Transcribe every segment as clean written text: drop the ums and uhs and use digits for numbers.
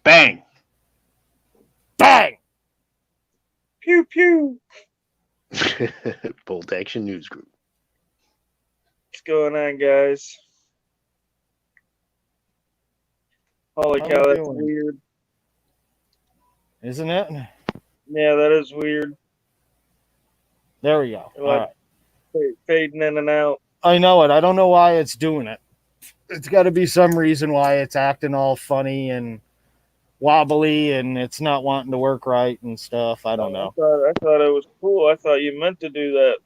Bang! Bang! Pew pew. Bolt Action News Group. What's going on, guys? Holy How cow, we that's doing? weird. Isn't it? Yeah, that is weird. There we go. All Like right. fading in and out. I know it. I don't know why it's doing it. It's got to be some reason why it's acting all funny and wobbly and it's not wanting to work right and stuff. I don't know. I thought it was cool. I thought you meant to do that.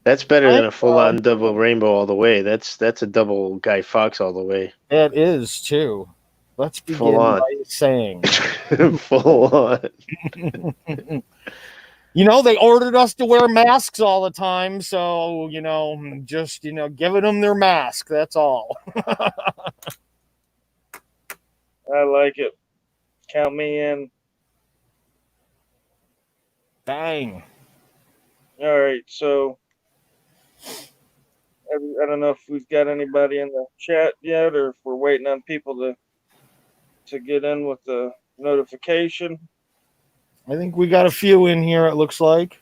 That's better I than a full-on double rainbow all the way. That's a double Guy Fawkes all the way. It is too. Let's Full begin on. by saying, Full on. you know, they ordered us to wear masks all the time, so just giving them their mask. That's all. I like it. Count me in. Bang. All right, so I don't know if we've got anybody in the chat yet, or if we're waiting on people to get in with the notification. I think we got a few in here. It looks like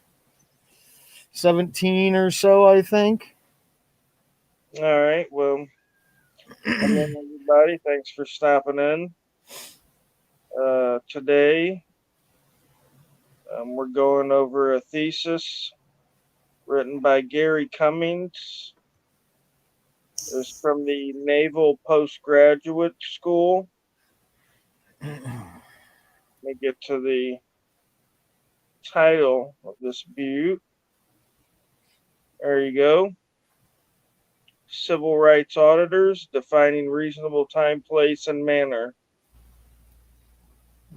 17 or so. I think. All right, well, come in, everybody. Thanks for stopping in. Today, we're going over a thesis written by Gary Cummings. It's from the Naval Postgraduate School. Let me get to the title of this butte. There you go. Civil Rights Auditors, Defining Reasonable Time, Place, and Manner.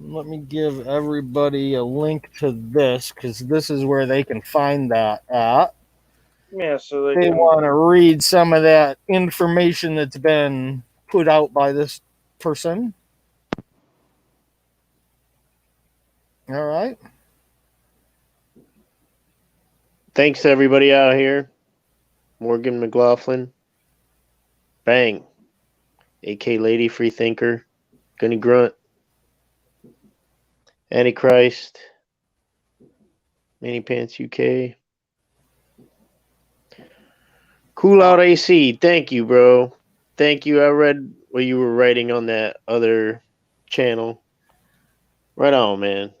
Let me give everybody a link to this because this is where they can find that at. Yeah, so They want to read some of that information that's been put out by this person. All right. Thanks to everybody out here. Morgan McLaughlin. Bang. AK Lady Freethinker. Gunny Grunt. Antichrist. Manny Pants UK. Cool Out AC. Thank you, bro. Thank you. I read what you were writing on that other channel. Right on, man.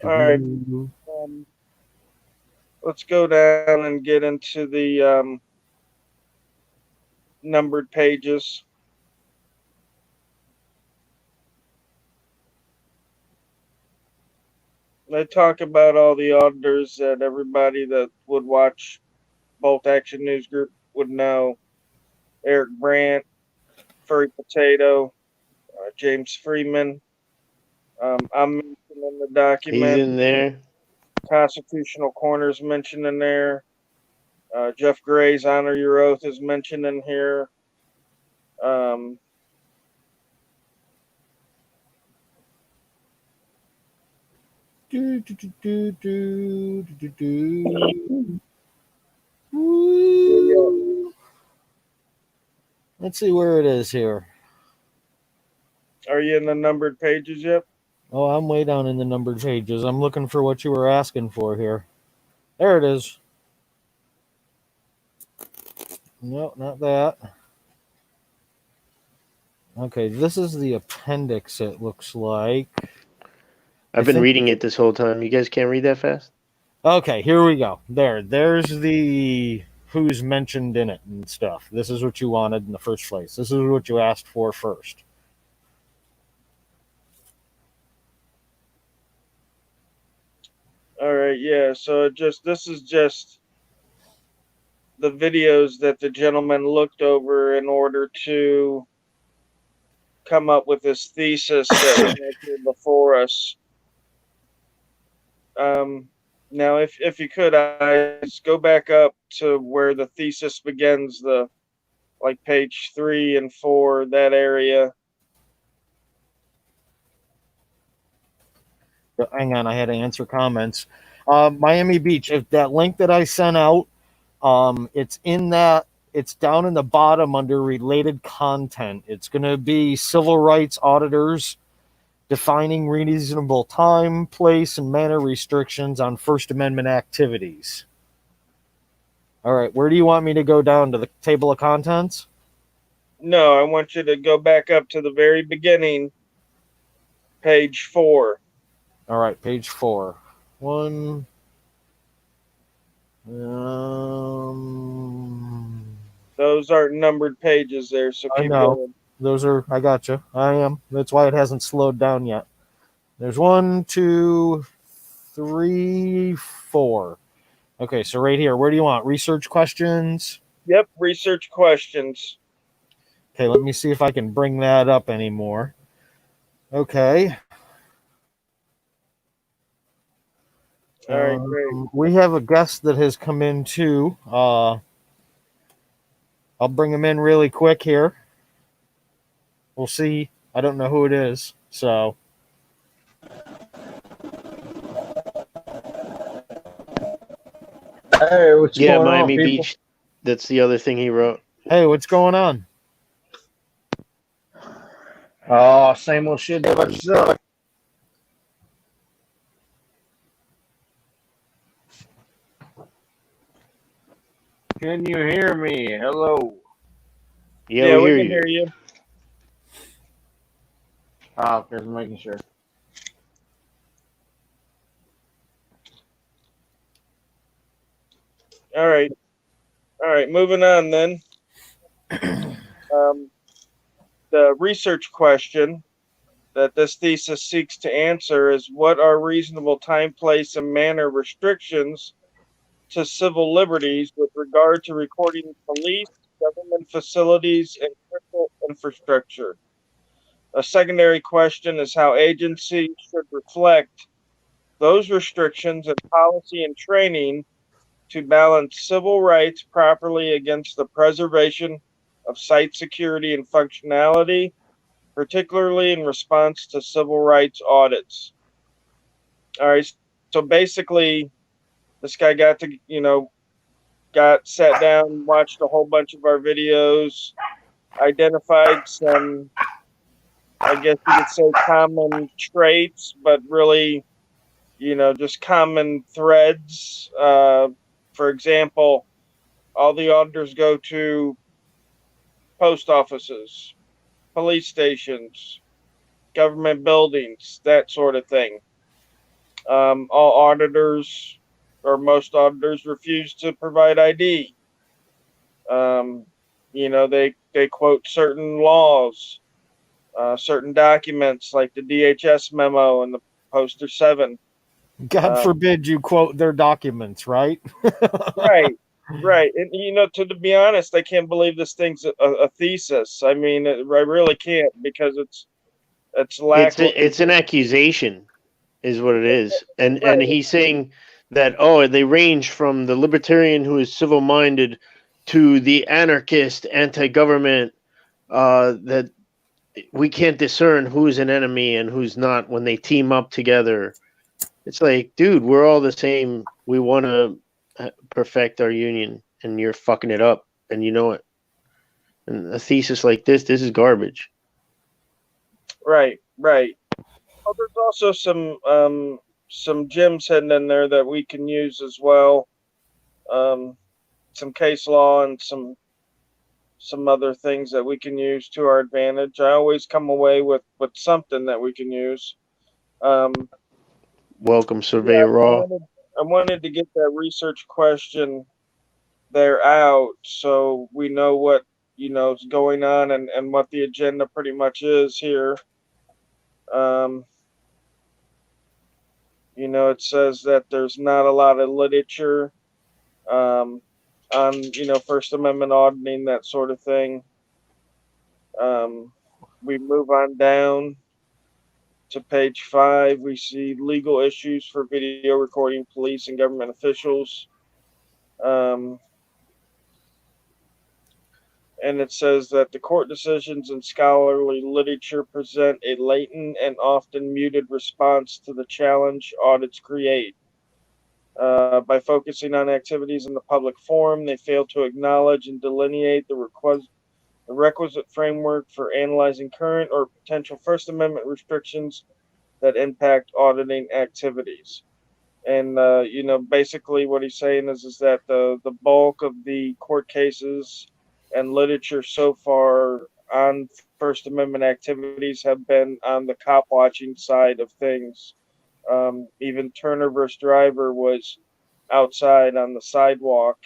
all right. Let's go down and get into the numbered pages. They talk about all the auditors that everybody that would watch Bolt Action News Group would know. Eric Brandt, Furry Potato, James Freeman. I'm mentioned in the document. He's in there. Constitutional Corners mentioned in there. Jeff Gray's Honor Your Oath is mentioned in here. Let's see where it is here. Are you in the numbered pages yet? Oh, I'm way down in the numbered pages. I'm looking for what you were asking for here. There it is. No, not that. Okay, this is the appendix, it looks like. I've been reading it this whole time. You guys can't read that fast? Okay, here we go. There's the who's mentioned in it and stuff. This is what you wanted in the first place. This is what you asked for first. All right, yeah. So this is just the videos that the gentleman looked over in order to come up with this thesis that we had here before us. Now, if you could, I go back up to where the thesis begins, like page 3 and 4, that area. Hang on, I had to answer comments. Miami Beach. If that link that I sent out, it's in that. It's down in the bottom under related content. It's going to be civil rights auditors defining reasonable time, place, and manner restrictions on First Amendment activities. All right, where do you want me to go down to the table of contents? No, I want you to go back up to the very beginning, page 4. All right, page 4. One. Um, Those aren't numbered pages there, so I keep know. going. Those are, I gotcha. I am. That's why it hasn't slowed down yet. There's 1, 2, 3, 4. Okay, so right here, where do you want? Research questions? Yep, research questions. Okay, let me see if I can bring that up anymore. Okay. All right, great. We have a guest that has come in too. I'll bring him in really quick here. We'll see. I don't know who it is. So, Hey, what's Yeah, going on, Miami people? Beach. That's the other thing he wrote. hey, what's going on? Oh, same old shit. How about yourself? Can you hear me? Hello. Yeah, Yeah, we we hear can you. hear you. Oh, just making sure. All right. All right, moving on then. Um, the research question that this thesis seeks to answer is what are reasonable time, place, and manner restrictions to civil liberties with regard to recording police, government facilities, and critical infrastructure? A secondary question is how agencies should reflect those restrictions in policy and training to balance civil rights properly against the preservation of site security and functionality, particularly in response to civil rights audits. All right, so basically, this guy got to, got sat down, watched a whole bunch of our videos, identified some, I guess you could say, common traits, but really, just common threads. For example, all the auditors go to post offices, police stations, government buildings, that sort of thing. All auditors, or most auditors, refuse to provide ID. Um, they quote certain laws, certain documents like the DHS memo and the Poster 7. God Um, forbid you quote their documents, right? right, right. And, to be honest, I can't believe this thing's a thesis. I mean, I really can't because it's lackluster. It's an accusation, is what it is, and Right, he's saying that they range from the libertarian who is civil minded to the anarchist, anti-government. That we can't discern who's an enemy and who's not when they team up together. It's like, dude, we're all the same. We want to perfect our union, and you're fucking it up, and you know it. And a thesis like this is garbage. right, right. Well, there's also some gems hidden in there that we can use as well. Um, some case law and some other things that we can use to our advantage. I always come away with something that we can use. Um, Welcome, yeah, Surveyor Raw. I wanted to get that research question there out so we know what is going on and what the agenda pretty much is here. Um, it says that there's not a lot of literature um, on First Amendment auditing, that sort of thing. We move on down to page 5. We see legal issues for video recording police and government officials. Um, And it says that the court decisions and scholarly literature present a latent and often muted response to the challenge audits create. By focusing on activities in the public forum, they fail to acknowledge and delineate the requisite framework for analyzing current or potential First Amendment restrictions that impact auditing activities. And basically, what he's saying is that the bulk of the court cases and literature so far on First Amendment activities have been on the cop watching side of things. Even Turner versus Driver was outside on the sidewalk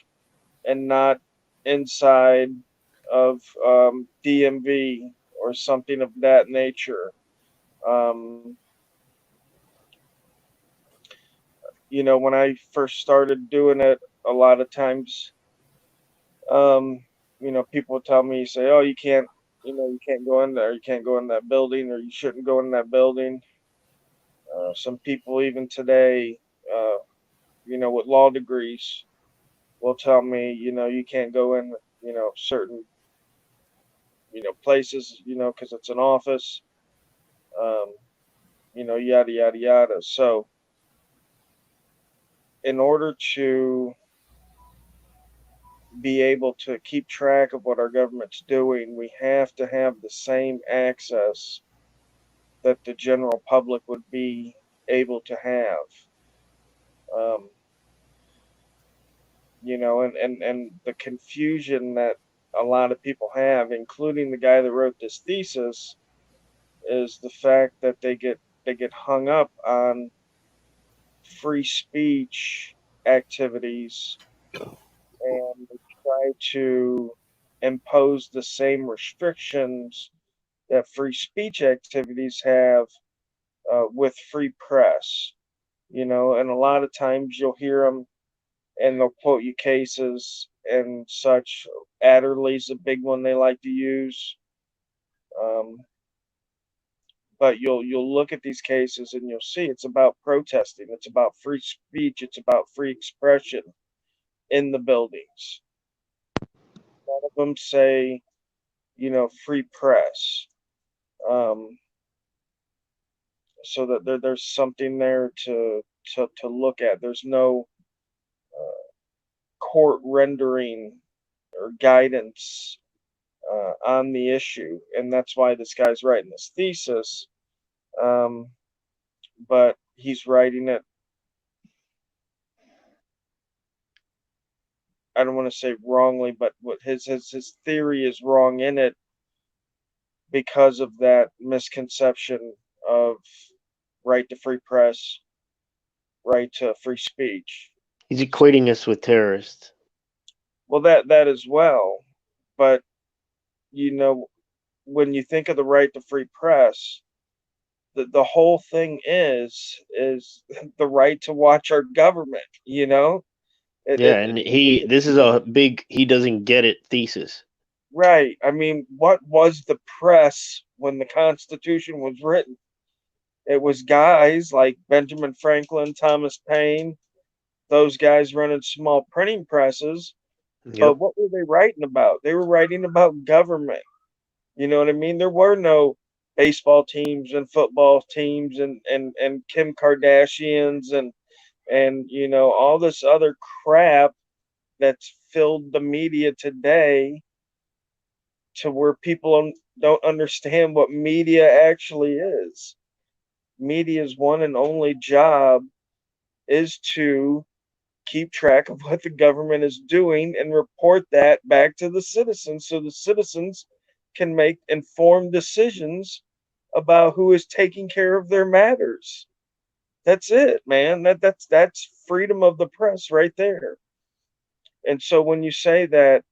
and not inside of DMV or something of that nature. Um, when I first started doing it, a lot of times, um, people would tell me, say, "Oh, you can't go in there, you can't go in that building, or you shouldn't go in that building." Some people, even today, uh, with law degrees, will tell me, you can't go in, certain, places, because it's an office, um, yada yada yada. So, in order to be able to keep track of what our government's doing, we have to have the same access that the general public would be able to have. Um, and the confusion that a lot of people have, including the guy that wrote this thesis, is the fact that they get hung up on free speech activities and they try to impose the same restrictions that free speech activities have with free press. And a lot of times you'll hear them and they'll quote you cases and such. Adderley's a big one they like to use. Um, but you'll look at these cases and you'll see it's about protesting, it's about free speech, it's about free expression in the buildings. None of them say, free press. Um, so that there's something there to look at. There's no court rendering or guidance on the issue, and that's why this guy's writing this thesis. Um, but he's writing it. I don't want to say wrongly, but what his theory is wrong in it because of that misconception of right to free press, right to free speech. He's equating us with terrorists. Well, that as well, but you know, when you think of the right to free press, the whole thing is the right to watch our government. Yeah, and this is a big he doesn't get it thesis. Right. I mean, what was the press when the Constitution was written? It was guys like Benjamin Franklin, Thomas Paine, those guys running small printing presses. But Yep. what were they writing about? They were writing about government. You know what I mean? There were no baseball teams and football teams and Kim Kardashians and all this other crap that's filled the media today to where people don't understand what media actually is. Media's one and only job is to keep track of what the government is doing and report that back to the citizens so the citizens can make informed decisions about who is taking care of their matters. That's it, man. That's freedom of the press right there. And so when you say that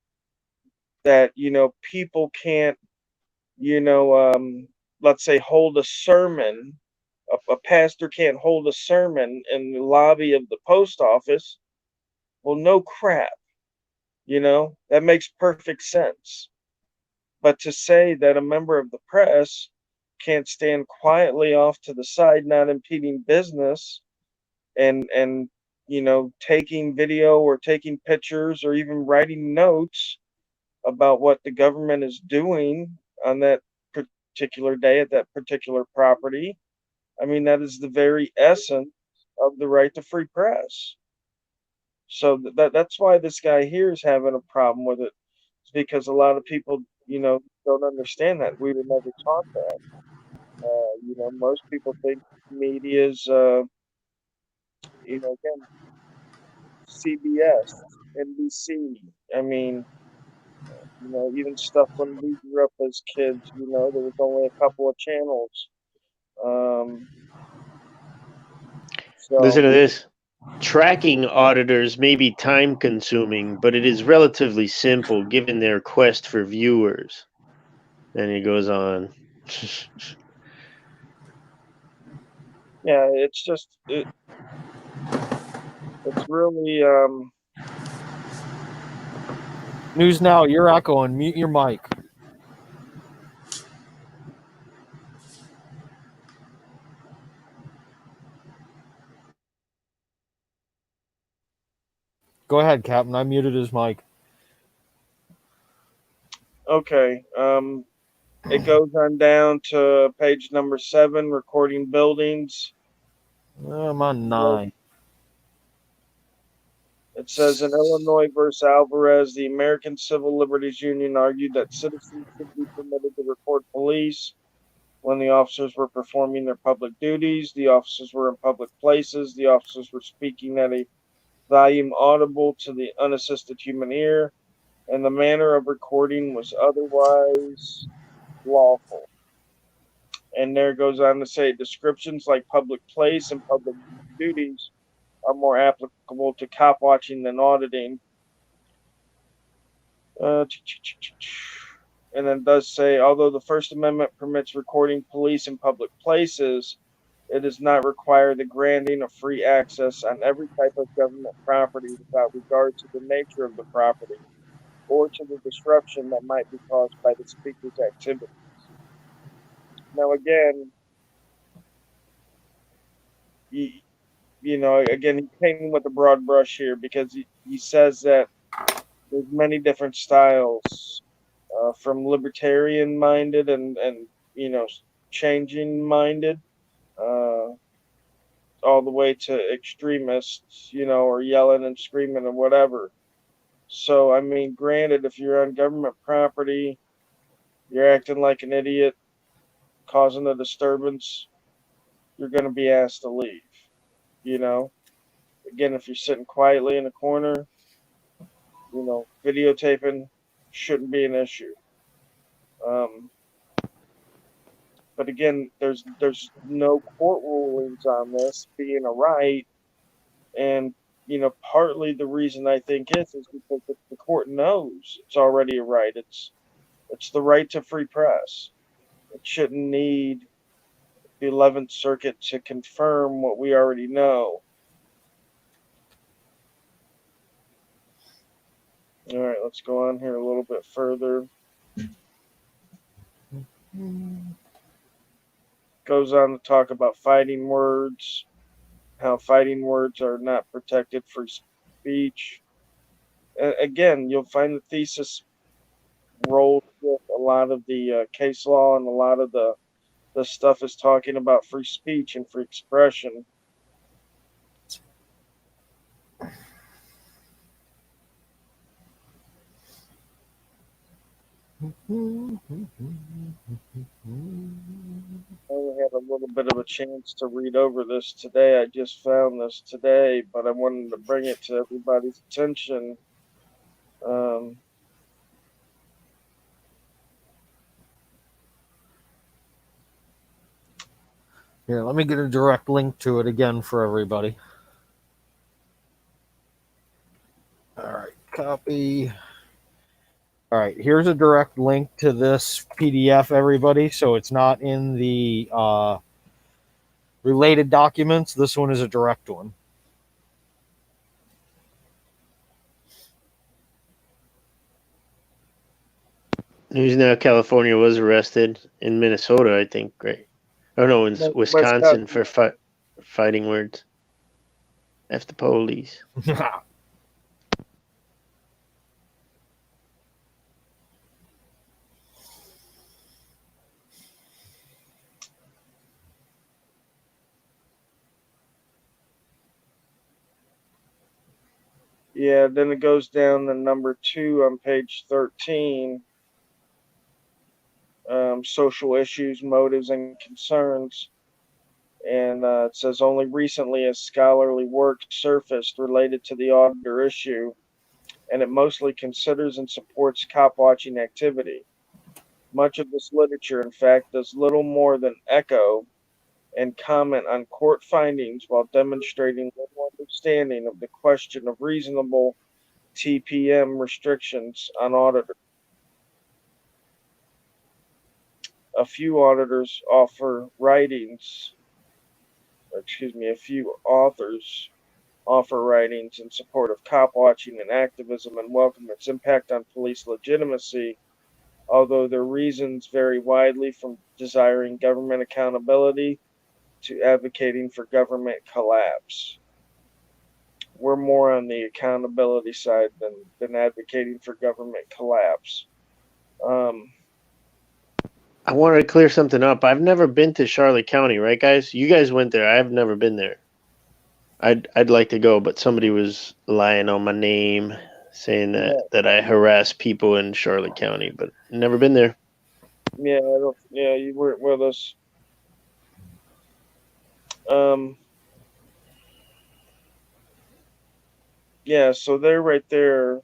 people can't, you know um let's say hold a sermon, a pastor can't hold a sermon in the lobby of the post office. Well, no crap. That makes perfect sense. But to say that a member of the press can't stand quietly off to the side, not impeding business, and taking video or taking pictures or even writing notes about what the government is doing on that particular day at that particular property. I mean, that is the very essence of the right to free press. So that's why this guy here is having a problem with it. It's because a lot of people, don't understand that. We were never taught that. Most people think media's, again, CBS, NBC. I mean, even stuff when we grew up as kids, there was only a couple of channels. Um, Listen so to this. Tracking auditors may be time consuming, but it is relatively simple given their quest for viewers. And he goes on. yeah, it's just it's really News Now, you're echoing. Mute your mic. Go ahead, Captain. I muted his mic. okay. It goes on down to page number 7, recording buildings. I'm on 9. It says in Illinois versus Alvarez, the American Civil Liberties Union argued that citizens should be permitted to record police when the officers were performing their public duties. The officers were in public places. The officers were speaking at a volume audible to the unassisted human ear, and the manner of recording was otherwise lawful. And there it goes on to say descriptions like public place and public duties are more applicable to cop watching than auditing. And then does say, although the First Amendment permits recording police in public places, it does not require the granting of free access on every type of government property without regard to the nature of the property or to the disruption that might be caused by the speaker's activity. Now, again, again, he's painting with a broad brush here because he says that there's many different styles, from libertarian minded and changing minded, uh, all the way to extremists, or yelling and screaming and whatever. So, I mean, granted, if you're on government property, you're acting like an idiot, causing a disturbance, you're going to be asked to leave. Again, if you're sitting quietly in a corner, videotaping shouldn't be an issue. Um, but again, there's no court rulings on this being a right, and partly the reason I think is because the court knows it's already a right. It's the right to free press. It shouldn't need the 11th Circuit to confirm what we already know. All right, let's go on here a little bit further. Goes on to talk about fighting words, how fighting words are not protected free speech. Again, you'll find the thesis rolls with a lot of the case law, and a lot of the stuff is talking about free speech and free expression. I only had a little bit of a chance to read over this today. I just found this today, but I wanted to bring it to everybody's attention. Here, let me get a direct link to it again for everybody. All right, copy. All right, here's a direct link to this PDF, everybody. So it's not in the related documents. This one is a direct one. News Now, California was arrested in Minnesota, I think, right? Oh, no, in Wisconsin for fighting words. F the police. Yeah, then it goes down to number 2 on page 13. Social issues, motives, and concerns. And it says only recently has scholarly work surfaced related to the auditor issue, and it mostly considers and supports cop watching activity. Much of this literature, in fact, does little more than echo and comment on court findings while demonstrating little understanding of the question of reasonable TPM restrictions on auditors. A few auditors offer writings, a few authors offer writings in support of cop watching and activism and welcome its impact on police legitimacy, although their reasons vary widely from desiring government accountability to advocating for government collapse. We're more on the accountability side than advocating for government collapse. I wanted to clear something up. I've never been to Charlotte County, right, guys? You guys went there. I've never been there. I'd like to go, but somebody was lying on my name, saying that I harass people in Charlotte County, but never been there. Yeah, you weren't with us. Yeah, so they're right there.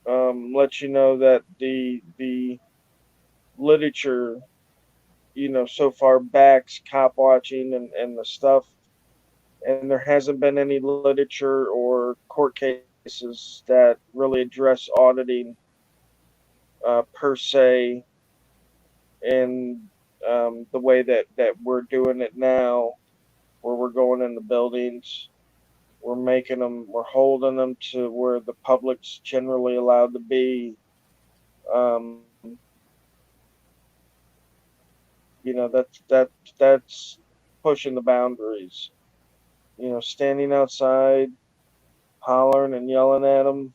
Let you know that the literature, so far backs cop watching and the stuff, and there hasn't been any literature or court cases that really address auditing per se in the way that we're doing it now, where we're going in the buildings, we're holding them to where the public's generally allowed to be. Um, that's pushing the boundaries. Standing outside, hollering and yelling at them.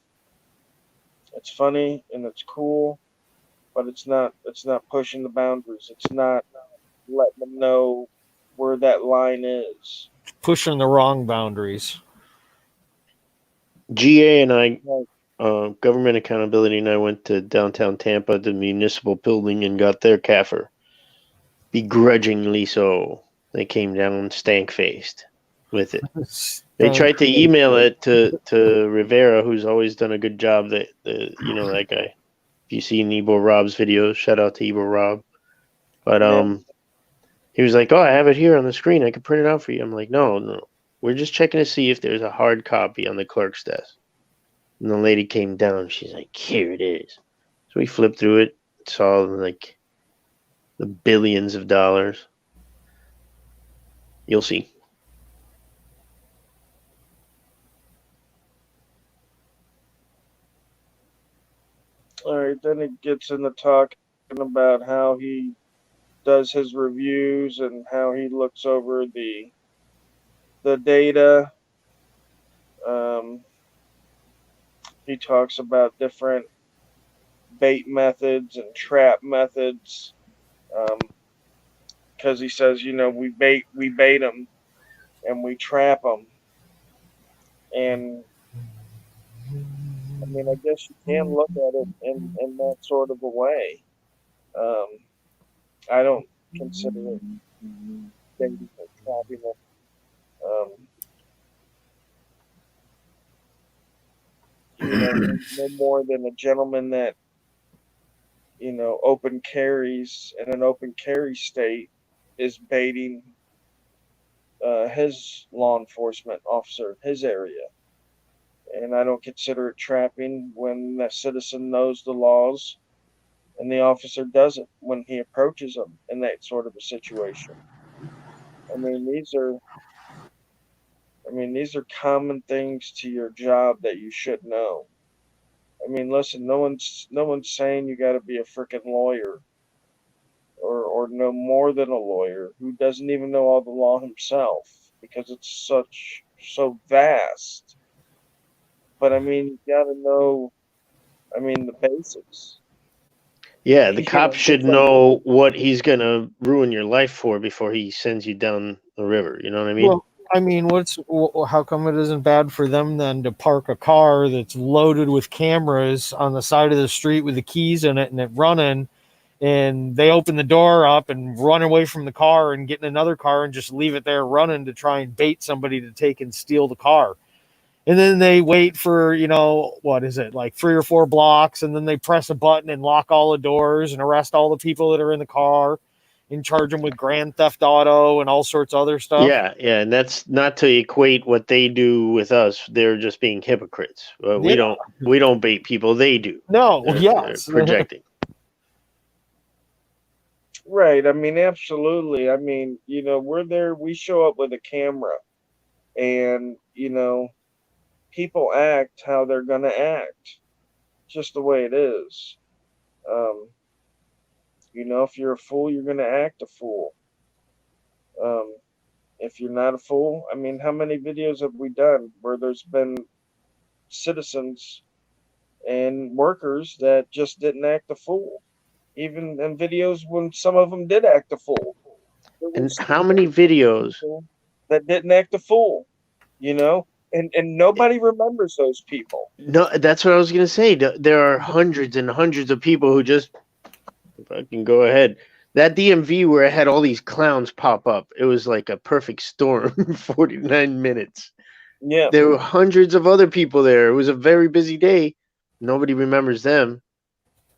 It's funny and it's cool, but it's not pushing the boundaries. It's not letting them know where that line is. Pushing the wrong boundaries. GA and I, Like, Government Accountability, and I went to downtown Tampa, the municipal building, and got their CAFR. Begrudgingly so. They came down stank-faced with it. They tried to email it to Rivera, who's always done a good job. That that guy. If you see Ebo Rob's videos, shout out to Ebo Rob. But he was like, "Oh, I have it here on the screen. I can print it out for you." I'm like, "No. We're just checking to see if there's a hard copy on the clerk's desk." And the lady came down. She's like, "Here it is." So we flipped through it, saw like the billions of dollars. You'll see. all right, then it gets into talking about how he does his reviews and how he looks over the data. Um, he talks about different bait methods and trap methods, because he says, we bait them and we trap them, and I mean, I guess you can look at it in that sort of a way. Um, I don't consider it baiting or trapping them. No more than a gentleman that open carries in an open carry state is baiting his law enforcement officer in his area. And I don't consider it trapping when that citizen knows the laws and the officer doesn't when he approaches them in that sort of a situation. I mean, these are common things to your job that you should know. I mean, listen, no one's saying you got to be a freaking lawyer or know more than a lawyer who doesn't even know all the law himself because it's so vast. But I mean, you got to know. I mean, the basics. Yeah, the cop should Just like know what he's gonna ruin your life for before he sends you down the river. You know what I mean? Well, I mean, how come it isn't bad for them then to park a car that's loaded with cameras on the side of the street with the keys in it and it running, and they open the door up and run away from the car and get in another car and just leave it there running to try and bait somebody to take and steal the car. And then they wait for, what is it, like 3 or 4 blocks, and then they press a button and lock all the doors and arrest all the people that are in the car and charge them with Grand Theft Auto and all sorts of other stuff. Yeah, yeah, and that's not to equate what they do with us. They're just being hypocrites. We Yeah. don't bait people. They do. No, They're yes. projecting. Right. I mean, absolutely. I mean, we're there. We show up with a camera, and people act how they're gonna act, just the way it is. Um, if you're a fool, you're gonna act a fool. Um, if you're not a fool, I mean, how many videos have we done where there's been citizens and workers that just didn't act a fool? Even in videos when some of them did act a fool. There And was how many videos? people that didn't act a fool, and nobody remembers those people. No, that's what I was gonna say. There are hundreds and hundreds of people who just fucking go ahead. That DMV where I had all these clowns pop up, it was like a perfect storm. 49 minutes. Yeah. There were hundreds of other people there. It was a very busy day. Nobody remembers them.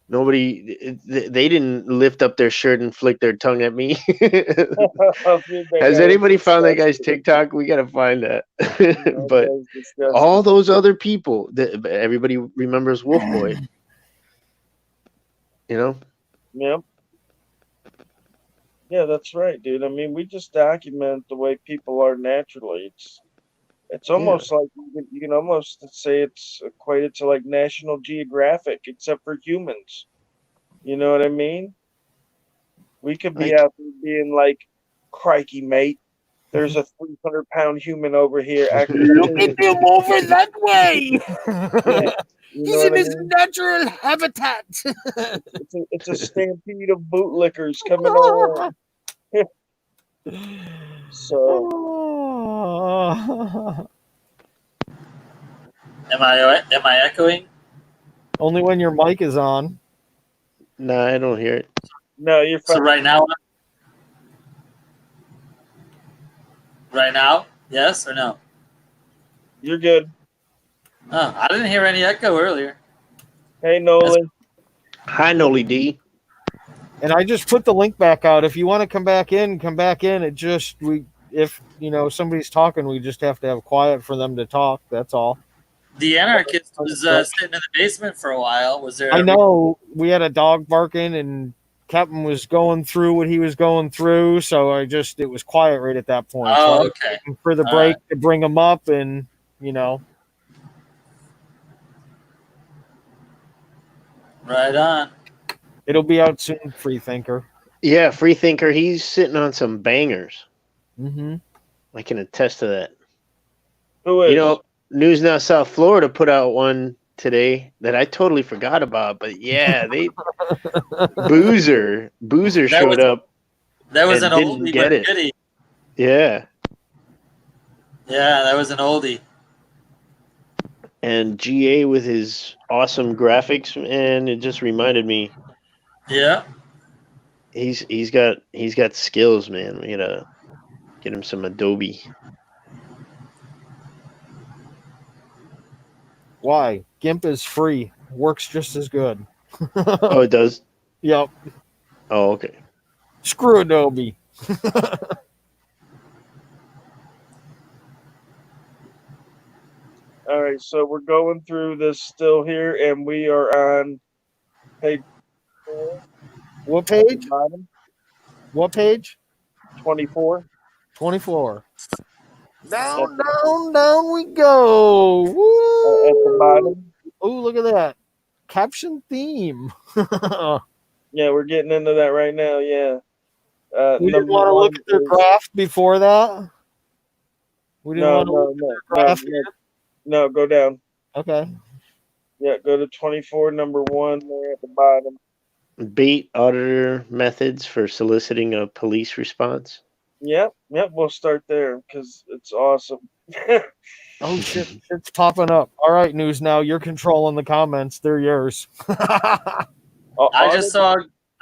They didn't lift up their shirt and flick their tongue at me. Has anybody found that guy's TikTok? We gotta find that. But all those other people, everybody remembers Wolf Boy. Yeah. Yeah, that's right, dude. I mean, we just document the way people are naturally. It's almost like you can almost say it's equated to like National Geographic, except for humans. You know what I mean? We could be out there being like, "Crikey, mate, there's a 300-pound human over here acting." Look at him over that way. Yeah, He's in his natural habitat. It's a stampede of bootlickers coming on. So, Am I echoing? Only when your mic is on. No, I don't hear it. no, you're fine. So right now, yes or no? You're good. Oh, I didn't hear any echo earlier. Hey, Nolan. Hi, Noli D. And I just put the link back out. If you want to come back in, come back in. If somebody's talking, we just have to have quiet for them to talk. That's all. The anarchist was sitting in the basement for a while. Was there? I know we had a dog barking, and Captain was going through what he was going through, so it was quiet right at that point. Oh, so okay. For the break to bring him up, and Right on. It'll be out soon, Freethinker. Yeah, Freethinker. He's sitting on some bangers. Mm-hmm. I can attest to that. Who is? News Now South Florida put out one today that I totally forgot about. But yeah, Boozer showed up. That was an didn't oldie get but it. goodie. Yeah. Yeah, that was an oldie. And GA with his awesome graphics, and it just reminded me. Yeah. He's got skills, man. We gotta get him some Adobe. Why? GIMP is free. Works just as good. Oh, it does? Yep. Oh, okay. Screw Adobe. All right, so we're going through this still here, and we are on page 4. What page? Bottom. What page? 24. 24. Down we go. Woo! At the bottom. Oh, look at that. Caption theme. Yeah, we're getting into that right now, yeah. We didn't want to look at their graph before that? We didn't want to look at their graph yet? No, go down. Okay. Yeah, go to 24, number 1, there at the bottom. Bait auditor methods for soliciting a police response. Yep, we'll start there because it's awesome. Oh shit, it's popping up. All right, News Now, you're controlling the comments. They're yours.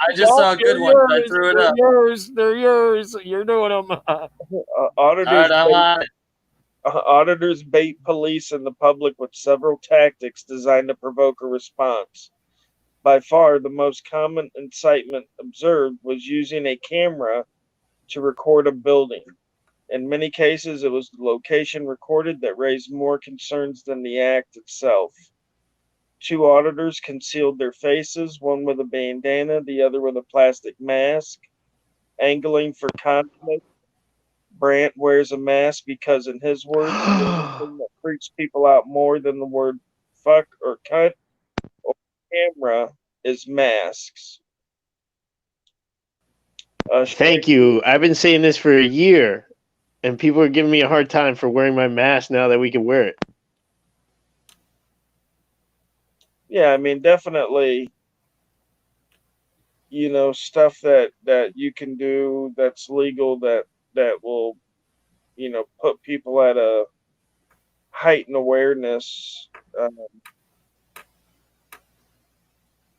I just saw a They're good one, so I yours. threw it They're up. yours. They're yours. You're doing them. All auditors right, I'm bait, on it. auditors bait police and the public with several tactics designed to provoke a response. By far, the most common incitement observed was using a camera to record a building. In many cases, it was the location recorded that raised more concerns than the act itself. Two auditors concealed their faces, one with a bandana, the other with a plastic mask, angling for conflict. Brandt wears a mask because, in his words, the only thing that freaks people out more than the word fuck or cunt or camera is masks. Thank you. I've been saying this for a year, and people are giving me a hard time for wearing my mask now that we can wear it. Yeah, I mean, definitely, stuff that you can do that's legal that will, put people at a heightened awareness. Um,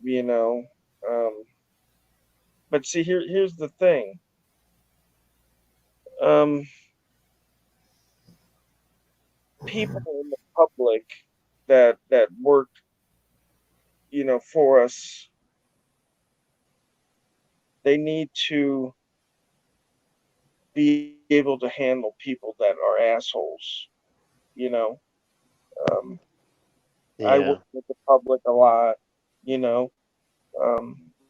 you know, um, but see, here's the thing. Um, People in the public that work, for us, they need to be able to handle people that are assholes. You know, um, I Yeah. work with the public a lot. You know,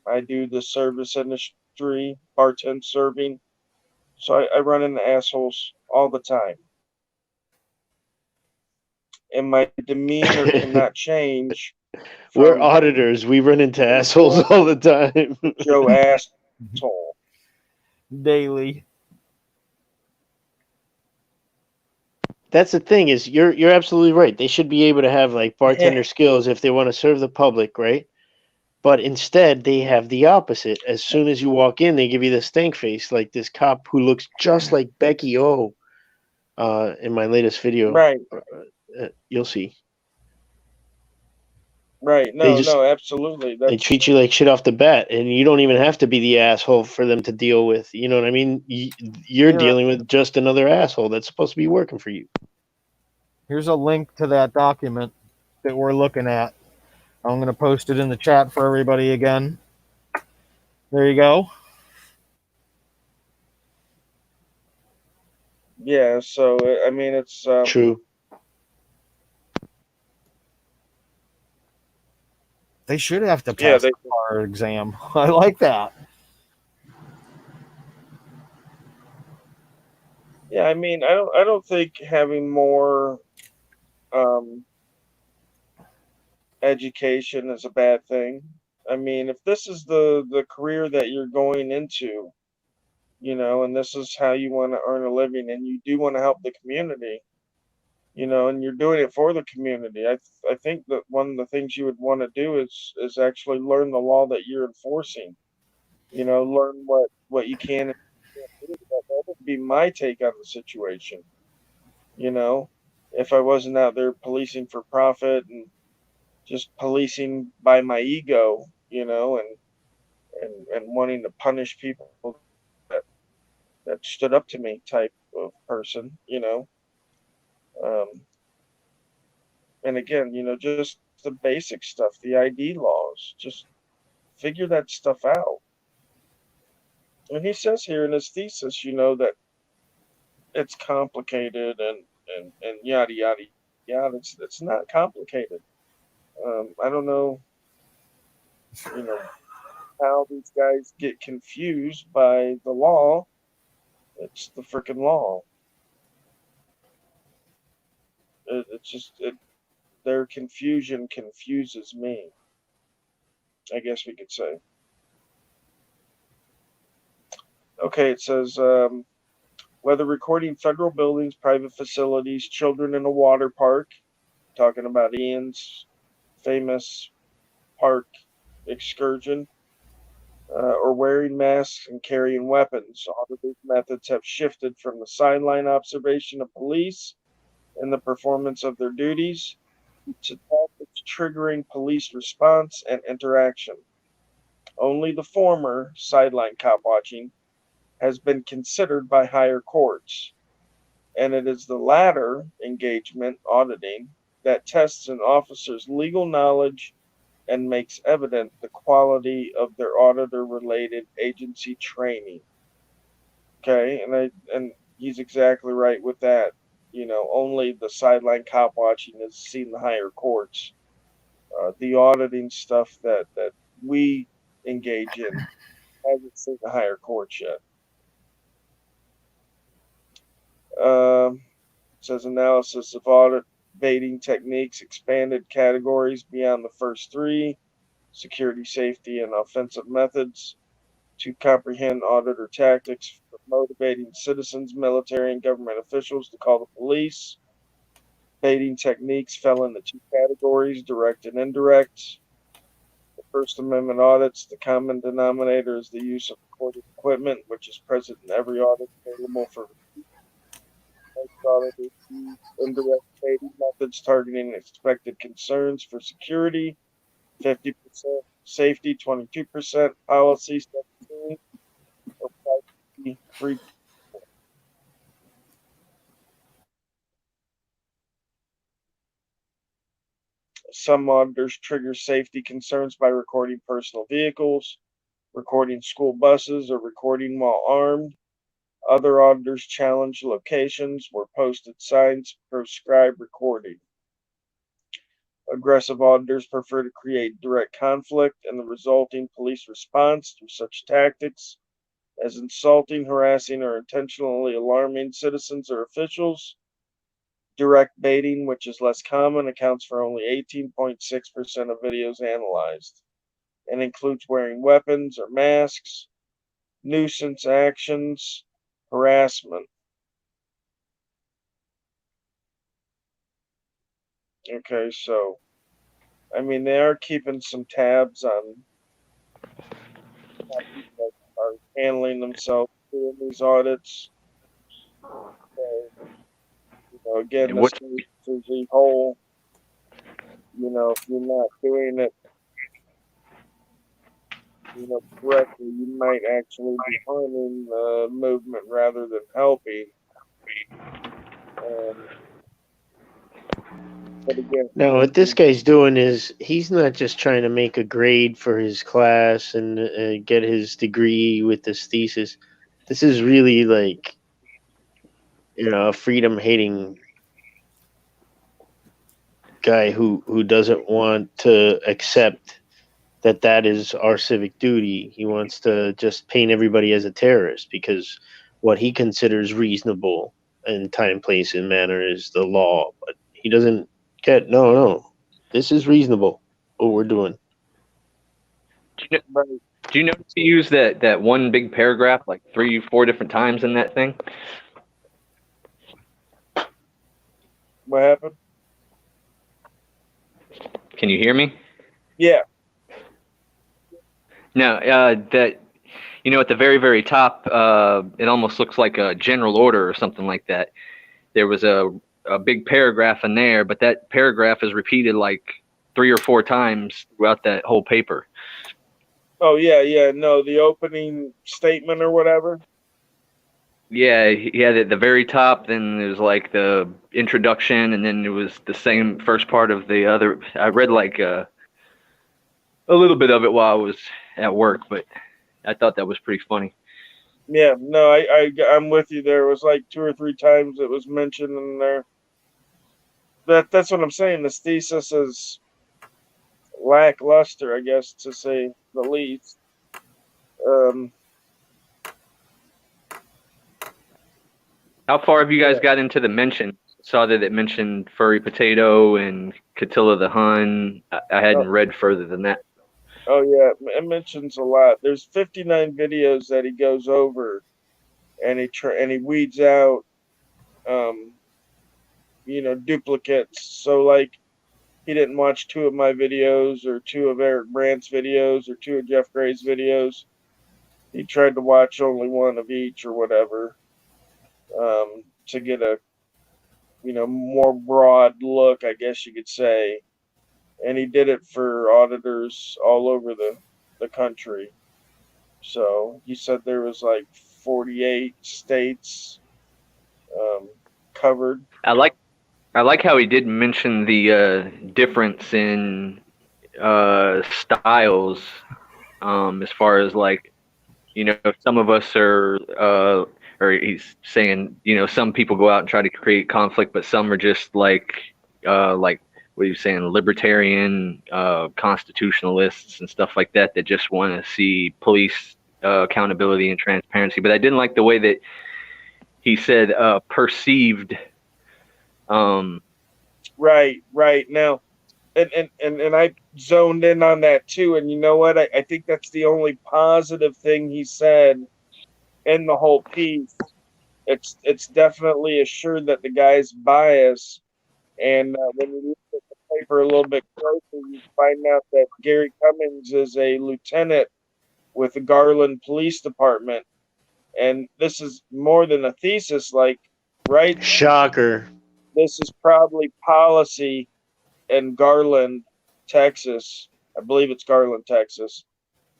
I do the service industry, bartend serving, so I run into assholes all the time, and my demeanor cannot change We're from auditors. We run into assholes Joe all the time. Joe asshole. Daily. That's the thing is you're absolutely right. They should be able to have like bartender skills if they want to serve the public, right? But instead, they have the opposite. As soon as you walk in, they give you the stank face, like this cop who looks just like Becky O. In my latest video, Right, you'll see. right. They No, just no, absolutely. they That's treat you like shit off the bat, and you don't even have to be the asshole for them to deal with. You know what I mean? You're Here, dealing with just another asshole that's supposed to be working for you. here's a link to that document that we're looking at. I'm going to post it in the chat for everybody again. There you go. yeah. So I mean, it's True. They should have to yeah. pass the bar exam. I like that. Yeah. I mean, I don't think having more um, education is a bad thing. I mean, if this is the career that you're going into, and this is how you want to earn a living, and you do want to help the community, and you're doing it for the community. I think that one of the things you would want to do is actually learn the law that you're enforcing. Learn what you can and can't do. That would be my take on the situation. You know, if I wasn't out there policing for profit and just policing by my ego, and wanting to punish people that that stood up to me type of person. Um, and again, just the basic stuff, the ID laws, just figure that stuff out. And he says here in his thesis, that it's complicated and yada yada yada. It's not complicated. I don't know, you know, how these guys get confused by the law. It's the freaking law. It's just their confusion confuses me. I guess we could say. Okay, it says whether recording federal buildings, private facilities, children in a water park, talking about Ian's famous park excursion, or wearing masks and carrying weapons. Auditors' methods have shifted from the sideline observation of police and the performance of their duties to tactics triggering police response and interaction. Only the former, sideline cop watching, has been considered by higher courts, and it is the latter, engagement auditing, that tests an officer's legal knowledge and makes evident the quality of their auditor related agency training. Okay, and he's exactly right with that. Only the sideline cop watching has seen the higher courts. The auditing stuff that we engage in hasn't seen the higher courts yet. Um, says analysis of audit baiting techniques expanded categories beyond the first three: security, safety, and offensive methods to comprehend auditor tactics for motivating citizens, military, and government officials to call the police. Baiting techniques fell into two categories: direct and indirect. The First Amendment audits, the common denominator is the use of recorded equipment, which is present in every audit available for most auditors use indirect baiting methods targeting expected concerns for security, 50%, safety, 22%, policy, 17%, or privacy, 3%. Some auditors trigger safety concerns by recording personal vehicles, recording school buses, or recording while armed. Other auditors challenge locations where posted signs proscribe recording. Aggressive auditors prefer to create direct conflict and the resulting police response through such tactics as insulting, harassing, or intentionally alarming citizens or officials. Direct baiting, which is less common, accounts for only 18.6% of videos analyzed and includes wearing weapons or masks, nuisance actions, harassment. Okay, so they are keeping some tabs on how people are handling themselves during these audits. So, again, And the what's state is a whole. If you're not doing it, correctly, you might actually be harming the movement rather than helping. Um, but again, Now, what this guy's doing is he's not just trying to make a grade for his class and get his degree with this thesis. This is really like, a freedom hating guy who doesn't want to accept that is our civic duty. He wants to just paint everybody as a terrorist because what he considers reasonable in time, place, and manner is the law. But he doesn't get, no. This is reasonable, what we're doing. do you, know, but do you notice he used that one big paragraph like 3, 4 different times in that thing? what happened? Can you hear me? Yeah. No, that at the very, very top, it almost looks like a general order or something like that. There was a big paragraph in there, but that paragraph is repeated like 3 or 4 times throughout that whole paper. Oh, yeah. No, the opening statement or whatever. Yeah, he had it at the very top, then it was like the introduction, and then it was the same first part of the other. I read like a little bit of it while I was at work, but I thought that was pretty funny. Yeah, no, I'm with you there. It was like 2 or 3 times it was mentioned in there. That's what I'm saying. This thesis is lackluster, I guess, to say the least. Um, How far have you guys yeah. got into the mention? Saw that it mentioned Furry Potato and Catilla the Hun. I hadn't read further than that. Oh, yeah, it mentions a lot. There's 59 videos that he goes over, and he weeds out, um, duplicates. So like, he didn't watch 2 of my videos, or 2 of Eric Brandt's videos, or 2 of Jeff Gray's videos. he tried to watch only one of each or whatever, to get a more broad look, I guess you could say. And he did it for auditors all over the country. So he said there was like 48 states um, covered. I like how he did mention the difference in styles, as far as like, some of us are, or he's saying, some people go out and try to create conflict, but some are just like what are you saying, libertarian, constitutionalists and stuff like that just want to see police accountability and transparency. But I didn't like the way that he said perceived. Um, Right now, and I zoned in on that too. And you know what? I think that's the only positive thing he said in the whole piece. It's definitely assured that the guy's biased. And when you look at the paper a little bit closer, you find out that Gary Cummings is a lieutenant with the Garland Police Department. And this is more than a thesis, like, right? Shocker. This is probably policy in Garland, Texas. I believe it's Garland, Texas.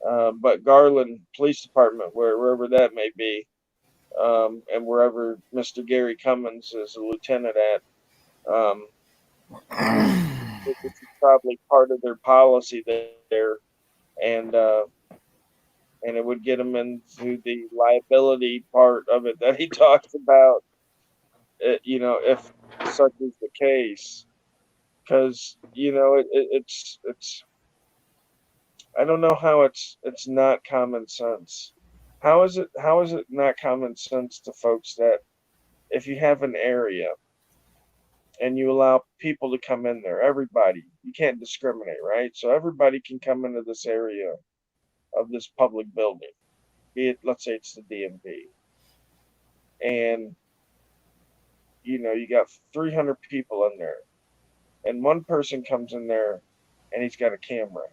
But Garland Police Department, wherever that may be, and wherever Mr. Gary Cummings is a lieutenant at, um, this is probably part of their policy there, and uh, and it would get him into the liability part of it that he talks about. If such is the case, because it's I don't know how it's not common sense. How is it not common sense to folks that if you have an area and you allow people to come in there, everybody, you can't discriminate, right? So everybody can come into this area of this public building, be it, let's say it's the DMV, and you got 300 people in there, and one person comes in there and he's got a camera,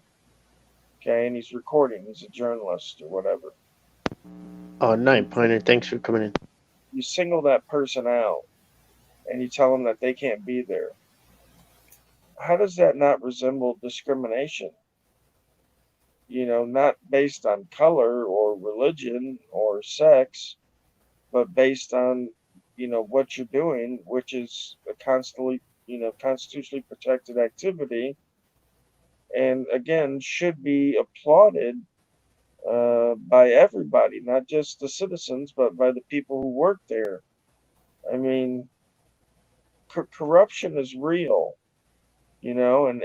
okay, and he's recording. He's a journalist or whatever. Oh, Night Piner, thanks for coming in. You single that person out and you tell them that they can't be there. How does that not resemble discrimination? Not based on color or religion or sex, but based on what you're doing, which is a constitutionally protected activity, and again should be applauded by everybody, not just the citizens, but by the people who work there. I mean, corruption is real, and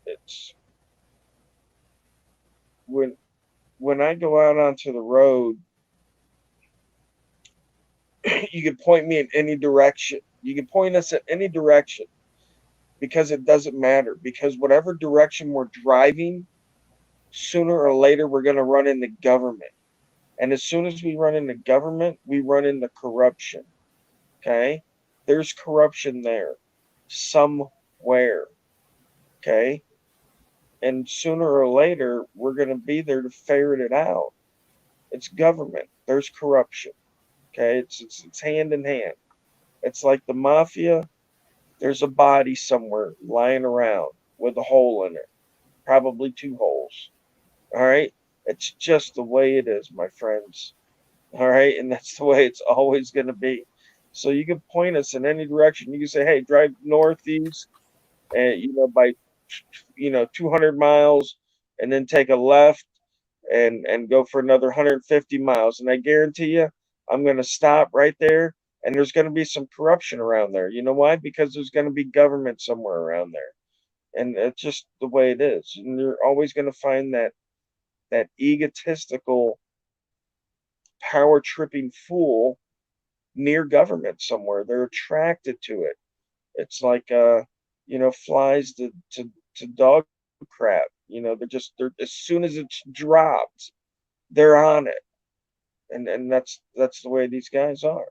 it's when I go out onto the road, you can point me in any direction. You can point us in any direction because it doesn't matter. Because whatever direction we're driving, sooner or later we're going to run into government. And as soon as we run into government, we run into corruption. Okay? There's corruption there somewhere. Okay? And sooner or later, we're going to be there to ferret it out. It's government. There's corruption. Okay? It's hand in hand. It's like the mafia. There's a body somewhere lying around with a hole in it, probably two holes. All right? It's just the way it is, my friends. All right? And that's the way it's always going to be. So you can point us in any direction. You can say, hey, drive northeast, and, by, 200 miles, and then take a left and go for another 150 miles. And I guarantee you, I'm going to stop right there. And there's going to be some corruption around there. You know why? Because there's going to be government somewhere around there. And it's just the way it is. And you're always going to find that egotistical, power tripping fool near government somewhere. They're attracted to it. It's like flies to dog crap. They're as soon as it's dropped, they're on it. And that's the way these guys are.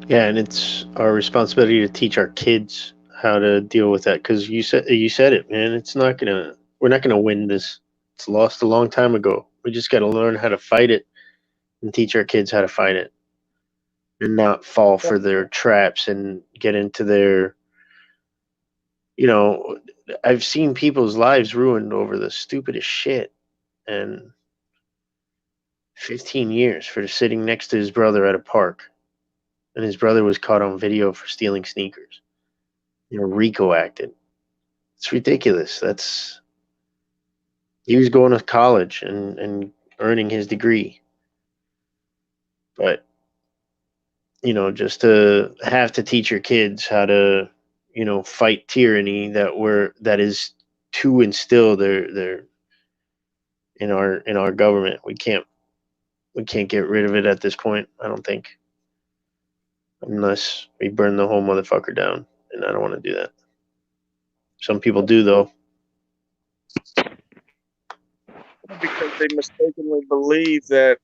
Yeah, and it's our responsibility to teach our kids how to deal with that because you said it, man. We're not gonna win this. It's lost a long time ago. We just got to learn how to fight it and teach our kids how to fight it and not fall for their traps and get into their, you know, I've seen people's lives ruined over the stupidest shit. And 15 years for sitting next to his brother at a park. And his brother was caught on video for stealing sneakers. Rico acted. It's ridiculous. He was going to college and earning his degree. But, just to have to teach your kids how to, fight tyranny that is to instill their in our government. We can't get rid of it at this point, I don't think. Unless we burn the whole motherfucker down. And I don't want to do that. Some people do, though. Because they mistakenly believe that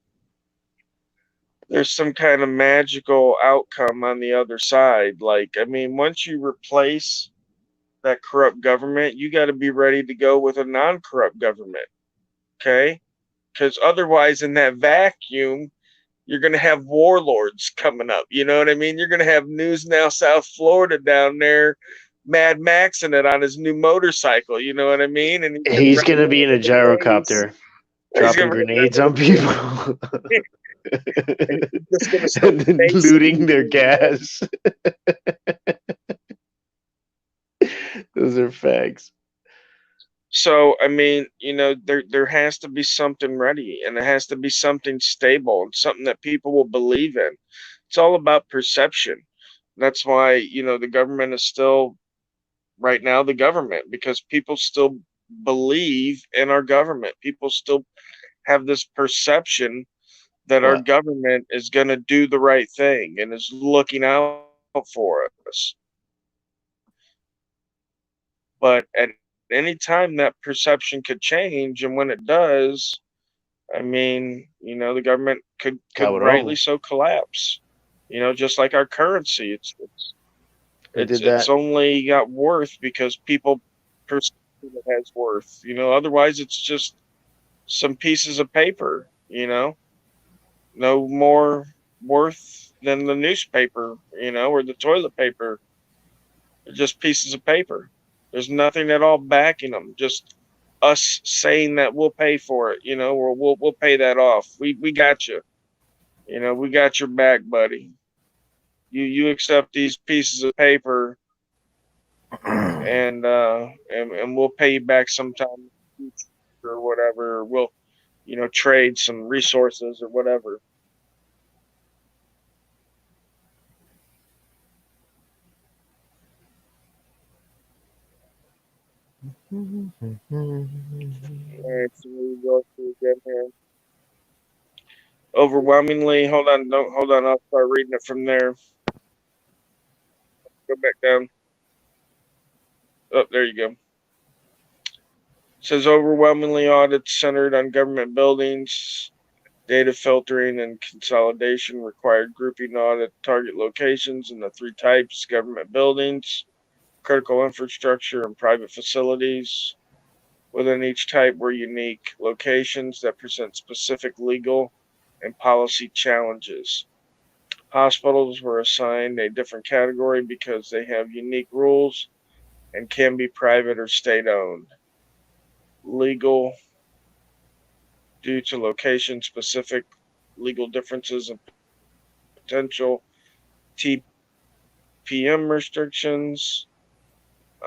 there's some kind of magical outcome on the other side. Like, I mean, once you replace that corrupt government, you got to be ready to go with a non-corrupt government. Okay? Because otherwise, in that vacuum, you're going to have warlords coming up. You know what I mean? You're going to have News Now South Florida down there, Mad Maxing it on his new motorcycle. You know what I mean? And He's going to be in a gyrocopter he's dropping gonna grenades on people he's just going to start and then facing looting their people. gas. Those are facts. So, I mean, there has to be something ready, and there has to be something stable and something that people will believe in. It's all about perception. That's why, the government is still right now the government, because people still believe in our government. People still have this perception that our What? government is going to do the right thing and is looking out for us. But at any time that perception could change, and when it does, I mean, the government could Got it rightly wrong. so collapse. Just like our currency, They did it's that. only got worth because people perceive it has worth. Otherwise it's just some pieces of paper. No more worth than the newspaper, or the toilet paper. They're just pieces of paper. There's nothing at all backing them. Just us saying that we'll pay for it, or we'll pay that off. We got you. We got your back, buddy. You accept these pieces of paper, and we'll pay you back sometime in the future or whatever. Or we'll trade some resources or whatever. All right, so we go through again here. Overwhelmingly, hold on, don't hold on. I'll start reading it from there. Go back down. Oh, there you go. It says overwhelmingly audits centered on government buildings. Data filtering and consolidation required grouping audit target locations in the three types: government buildings, critical infrastructure, and private facilities. Within each type were unique locations that present specific legal and policy challenges. Hospitals were assigned a different category because they have unique rules and can be private or state owned. Legal, due to location specific legal differences and potential TPM restrictions,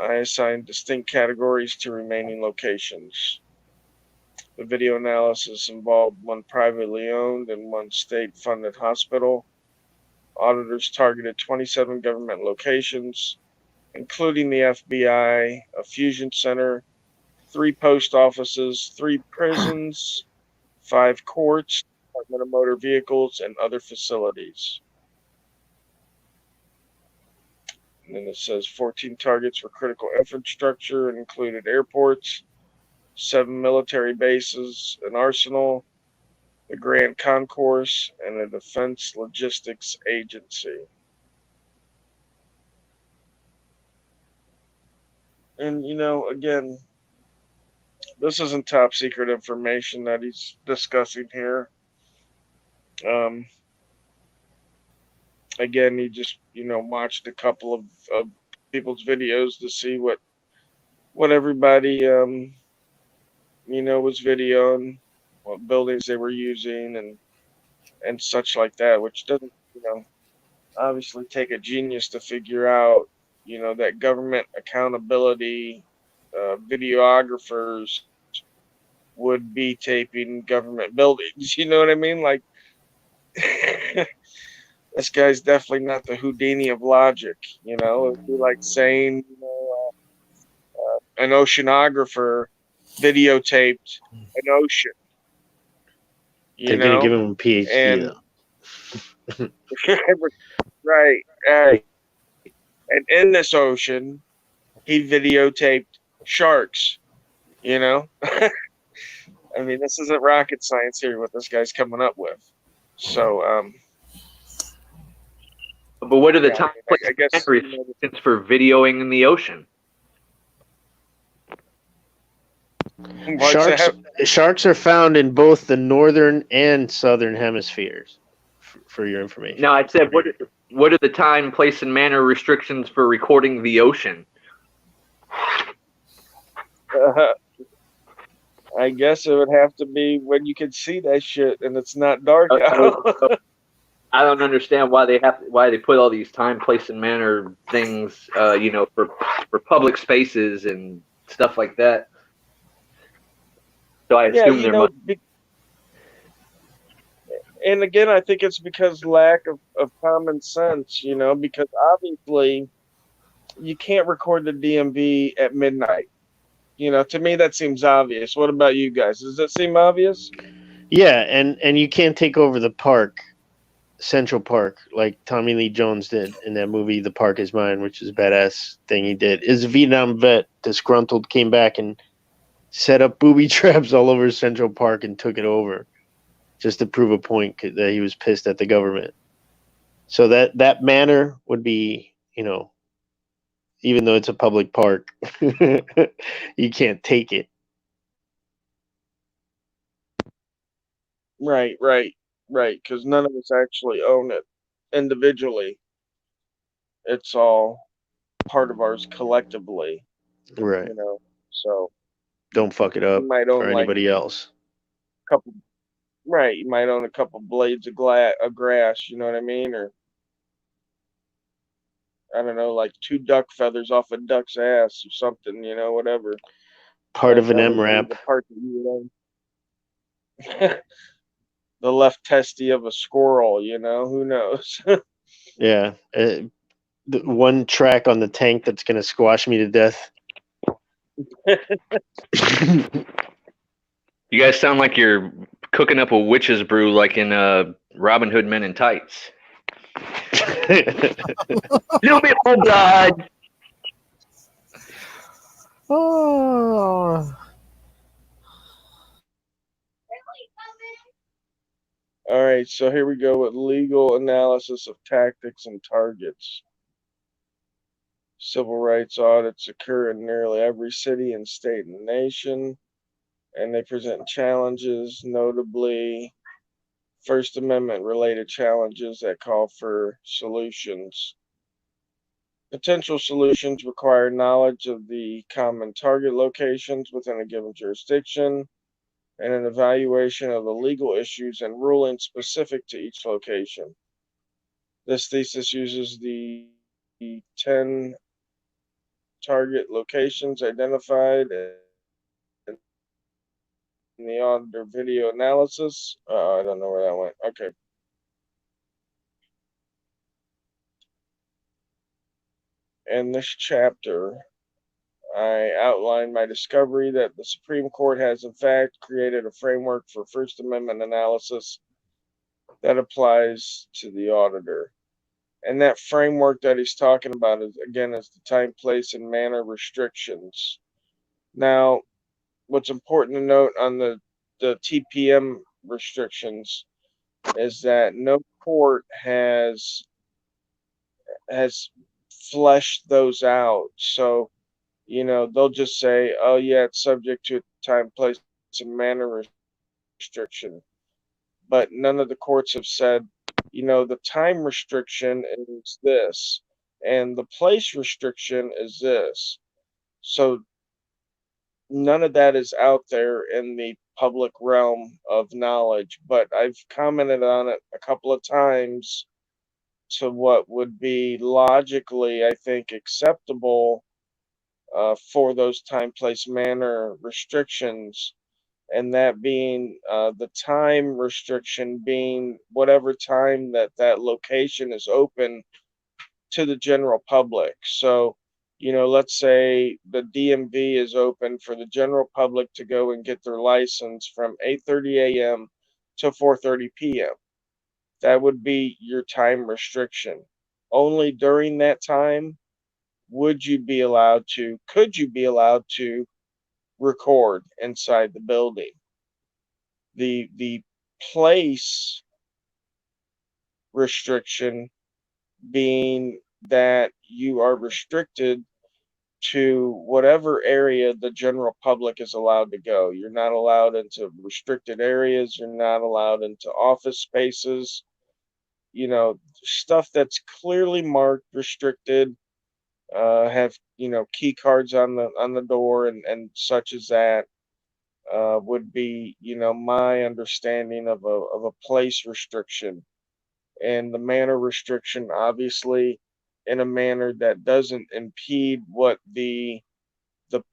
I assigned distinct categories to remaining locations. The video analysis involved one privately owned and one state funded hospital. Auditors targeted 27 government locations, including the FBI, a fusion center, 3 post offices, 3 prisons, 5 courts, Department of Motor Vehicles, and other facilities. And then it says 14 targets for critical infrastructure and included airports, 7 military bases, an arsenal, the Grand Concourse, and a defense logistics agency. And again, This isn't top secret information that he's discussing here. Um, Again, he just watched a couple of people's videos to see what everybody was videoing, what buildings they were using, and such like that, which doesn't obviously take a genius to figure out that government accountability videographers would be taping government buildings. You know what I mean? Like, this guy's definitely not the Houdini of logic. It'd be like saying an oceanographer videotaped an ocean. They're gonna give him a And PhD right, right. And in this ocean, he videotaped sharks. You know, I mean, this isn't rocket science here. What this guy's coming up with. So, But what are the yeah, time, I place, guess and restrictions for videoing in the ocean? Sharks are found in both the northern and southern hemispheres. For your information. No, I said what are the time, place, and manner restrictions for recording the ocean? I guess it would have to be when you can see that shit and it's not dark out. I don't understand why they put all these time, place, and manner things, for public spaces and stuff like that. So I assume and again, I think it's because lack of common sense, because obviously you can't record the DMV at midnight. To me that seems obvious. What about you guys? Does that seem obvious? Yeah, and you can't take over the park, Central Park, like Tommy Lee Jones did in that movie The Park Is Mine, which is a badass thing he did. His Vietnam vet, disgruntled, came back and set up booby traps all over Central Park and took it over just to prove a point that he was pissed at the government. So that manor would be, even though it's a public park, you can't take it. Right, because none of us actually own it individually. It's all part of ours collectively. Right. So don't fuck it up you might own for anybody else. Couple, right? You might own a couple blades of grass. You know what I mean? Or I don't know, like 2 duck feathers off a duck's ass or something. Whatever. Part of an MRAP. The part that you own. The left testy of a squirrel. Who knows? Yeah. The one track on the tank that's gonna squash me to death. You guys sound like you're cooking up a witch's brew, like in Robin Hood Men in Tights. Little bit more blood. Oh. All right, so here we go with legal analysis of tactics and targets. Civil rights audits occur in nearly every city and state in the nation, and they present challenges, notably First Amendment related challenges that call for solutions. Potential solutions require knowledge of the common target locations within a given jurisdiction and an evaluation of the legal issues and rulings specific to each location. This thesis uses the 10 target locations identified in the auditor video analysis. I don't know where that went. Okay. In this chapter, I outlined my discovery that the Supreme Court has, in fact, created a framework for First Amendment analysis that applies to the auditor. And that framework that he's talking about is the time, place, and manner restrictions. Now, what's important to note on the TPM restrictions is that no court has fleshed those out. So they'll just say, oh, yeah, it's subject to a time, place, and manner restriction. But none of the courts have said, the time restriction is this, and the place restriction is this. So none of that is out there in the public realm of knowledge, but I've commented on it a couple of times to what would be logically, I think, acceptable for those time, place, manner restrictions, and that being the time restriction being whatever time that location is open to the general public. So, let's say the DMV is open for the general public to go and get their license from 8:30 a.m. to 4:30 p.m. That would be your time restriction. Only during that time could you be allowed to record inside the building. The place restriction being that you are restricted to whatever area the general public is allowed to go. You're not allowed into restricted areas, you're not allowed into office spaces, stuff that's clearly marked restricted, have, key cards on the door and such as that. Would be, my understanding of a place restriction, and the manner restriction, obviously, in a manner that doesn't impede what the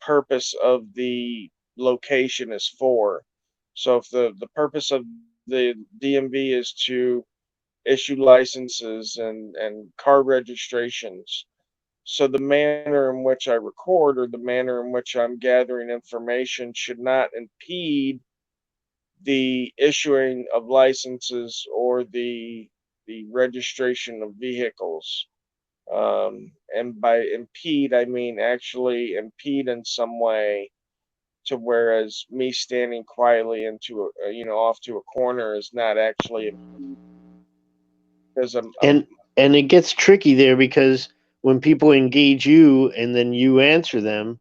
purpose of the location is for. So if the purpose of the DMV is to issue licenses and car registrations, so the manner in which I record or the manner in which I'm gathering information should not impede the issuing of licenses or the registration of vehicles. And by impede, I mean actually impede in some way, to whereas me standing quietly off to a corner is not actually impede, because I'm And it gets tricky there because when people engage you and then you answer them,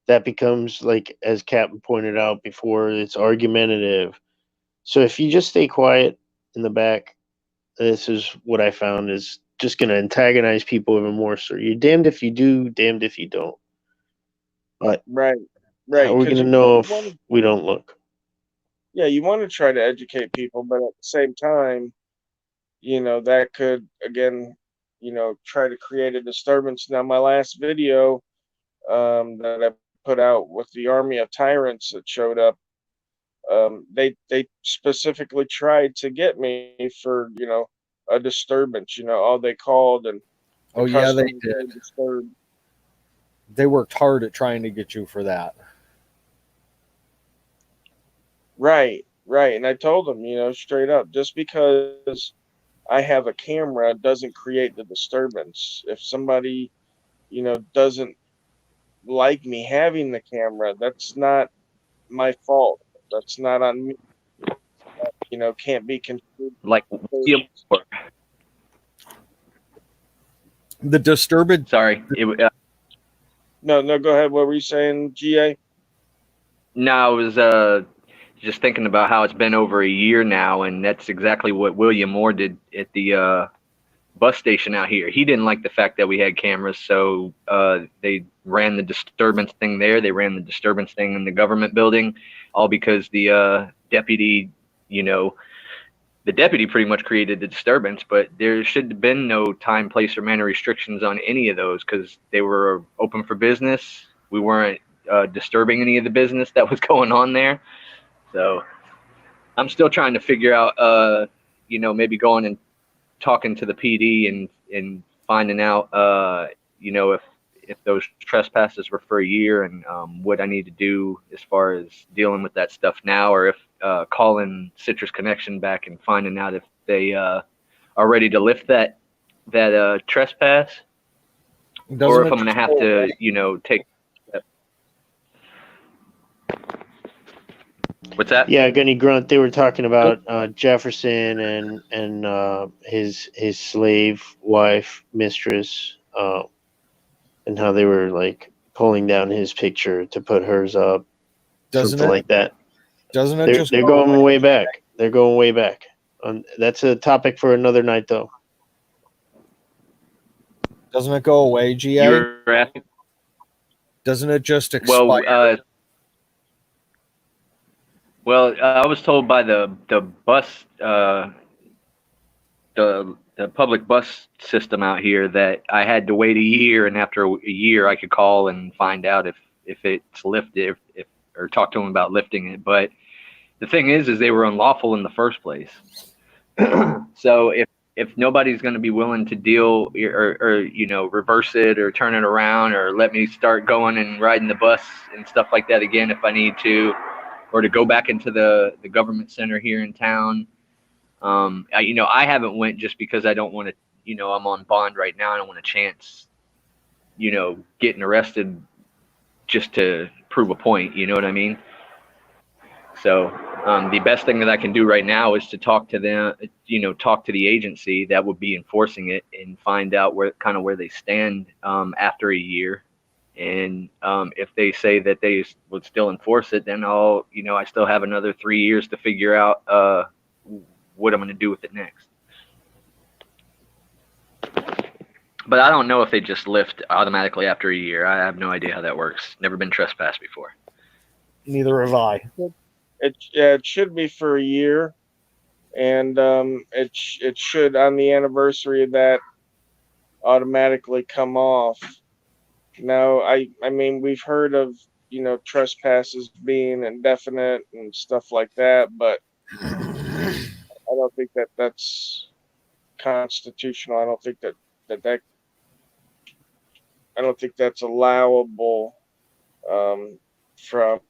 that becomes like, as Captain pointed out before, it's argumentative. So if you just stay quiet in the back, this is what I found is just going to antagonize people even more. So you're damned if you do, damned if you don't. But right, how right, are we because going to you know want if to, we don't look? yeah, you want to try to educate people, but at the same time, that could again, try to create a disturbance. Now, my last video that I put out with the army of tyrants that showed up, they specifically tried to get me for a disturbance. All they called, and the Oh yeah, they customers were did. disturbed. They worked hard at trying to get you for that. Right, right. And I told them, straight up, just because I have a camera doesn't create the disturbance. If somebody, doesn't like me having the camera, that's not my fault. That's not on me. Can't be construed Like as William disturbance. Moore. The disturbance. Sorry, No, no, go ahead. What were you saying, GA? no, I was just thinking about how it's been over a year now, and that's exactly what William Moore did at the bus station out here. He didn't like the fact that we had cameras, so they ran the disturbance thing there. They ran the disturbance thing in the government building, all because the deputy, you know, the deputy pretty much created the disturbance, but there should have been no time, place, or manner restrictions on any of those because they were open for business. We weren't disturbing any of the business that was going on there. So I'm still trying to figure out, maybe going and talking to the PD and finding out, if those trespasses were for a year and what I need to do as far as dealing with that stuff now, or if calling Citrus Connection back and finding out if they are ready to lift that trespass, or Doesn't if it I'm going to just have go to, away? take. What's that? Yeah, Gunny Grunt. They were talking about Jefferson and his slave wife mistress, and how they were like pulling down his picture to put hers up. Doesn't something it? like that. Doesn't it They're, just they're go going away? way back. They're going way back. That's a topic for another night, though. Doesn't it go away, You GA? were asking. Doesn't it just expire? Well, I was told by the bus the public bus system out here that I had to wait a year, and after a year, I could call and find out if it's lifted, if or talk to them about lifting it. But the thing is they were unlawful in the first place. So if nobody's going to be willing to deal or reverse it or turn it around or let me start going and riding the bus and stuff like that again if I need to, or to go back into the government center here in town. I haven't went just because I don't want to, I'm on bond right now. I don't want a chance, getting arrested just to prove a point. You know what I mean? So the best thing that I can do right now is to talk to them, talk to the agency that would be enforcing it and find out where they stand after a year. And if they say that they would still enforce it, then I still have another 3 years to figure out what I'm going to do with it next. But I don't know if they just lift automatically after a year. I have no idea how that works. Never been trespassed before. Neither have I. It should be for a year, and it should, on the anniversary of that, automatically come off. Now, I mean, we've heard of trespasses being indefinite and stuff like that, but I don't think that that's constitutional. I don't think that I don't think that's allowable from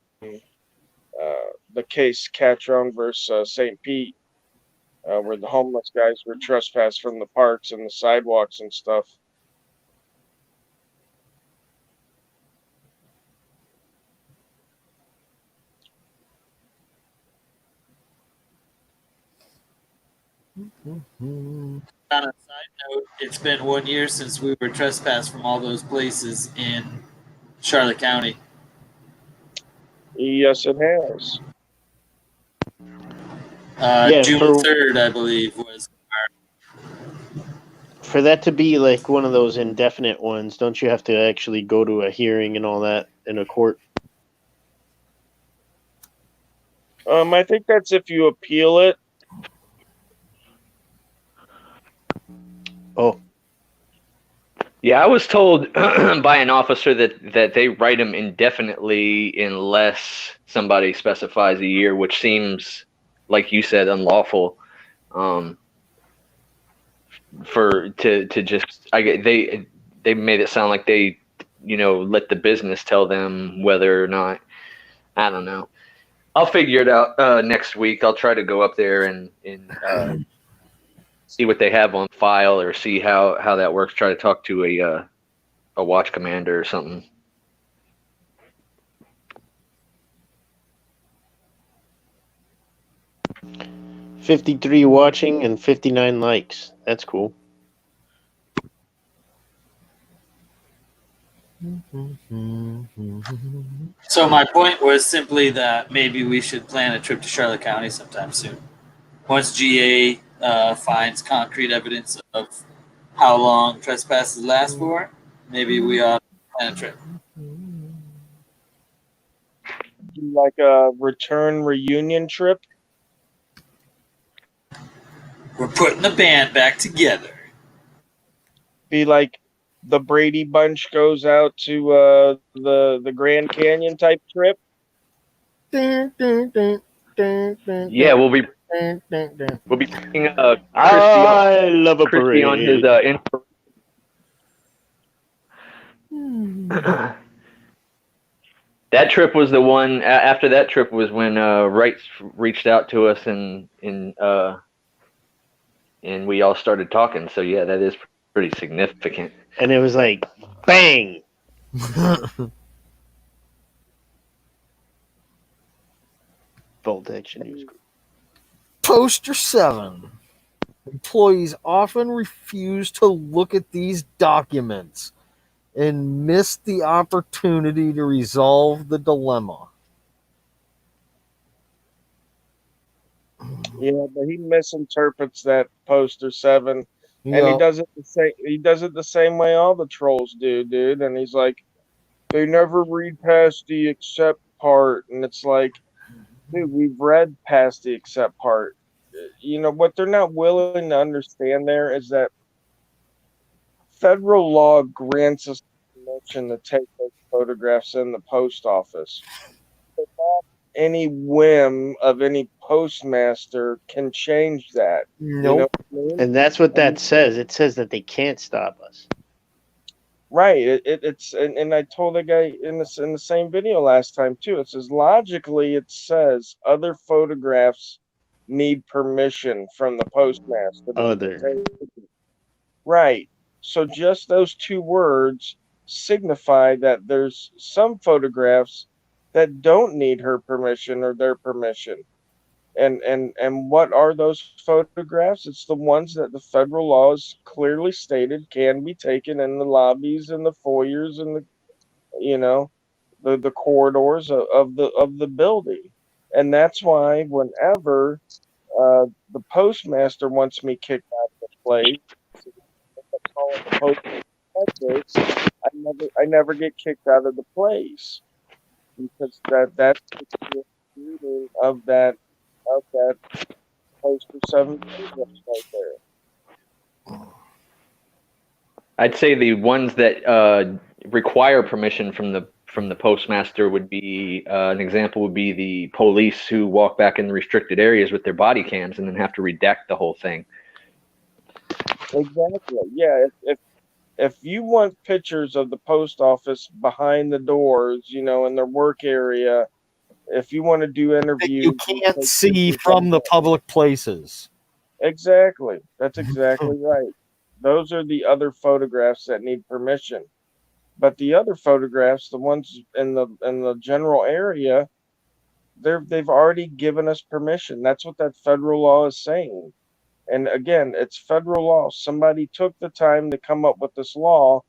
the case Catrone versus St. Pete, where the homeless guys were trespassed from the parks and the sidewalks and stuff. On a side note, it's been 1 year since we were trespassed from all those places in Charlotte County. Yes, it has. June 3rd, I believe, was. For that to be like one of those indefinite ones, don't you have to actually go to a hearing and all that in a court? I think that's if you appeal it. Oh. Yeah, I was told by an officer that they write them indefinitely unless somebody specifies a year, which seems, like you said, unlawful. They made it sound like they, let the business tell them whether or not. I don't know. I'll figure it out next week. I'll try to go up there and see what they have on file or see how that works. Try to talk to a watch commander or something. $53 watching and 59 likes. That's cool. So my point was simply that maybe we should plan a trip to Charlotte County sometime soon. Once GA finds concrete evidence of how long trespasses last for, maybe we ought to plan a trip. Like a return reunion trip. We're putting the band back together. Be like the Brady Bunch goes out to the Grand Canyon type trip. Yeah, we'll be taking I love a Christy on his parade. That trip was the one. After that trip was when Wrights reached out to us and we all started talking. So yeah, that is pretty significant. And it was like, bang! Bolt Action News Group. Poster 7. Employees often refuse to look at these documents. and missed the opportunity to resolve the dilemma. Yeah, but he misinterprets that poster 7, and he Yeah, does it the same. He does it the same way all the trolls do, dude. And he's like, they never read past the accept part, and it's like, dude, we've read past the accept part. You know what they're not willing to understand there is that federal law grants us permission to take those photographs in the post office. But not any whim of any postmaster can change that. You know nope. what I mean? And that's what that And says. It says that they can't stop us. right, it's and I told the guy in the same video last time too. It says logically, it says other photographs need permission from the postmaster to be Other. taken. Right. So just those two words signify that there's some photographs that don't need her permission or their permission. And what are those photographs? It's the ones that the federal laws clearly stated can be taken in the lobbies and the foyers and the you know the corridors of the building. And that's why whenever the postmaster wants me kicked out of the place, calling the post inspector, I never get kicked out of the place because that's the meaning of that poster 7 paragraphs right there. I'd say the ones that require permission from the postmaster would be an example would be the police who walk back in the restricted areas with their body cams and then have to redact the whole thing. Exactly. Yeah. If you want pictures of the post office behind the doors, in their work area, if you want to do That interviews, you you can't take see pictures from of the that. public places. Exactly. That's exactly right. Those are the other photographs that need permission. But the other photographs, the ones in the general area, they've already given us permission. That's what that federal law is saying. And again, it's federal law. Somebody took the time to come up with this law,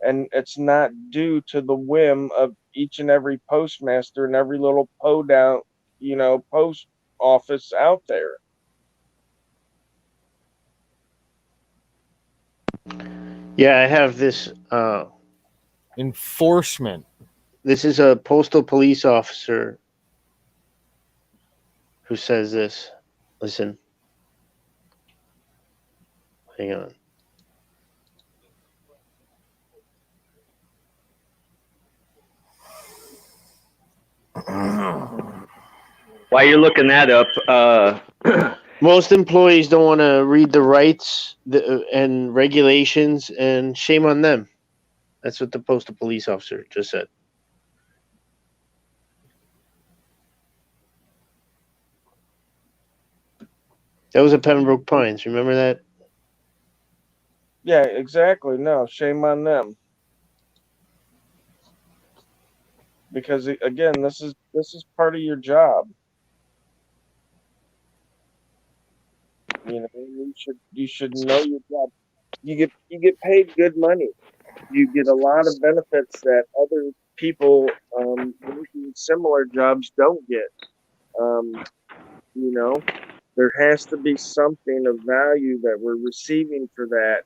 and it's not due to the whim of each and every postmaster and every little post office out there. Yeah, I have this. Enforcement. This is a postal police officer who says this. Listen. Hang on. While you're looking that up, Most employees don't want to read the rights and regulations, and shame on them. That's what the postal police officer just said. That was at Pembroke Pines. Remember that? Yeah, exactly. No, shame on them. Because again, this is part of your job. You should know your job. You get paid good money. You get a lot of benefits that other people working similar jobs don't get. Um, you know, there has to be something of value that we're receiving for that.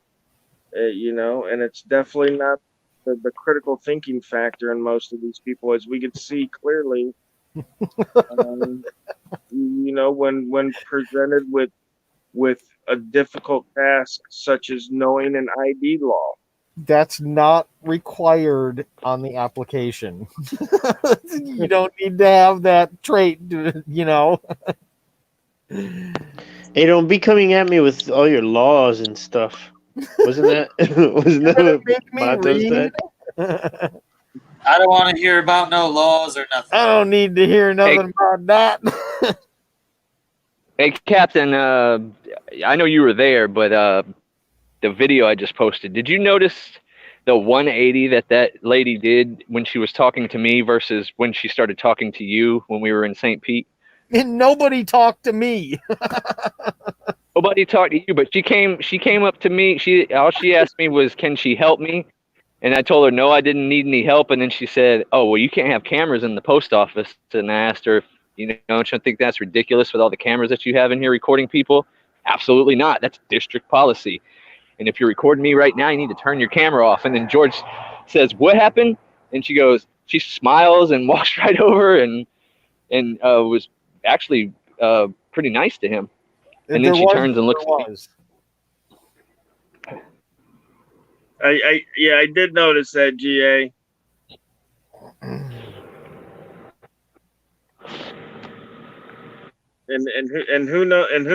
And it's definitely not the critical thinking factor in most of these people, as we could see clearly. Um, when presented with a difficult task such as knowing an ID law. That's not required on the application. You don't need to have that trait, Hey, don't be coming at me with all your laws and stuff. Wasn't that You're gonna what make me Mato read? said? I don't want to hear about no laws or nothing. I don't need to hear nothing about that. hey, Captain, I know you were there, but the video I just posted, did you notice the 180 that lady did when she was talking to me versus when she started talking to you when we were in St. Pete? And nobody talked to me. Nobody talked to you, but she came up to me. All she asked me was, "Can she help me?" And I told her, no, I didn't need any help. And then she said, oh, well, you can't have cameras in the post office. And I asked her, don't you think that's ridiculous with all the cameras that you have in here recording people? Absolutely not. That's district policy. And if you're recording me right now, you need to turn your camera off. And then George says, what happened? And she smiles and walks right over and was actually pretty nice to him. And then she turns and looks at me. I did notice that, GA. And who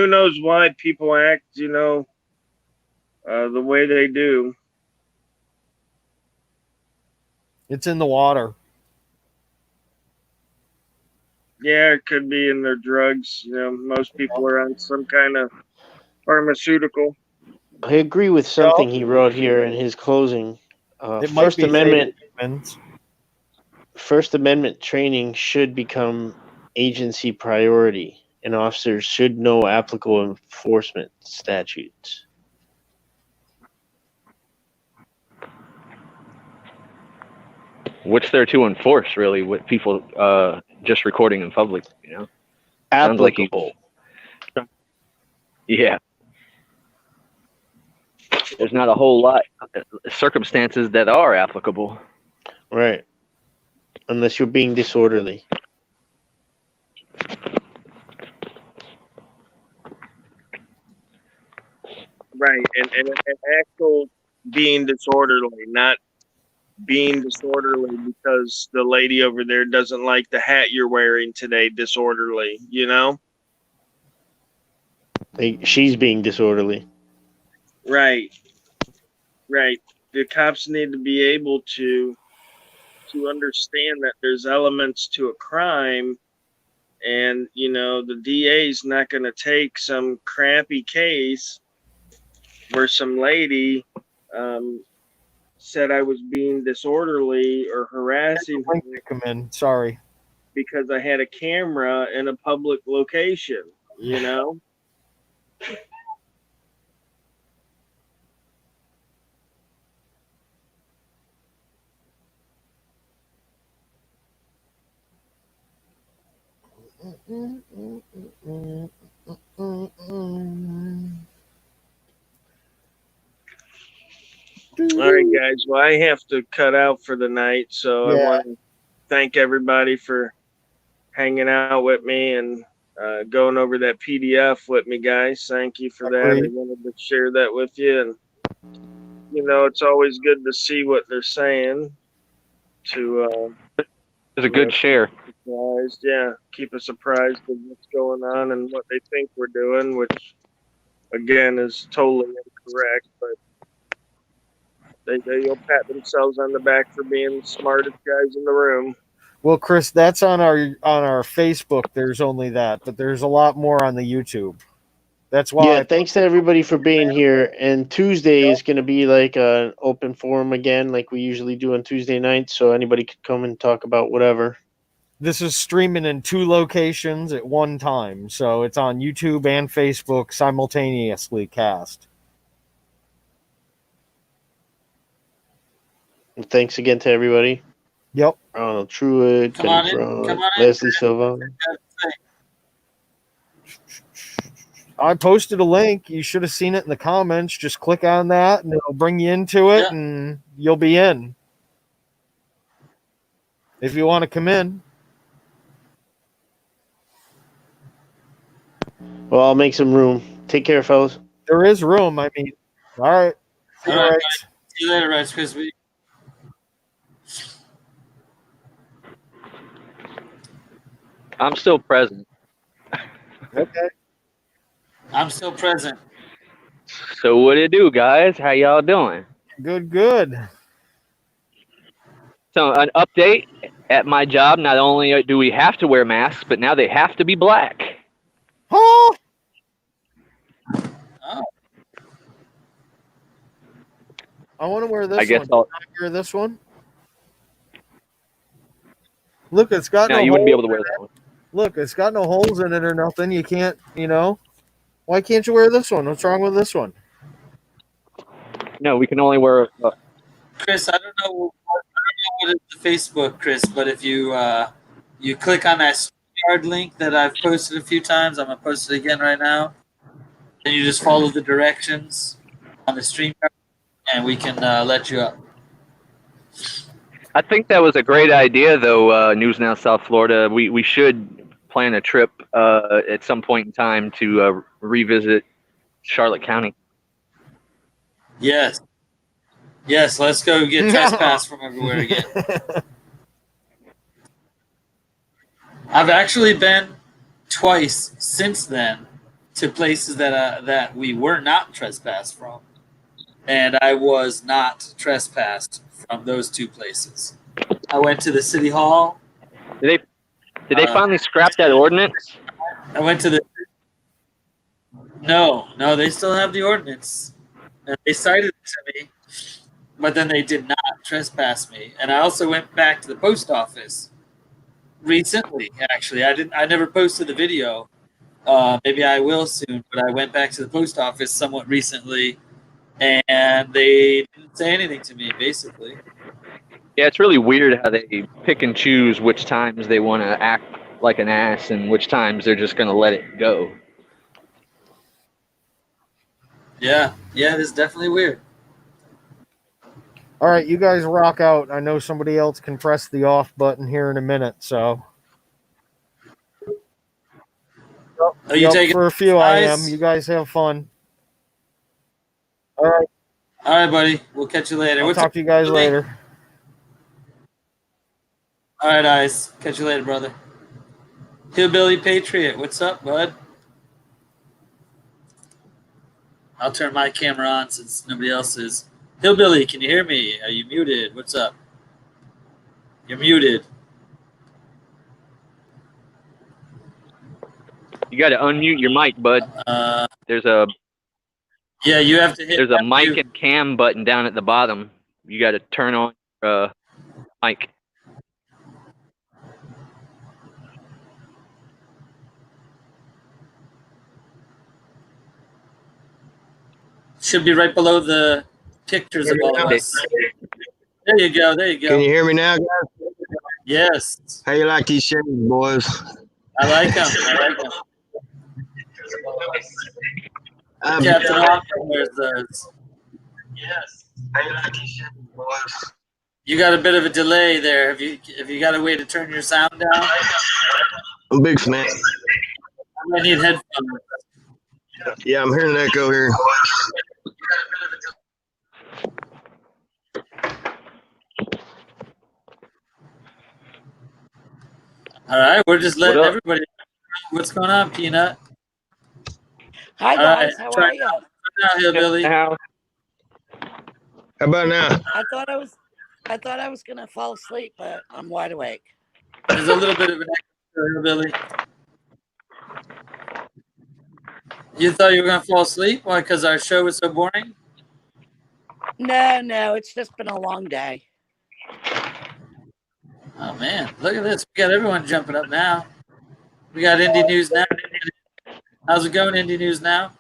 knows why people act, the way they do. It's in the water. Yeah, it could be in their drugs. Most people are on some kind of pharmaceutical. I agree with something he wrote here in his closing. First Amendment training should become agency priority, and officers should know applicable enforcement statutes. What's there to enforce, really, with people just recording in public? Applicable. Yeah. There's not a whole lot of circumstances that are applicable. Right. Unless you're being disorderly. Right. And actual being disorderly, not being disorderly because the lady over there doesn't like the hat you're wearing today, disorderly, She's being disorderly. Right. The cops need to be able to understand that there's elements to a crime, and the DA's not going to take some crappy case where some lady said I was being disorderly or harassing her. Come in. Sorry. Because I had a camera in a public location, All right, guys. Well, I have to cut out for the night, so I want to thank everybody for hanging out with me and going over that PDF with me, guys. Thank you for that. I wanted to share that with you, and it's always good to see what they're saying. It's a good share. Surprised, yeah, keep us apprised of what's going on and what they think we're doing, which again is totally incorrect, but they'll pat themselves on the back for being the smartest guys in the room. Well, Chris, that's on our Facebook. There's only that, but there's a lot more on the YouTube. That's why. Yeah, thanks to everybody for being here. And Tuesday is going to be like an open forum again, like we usually do on Tuesday nights. So anybody could come and talk about whatever. This is streaming in 2 locations at one time, so it's on YouTube and Facebook simultaneously cast. And thanks again to everybody. Yep. Ronald Truitt, Penny Brown, Leslie Silva. I posted a link. You should have seen it in the comments. Just click on that, and it'll bring you into it, and you'll be in. If you want to come in. Well, I'll make some room. Take care, fellas. There is room. I mean, all right. See you later, Rice Krispie. I'm still present. Okay. I'm still present. So what it do, guys? How y'all doing? Good. So an update at my job. Not only do we have to wear masks, but now they have to be black. Oh. I want to wear this one. Can I wear this one? Look, it's got no. No, you wouldn't be able to wear that one. Look, it's got no holes in it or nothing. You can't, Why can't you wear this one? What's wrong with this one? No, we can only wear Chris, I don't know what is the Facebook, Chris, but if you you click on that yard link that I've posted a few times, I'm gonna post it again right now, and you just follow the directions on the stream, and we can let you up. I think that was a great idea, though. News Now South Florida. We should plan a trip at some point in time to revisit Charlotte County. Yes, yes. Let's go get trespass from everywhere again. I've actually been twice since then to places that we were not trespassed from, and I was not trespassed from those two places. I went to the city hall. Did they finally scrap that ordinance? I went to the. No, they still have the ordinance, and they cited it to me, but then they did not trespass me. And I also went back to the post office recently. Actually, I never posted the video. Maybe I will soon. But I went back to the post office somewhat recently, and they didn't say anything to me. Basically, Yeah, it's really weird how they pick and choose which times they want to act like an ass and which times they're just going to let it go. yeah, it is definitely weird. All right, you guys rock out. I know somebody else can press the off button here in a minute, so. Are you taking for a few? I am. guys? You guys have fun. All right. All right, buddy. We'll catch you later. I'll What's talk up, to you guys Billy? later. All right, Ice. Catch you later, brother. Hillbilly Patriot. What's up, bud? I'll turn my camera on since nobody else is. Hillbilly, can you hear me? Are you muted? What's up? You're muted. You got to unmute your mic, bud. There's a Yeah, you have to hit. there's a mic and cam button down at the bottom. You got to turn on your mic. Should be right below the pictures of all of us. There you go. There you go. Can you hear me now, guys? Yes. How you like these shades, boys? I like them. I like them. Captain Austin wears those. Yes. How you like these shades, boys? You got a bit of a delay there. Have you got a way to turn your sound down? I'm a big fan. I need headphones. Yeah, I'm hearing an echo here. All right, we're just letting What up? everybody know what's going on, Peanut. Hi All guys, right, how try are you? Now, Hillbilly. How? How about now? I thought I was gonna fall asleep, but I'm wide awake. There's a little bit of an echo, Hillbilly. You thought you were gonna fall asleep? Why? Because our show was so boring? No, it's just been a long day. Oh man, look at this. We got everyone jumping up now. We got Indie News Now. How's it going, Indie News Now?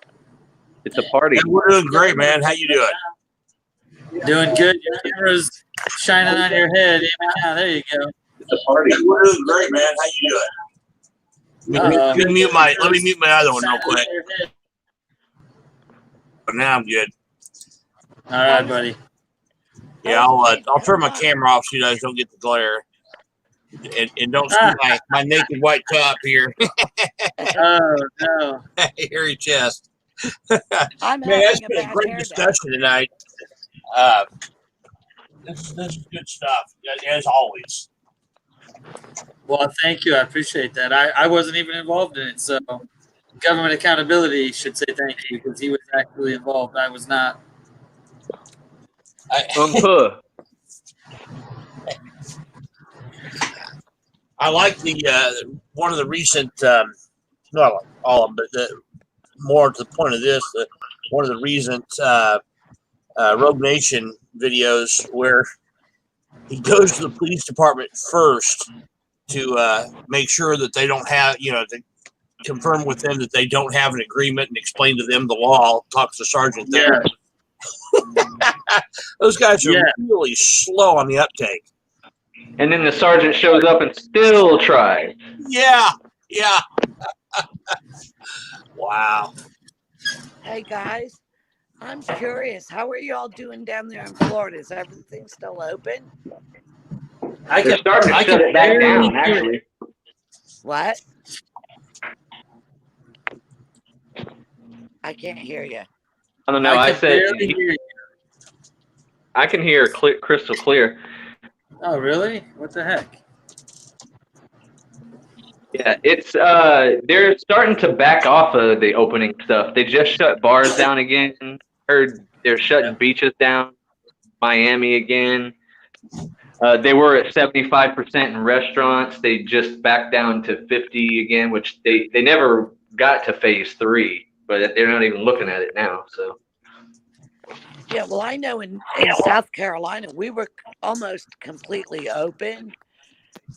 It's a party. We're doing great, man. How you doing? Doing good. Your camera's shining on your head. Yeah, there you go. It's a party. We're doing great, man. How you doing? Let me mute my other one real quick. But now I'm good. All right, buddy. Yeah, I'll turn my camera off so you guys don't get the glare. And don't see my naked white top here. Oh no. Hairy chest. I'm Man, that's having been a bad great hair day. discussion tonight. This is good stuff, as always. Well, thank you. I appreciate that. I wasn't even involved in it, so government accountability should say thank you because he was actually involved. I was not. I like the one of the recent, not all of them, but more to the point of this, one of the recent Rogue Nation videos where he goes to the police department first to make sure that they don't have, to confirm with them that they don't have an agreement and explain to them the law, talks to Sergeant there. Those guys are Yeah. really slow on the uptake. And then the sergeant shows up and still tries. Yeah. Wow. Hey guys, I'm curious. How are y'all doing down there in Florida? Is everything still open? They're starting to shut it back down, actually. What? I can't hear you. I don't know. I can said barely hear you. I can hear crystal clear. Oh, really? What the heck? Yeah, it's they're starting to back off of the opening stuff. They just shut bars down again. Heard they're shutting beaches down. Miami again. They were at 75% in restaurants. They just backed down to 50 again, which they never got to phase 3, but they're not even looking at it now. So Yeah, well, I know in South Carolina we were almost completely open,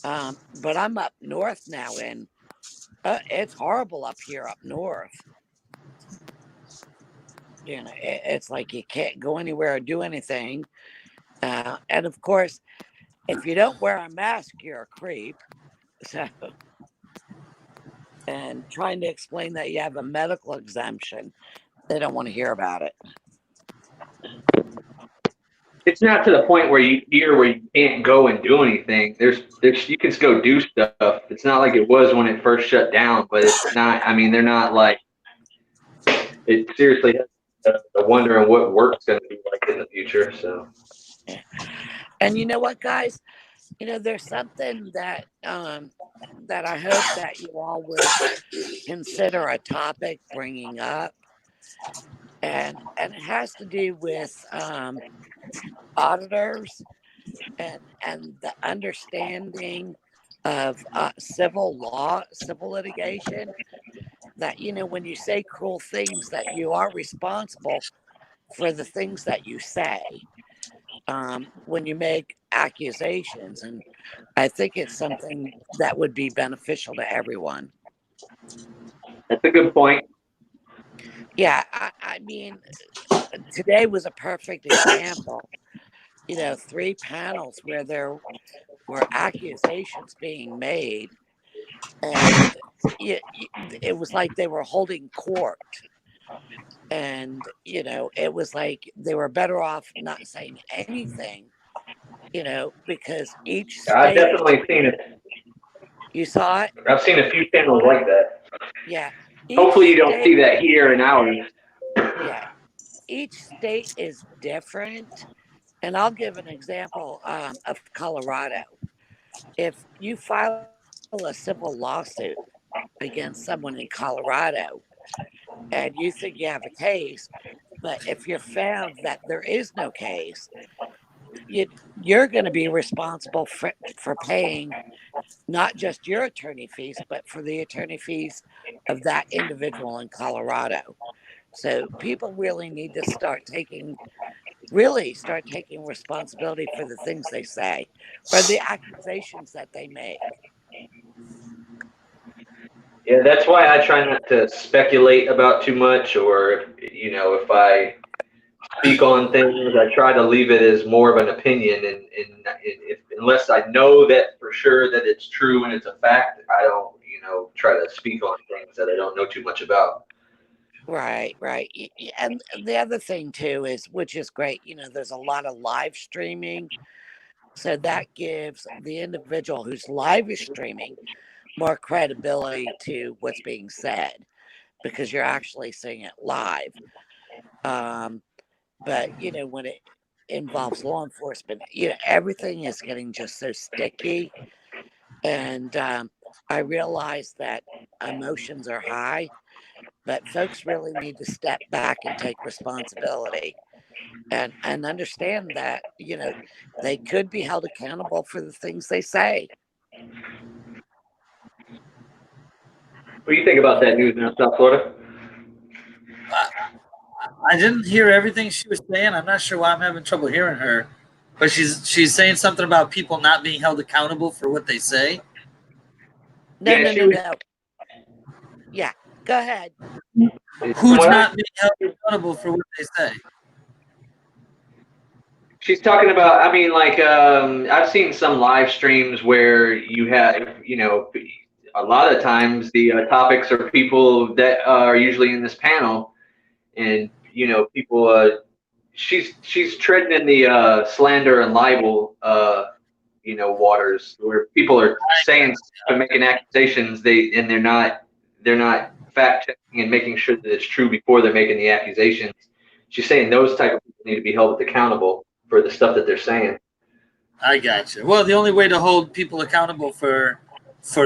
but I'm up north now, and it's horrible up here up north. You know, it's like you can't go anywhere or do anything, and of course, if you don't wear a mask, you're a creep. So, and trying to explain that you have a medical exemption, they don't want to hear about it. it's not to the point where you can't go and do anything. There's you can go do stuff. It's not like it was when it first shut down, but it's not. I mean, they're not like it. Seriously, has wondering what work's going to be like in the future. So, And you know what, guys? You know, there's something that that I hope that you all would consider a topic bringing up, and it has to do with auditors and the understanding of civil law, civil litigation. That you know, when you say cruel things, that you are responsible for the things that you say when you make accusations, and I think it's something that would be beneficial to everyone. that's a good point. Yeah, I mean, today was a perfect example. You know, 3 panels where there were accusations being made, and it was like they were holding court. And, you know, it was like they were better off not saying anything, you know, because each I've state, definitely seen it. you saw it? I've seen a few channels like that. Yeah. Each Hopefully, you don't state, see that here in ours. yeah. Each state is different. And I'll give an example of Colorado. If you file a civil lawsuit against someone in Colorado and you think you have a case, but if you're found that there is no case, you're going to be responsible for paying not just your attorney fees, but for the attorney fees of that individual in Colorado. So people really need to start taking responsibility for the things they say or the accusations that they make. Yeah, that's why I try not to speculate about too much, or if I speak on things, I try to leave it as more of an opinion, and if unless I know that for sure that it's true and it's a fact, I don't try to speak on things that I don't know too much about. Right, right. And the other thing too is, which is great, you know, there's a lot of live streaming. So that gives the individual who's live streaming more credibility to what's being said because you're actually seeing it live. But, you know, when it involves law enforcement, you know, everything is getting just so sticky. And I realize that emotions are high, but folks really need to step back and take responsibility and understand that, you know, they could be held accountable for the things they say. What do you think about that news in South Florida? I didn't hear everything she was saying. I'm not sure why I'm having trouble hearing her, but she's saying something about people not being held accountable for what they say. No. Yeah, go ahead. Who's not being held accountable for what they say? She's talking about, I mean, like, I've seen some live streams where you have, a lot of times the topics are people that are usually in this panel, and people. She's treading in the slander and libel, waters where people are saying and making accusations. They're not fact checking and making sure that it's true before they're making the accusations. She's saying those type of people need to be held accountable for the stuff that they're saying. I gotcha. Well, the only way to hold people accountable for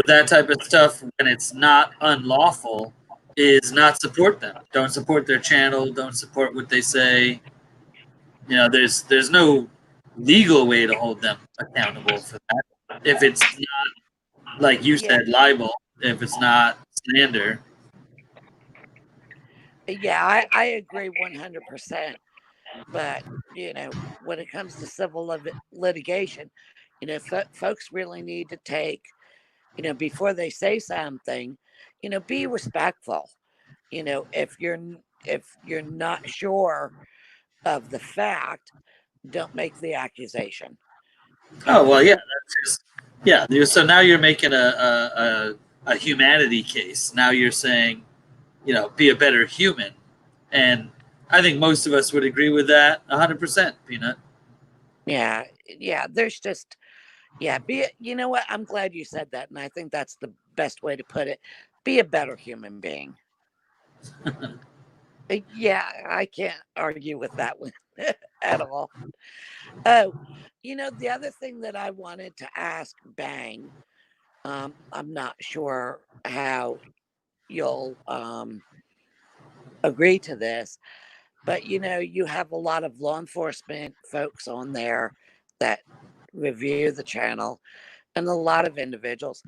that type of stuff when it's not unlawful is not support them. Don't support their channel. Don't support what they say. There's no legal way to hold them accountable for that. If it's not, like you Yeah, said, libel, if it's not slander. yeah, I agree 100%. But, when it comes to civil litigation, folks really need to take, before they say something, be respectful. If you're not sure of the fact, don't make the accusation. Oh well, yeah, that's just yeah. So now you're making a humanity case. Now you're saying, be a better human, and I think most of us would agree with that 100%. Peanut. Yeah, yeah. There's just yeah. You know what? I'm glad you said that, and I think that's the best way to put it. Be a better human being. Yeah, I can't argue with that one at all. Oh, the other thing that I wanted to ask Bang, I'm not sure how you'll agree to this, but you have a lot of law enforcement folks on there that review the channel and a lot of individuals.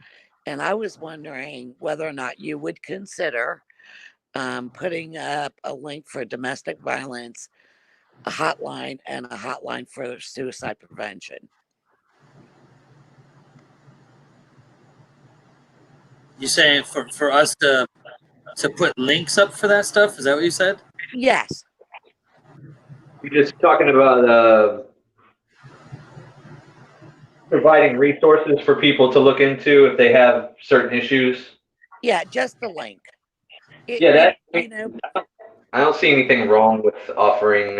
And I was wondering whether or not you would consider putting up a link for domestic violence, a hotline, and a hotline for suicide prevention. You saying for us to put links up for that stuff? Is that what you said? Yes. You're just talking about providing resources for people to look into if they have certain issues. Yeah, just the link. Yeah, that. You know, I don't see anything wrong with offering,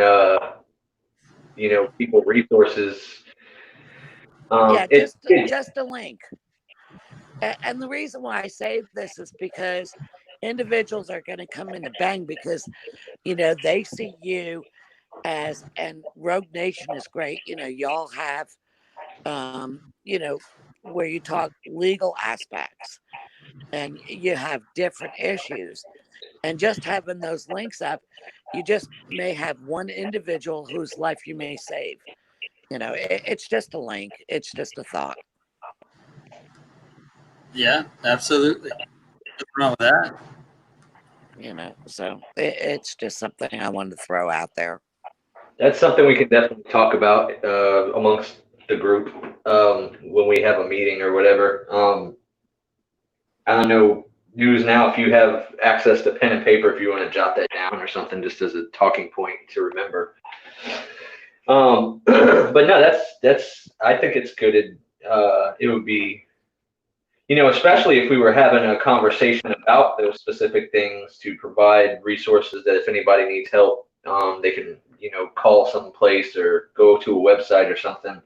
people resources. yeah, It, it just a link. And the reason why I say this is because individuals are going to come into Bang because they see you as, and Rogue Nation is great. Y'all have where you talk legal aspects and you have different issues. And just having those links up, you just may have one individual whose life you may save. It's just a link, it's just a thought. Yeah, absolutely. Nothing wrong with that. So it's just something I wanted to throw out there. that's something we can definitely talk about amongst the group when we have a meeting or whatever. I don't know, news now, if you have access to pen and paper, if you want to jot that down or something, just as a talking point to remember. But no, that's. I think it's good. It would be, especially if we were having a conversation about those specific things, to provide resources that if anybody needs help, they can, call someplace or go to a website or something.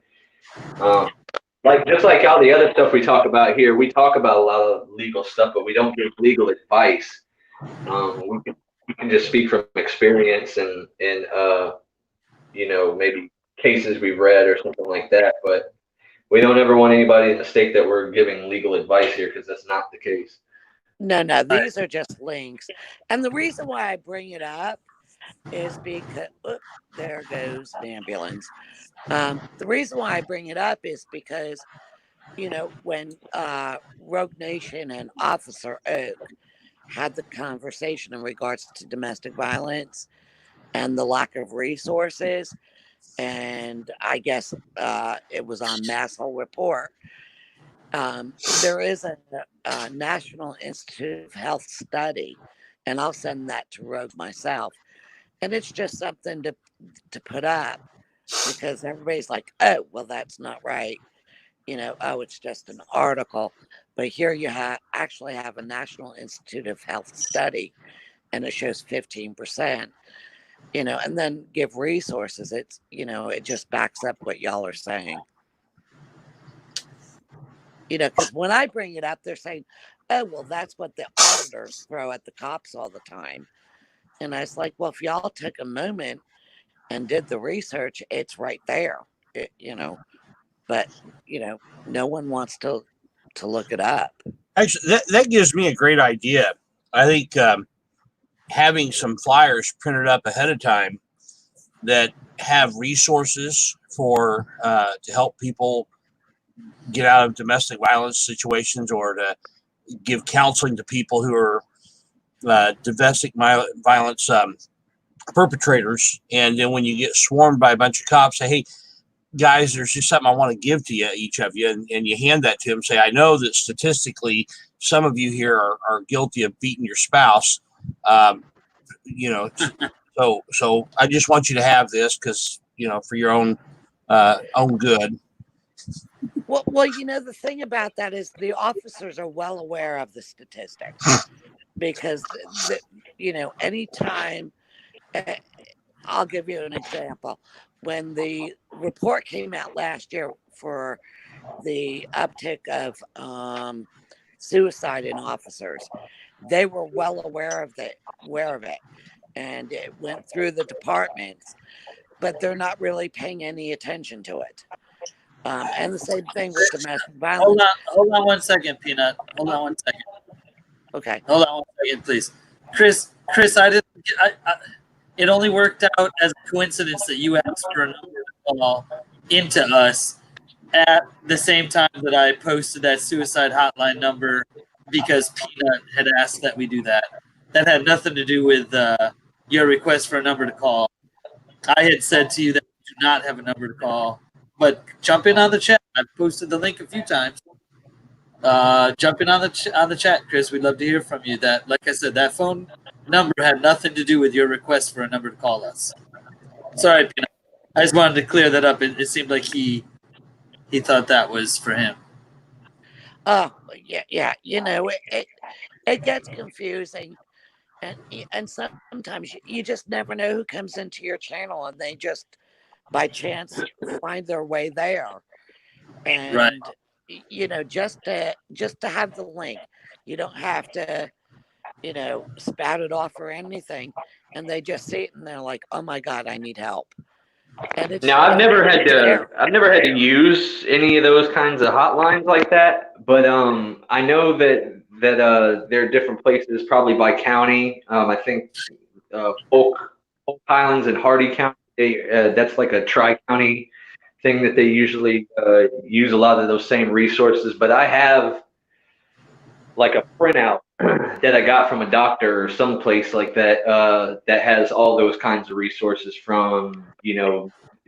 Like just like all the other stuff we talk about here, we talk about a lot of legal stuff, but we don't give legal advice. We can just speak from experience and maybe cases we've read or something like that. But we don't ever want anybody to mistake that we're giving legal advice here, because that's not the case. No, these are just links. And the reason why I bring it up is because there goes an ambulance. The reason why I bring it up is because, when Rogue Nation and Officer Oak had the conversation in regards to domestic violence and the lack of resources, and I guess it was on Masshole Report. There is a National Institute of Health study, and I'll send that to Rogue myself. And it's just something to put up. because everybody's like, oh, well, that's not right. Oh, it's just an article. But here you actually have a National Institute of Health study, and it shows 15%, and then give resources. It just backs up what y'all are saying. Because when I bring it up, they're saying, oh, well, that's what the auditors throw at the cops all the time. And I was like, well, if y'all took a moment and did the research, it's right there, but, no one wants to look it up. Actually, that gives me a great idea. I think having some flyers printed up ahead of time that have resources for to help people get out of domestic violence situations, or to give counseling to people who are domestic violence perpetrators. And then when you get swarmed by a bunch of cops, say, hey, guys, there's just something I want to give to you, each of you, and you hand that to them. Say, I know that statistically, some of you here are guilty of beating your spouse. So I just want you to have this because for your own good. Well, the thing about that is the officers are well aware of the statistics, because anytime. I'll give you an example. When the report came out last year for the uptick of suicide in officers, they were well aware of it, and it went through the departments, but they're not really paying any attention to it. And the same thing with domestic violence. Hold on 1 second, Peanut. Hold on 1 second. Okay. Hold on 1 second, please. Chris, it only worked out as a coincidence that you asked for a number to call into us at the same time that I posted that suicide hotline number, because Peanut had asked that we do that. That had nothing to do with your request for a number to call. I had said to you that we do not have a number to call, but jump in on the chat. I've posted the link a few times. Jump in on the chat, Chris. We'd love to hear from you. That, like I said, that phone number had nothing to do with your request for a number to call us. Sorry, Peanut. I just wanted to clear that up. It seemed like he thought that was for him. Oh, yeah. It gets confusing, and sometimes you just never know who comes into your channel, and they just by chance find their way there. And right. Just to have the link, you don't have to spout it off or anything, and they just see it and they're like, oh my God, I need help. And it's Now, I've never had to use any of those kinds of hotlines like that, but I know that there are different places, probably by county. I think Polk Highlands and Hardy County, that's like a tri-county thing that they usually use a lot of those same resources. But I have like a printout that I got from a doctor or someplace like that that has all those kinds of resources, from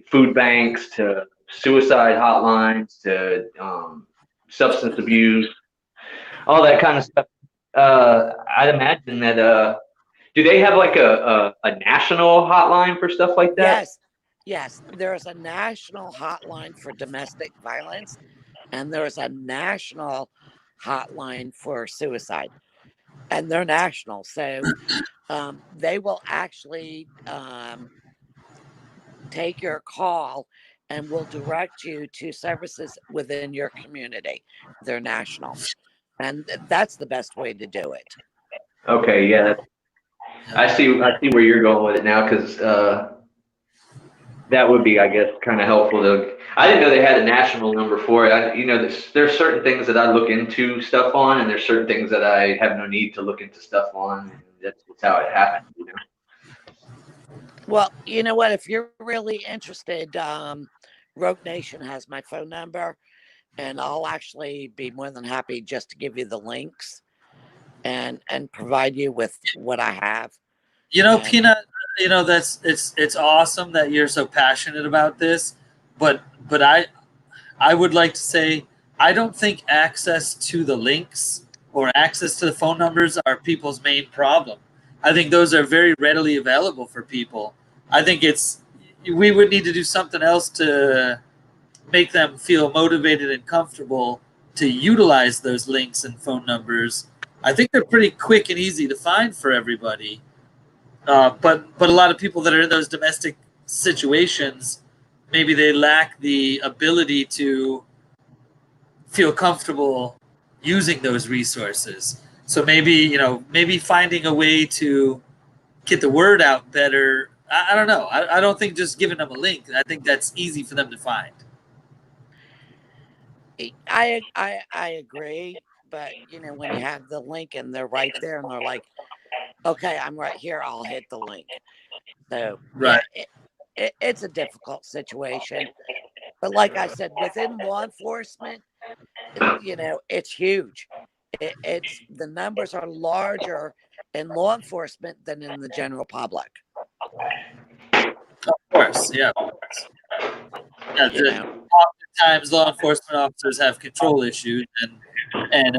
food banks to suicide hotlines to substance abuse, all that kind of stuff. I'd imagine that do they have like a national hotline for stuff like that? Yes, there's a national hotline for domestic violence, and there's a national hotline for suicide, and they're national, so they will actually take your call and will direct you to services within your community. They're national, and that's the best way to do it. Okay, yeah, I see where you're going with it now, because that would be, I guess, kind of helpful to. I didn't know they had a national number for it. There's certain things that I look into stuff on, and there's certain things that I have no need to look into stuff on. That's how it happens. Well, you know what? If you're really interested, Rogue Nation has my phone number, and I'll actually be more than happy just to give you the links and provide you with what I have. Peanut, it's awesome that you're so passionate about this, but I would like to say, I don't think access to the links or access to the phone numbers are people's main problem. I think those are very readily available for people. I think it's we would need to do something else to make them feel motivated and comfortable to utilize those links and phone numbers. I think they're pretty quick and easy to find for everybody. But a lot of people that are in those domestic situations, maybe they lack the ability to feel comfortable using those resources. So maybe finding a way to get the word out better. I don't know. I don't think just giving them a link. I think that's easy for them to find. I agree, but when you have the link and they're right there and they're like, okay, I'm right here, I'll hit the link. So Right. yeah, it's a difficult situation. But like I said, within law enforcement, it's huge. It's the numbers are larger in law enforcement than in the general public. Of course, yeah. Yeah, You know, oftentimes law enforcement officers have control issues, and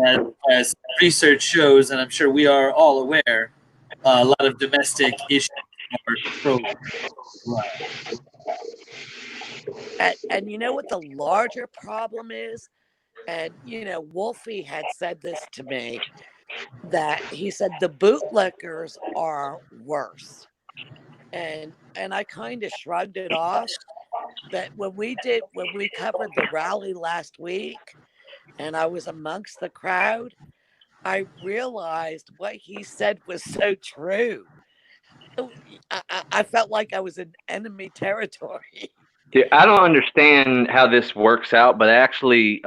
as research shows, and I'm sure we are all aware, a lot of domestic issues are controlled. and you know what the larger problem is? And Wolfie had said this to me, that he said the bootlickers are worse. And I kind of shrugged it off. But when we covered the rally last week and I was amongst the crowd, I realized what he said was so true. I felt like I was in enemy territory. Yeah, I don't understand how this works out, but actually,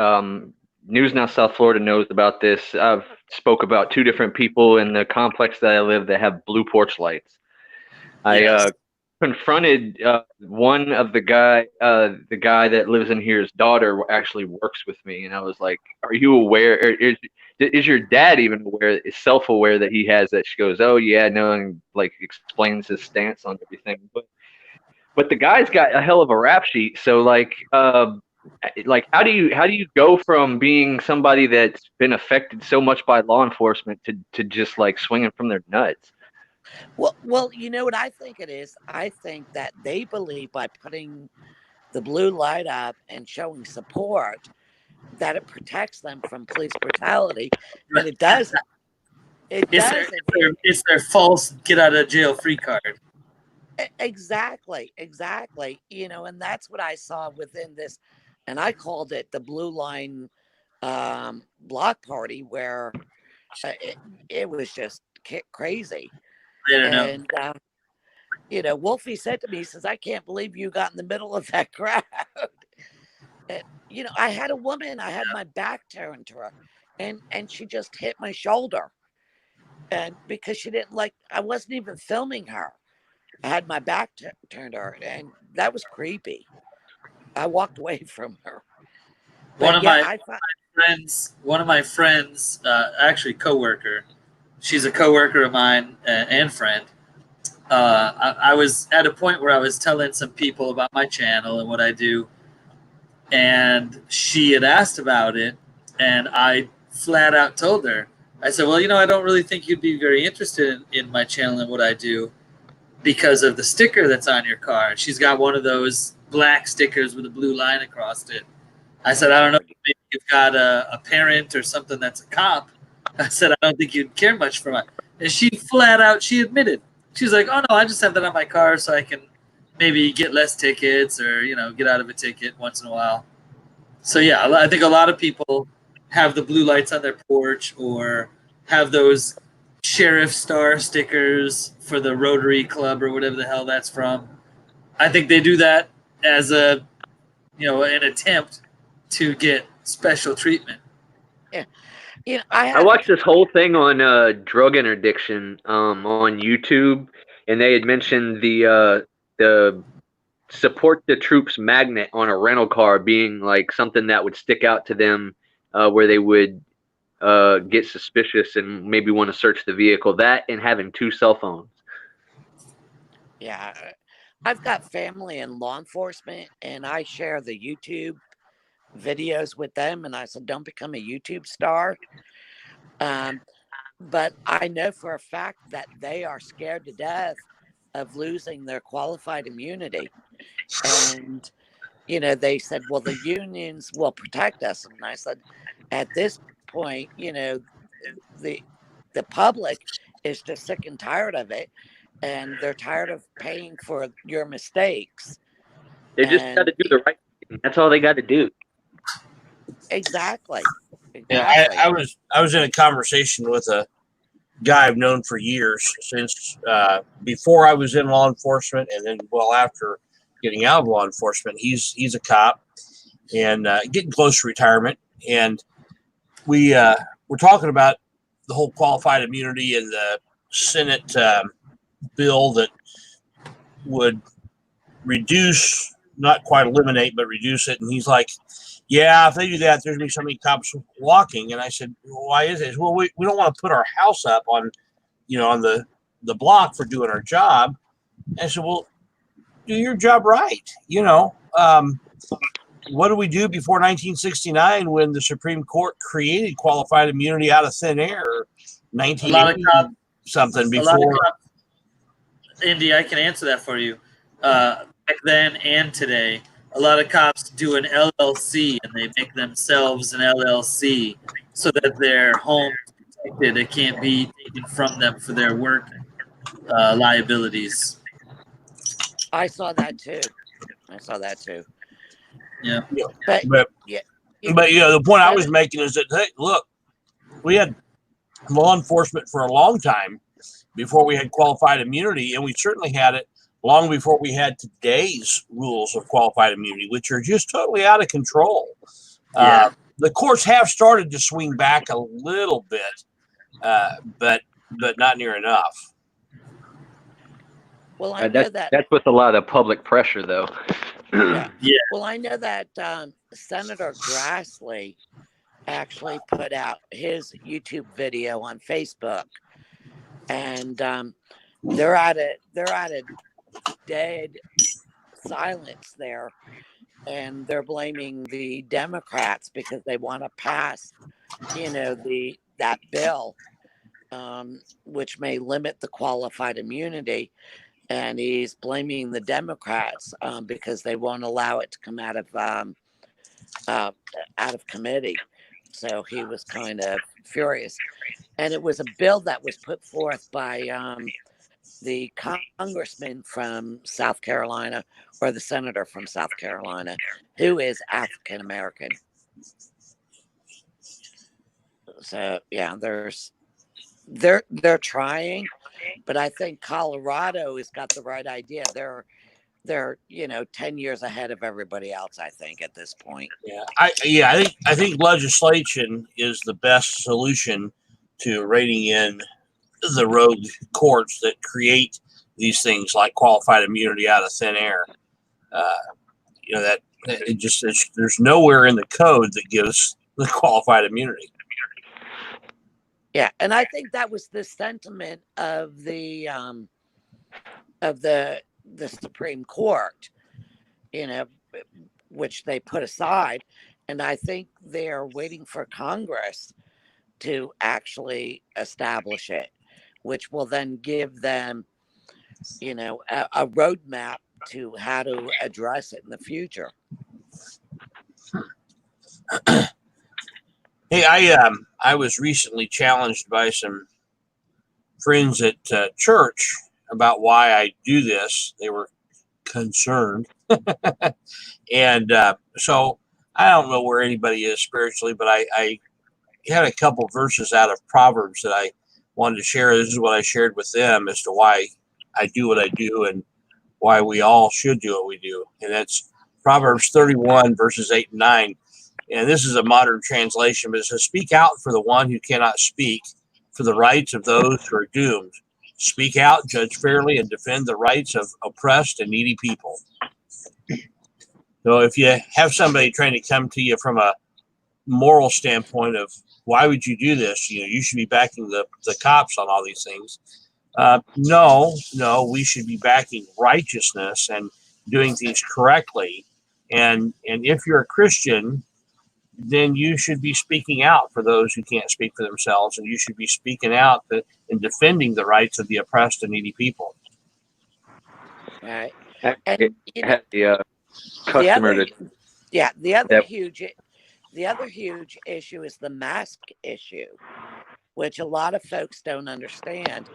News Now South Florida knows about this. I've spoke about two different people in the complex that I live that have blue porch lights. I Yes. confronted one of the guy that lives in here. His daughter actually works with me, and I was like, "Are you aware? Is your dad even aware? Is self-aware that he has that?" She goes, "Oh yeah, no," and like explains his stance on everything. But the guy's got a hell of a rap sheet. So like how do you go from being somebody that's been affected so much by law enforcement to just like swinging from their nuts? Well, you know what I think it is? I think that they believe by putting the blue light up and showing support that it protects them from police brutality, and it doesn't. It doesn't. It's their false get out of jail free card. Exactly, exactly. And that's what I saw within this, and I called it the Blue Line block party, where it was just crazy. I don't know. And Wolfie said to me, he says, "I can't believe you got in the middle of that crowd." And, I had a woman, I had my back turned to her, and she just hit my shoulder, and because she didn't like, I wasn't even filming her. I had my back turned to her, and that was creepy. I walked away from her. One But of yeah, my friends, actually coworker, she's a coworker of mine and friend. I was at a point where I was telling some people about my channel and what I do, and she had asked about it, and I flat out told her, I said, well, I don't really think you'd be very interested in my channel and what I do because of the sticker that's on your car. And she's got one of those black stickers with a blue line across it. I said, I don't know, maybe you've got a parent or something that's a cop. I said, I don't think you'd care much for it. And she admitted. She's like, oh no, I just have that on my car so I can maybe get less tickets or, get out of a ticket once in a while. So yeah, I think a lot of people have the blue lights on their porch or have those sheriff star stickers for the Rotary Club or whatever the hell that's from. I think they do that as an attempt to get special treatment. yeah, I watched this whole thing on drug interdiction on YouTube, and they had mentioned the support the troops magnet on a rental car being like something that would stick out to them, where they would get suspicious and maybe want to search the vehicle. That and having two cell phones. Yeah, I've got family in law enforcement, and I share the YouTube videos with them, and I said, don't become a YouTube star. But I know for a fact that they are scared to death of losing their qualified immunity. And, you know, they said, well, the unions will protect us. And I said, at this point, you know, the public is just sick and tired of it, and they're tired of paying for your mistakes. They just got And to do the right thing. That's all they got to do. exactly. Yeah, I was in a conversation with a guy I've known for years, since before I was in law enforcement, and then after getting out of law enforcement. He's a cop and getting close to retirement, and we're talking about the whole qualified immunity and the Senate bill that would reduce, not quite eliminate, but reduce it. And he's like, yeah, if they do that, there's going to be so many cops walking. And I said, well, why is it? Well, we don't want to put our house up on, on the block for doing our job. And I said, well, do your job right. What do we do before 1969 when the Supreme Court created qualified immunity out of thin air? A 1980 lot of something A lot of before. cops, Indy, I can answer that for you. Back then and today, a lot of cops do an LLC, and they make themselves an LLC so that their home is protected. It can't be taken from them for their work liabilities. I saw that too. Yeah. But But yeah, the point I was making is that, hey, look, we had law enforcement for a long time before we had qualified immunity, and we certainly had it long before we had today's rules of qualified immunity, which are just totally out of control. Yeah. The courts have started to swing back a little bit, but not near enough. well, I know that. That's with a lot of public pressure, though. Yeah. Yeah. Well, I know that Senator Grassley actually put out his YouTube video on Facebook, and they're at a dead silence there, and they're blaming the Democrats because they want to pass, that bill, which may limit the qualified immunity. And he's blaming the Democrats because they won't allow it to come out of committee. So he was kind of furious. And it was a bill that was put forth by the congressman from South Carolina, or the senator from South Carolina, who is African American. So yeah, they're trying, but I think Colorado has got the right idea. They're 10 years ahead of everybody else, I think, at this point. I think legislation is the best solution to reining in the rogue courts that create these things like qualified immunity out of thin air. That it just, there's nowhere in the code that gives the qualified immunity. Yeah, and I think that was the sentiment of the Supreme Court, which they put aside, and I think they're waiting for Congress to actually establish it, which will then give them, a roadmap to how to address it in the future. Hey, I was recently challenged by some friends at church about why I do this. They were concerned. And so I don't know where anybody is spiritually, but I had a couple verses out of Proverbs that I wanted to share. This is what I shared with them as to why I do what I do and why we all should do what we do. And that's Proverbs 31, verses 8 and 9. And this is a modern translation, but it says, speak out for the one who cannot speak, for the rights of those who are doomed. Speak out, judge fairly, and defend the rights of oppressed and needy people. So if you have somebody trying to come to you from a moral standpoint of why would you do this, you should be backing the cops on all these things. No, we should be backing righteousness and doing things correctly. And if you're a Christian, then you should be speaking out for those who can't speak for themselves, and you should be speaking out and defending the rights of the oppressed and needy people. right? And Actually, you I know, had the the customer other, that yeah, that the other huge issue is the mask issue, which a lot of folks don't understand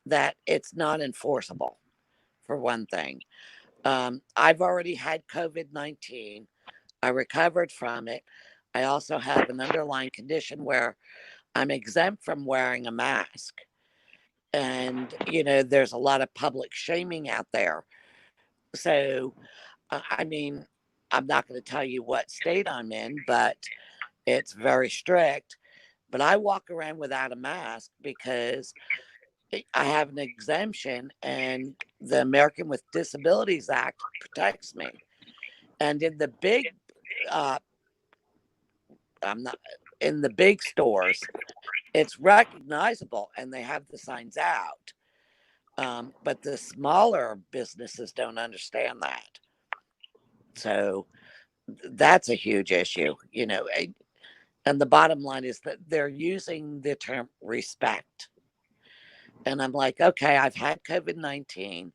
that it's not enforceable. For one thing, I've already had COVID-19. I recovered from it. I also have an underlying condition where I'm exempt from wearing a mask. And, there's a lot of public shaming out there. So, I mean, I'm not going to tell you what state I'm in, but it's very strict. But I walk around without a mask because I have an exemption and the American with Disabilities Act protects me. And in the uh, I'm not in the big stores, it's recognizable and they have the signs out. But the smaller businesses don't understand that. So that's a huge issue, And the bottom line is that they're using the term respect. And I'm like, okay, I've had COVID-19.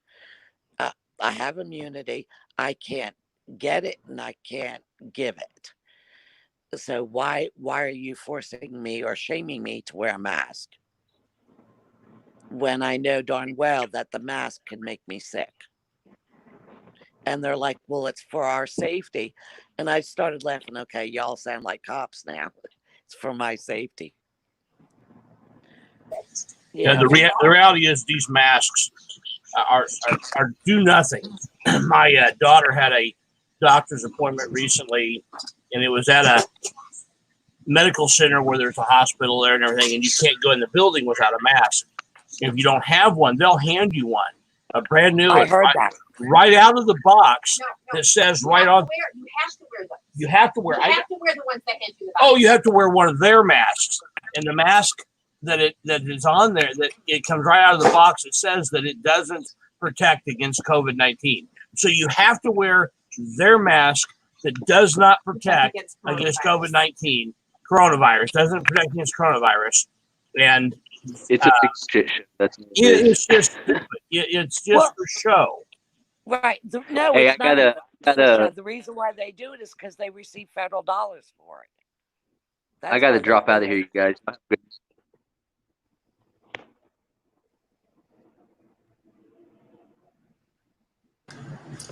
Uh, I have immunity. I can't get it and I can't give it. So why are you forcing me or shaming me to wear a mask when I know darn well that the mask can make me sick? And they're like, well, it's for our safety. And I started laughing. Okay, y'all sound like cops now. It's for my safety. Yeah, the reality is these masks are do nothing. My daughter had a doctor's appointment recently, and it was at a medical center where there's a hospital there and everything, and you can't go in the building without a mask. If you don't have one, they'll hand you one, a brand new I one, heard that. right out of the box that says right on. You have to wear them. You have to wear. You have to wear the ones that hand you the box. Oh, you have to wear one of their masks, and the mask that is on there, that it comes right out of the box. It says that it doesn't protect against COVID-19. So you have to wear their mask that does not protect against COVID-19. Coronavirus doesn't protect against coronavirus, and it's a big shit show. That's what it is. it's just stupid. It's just for show. Right. No, Hey, it's not. The reason why they do it is because they receive federal dollars for it. I gotta drop out of here, you guys.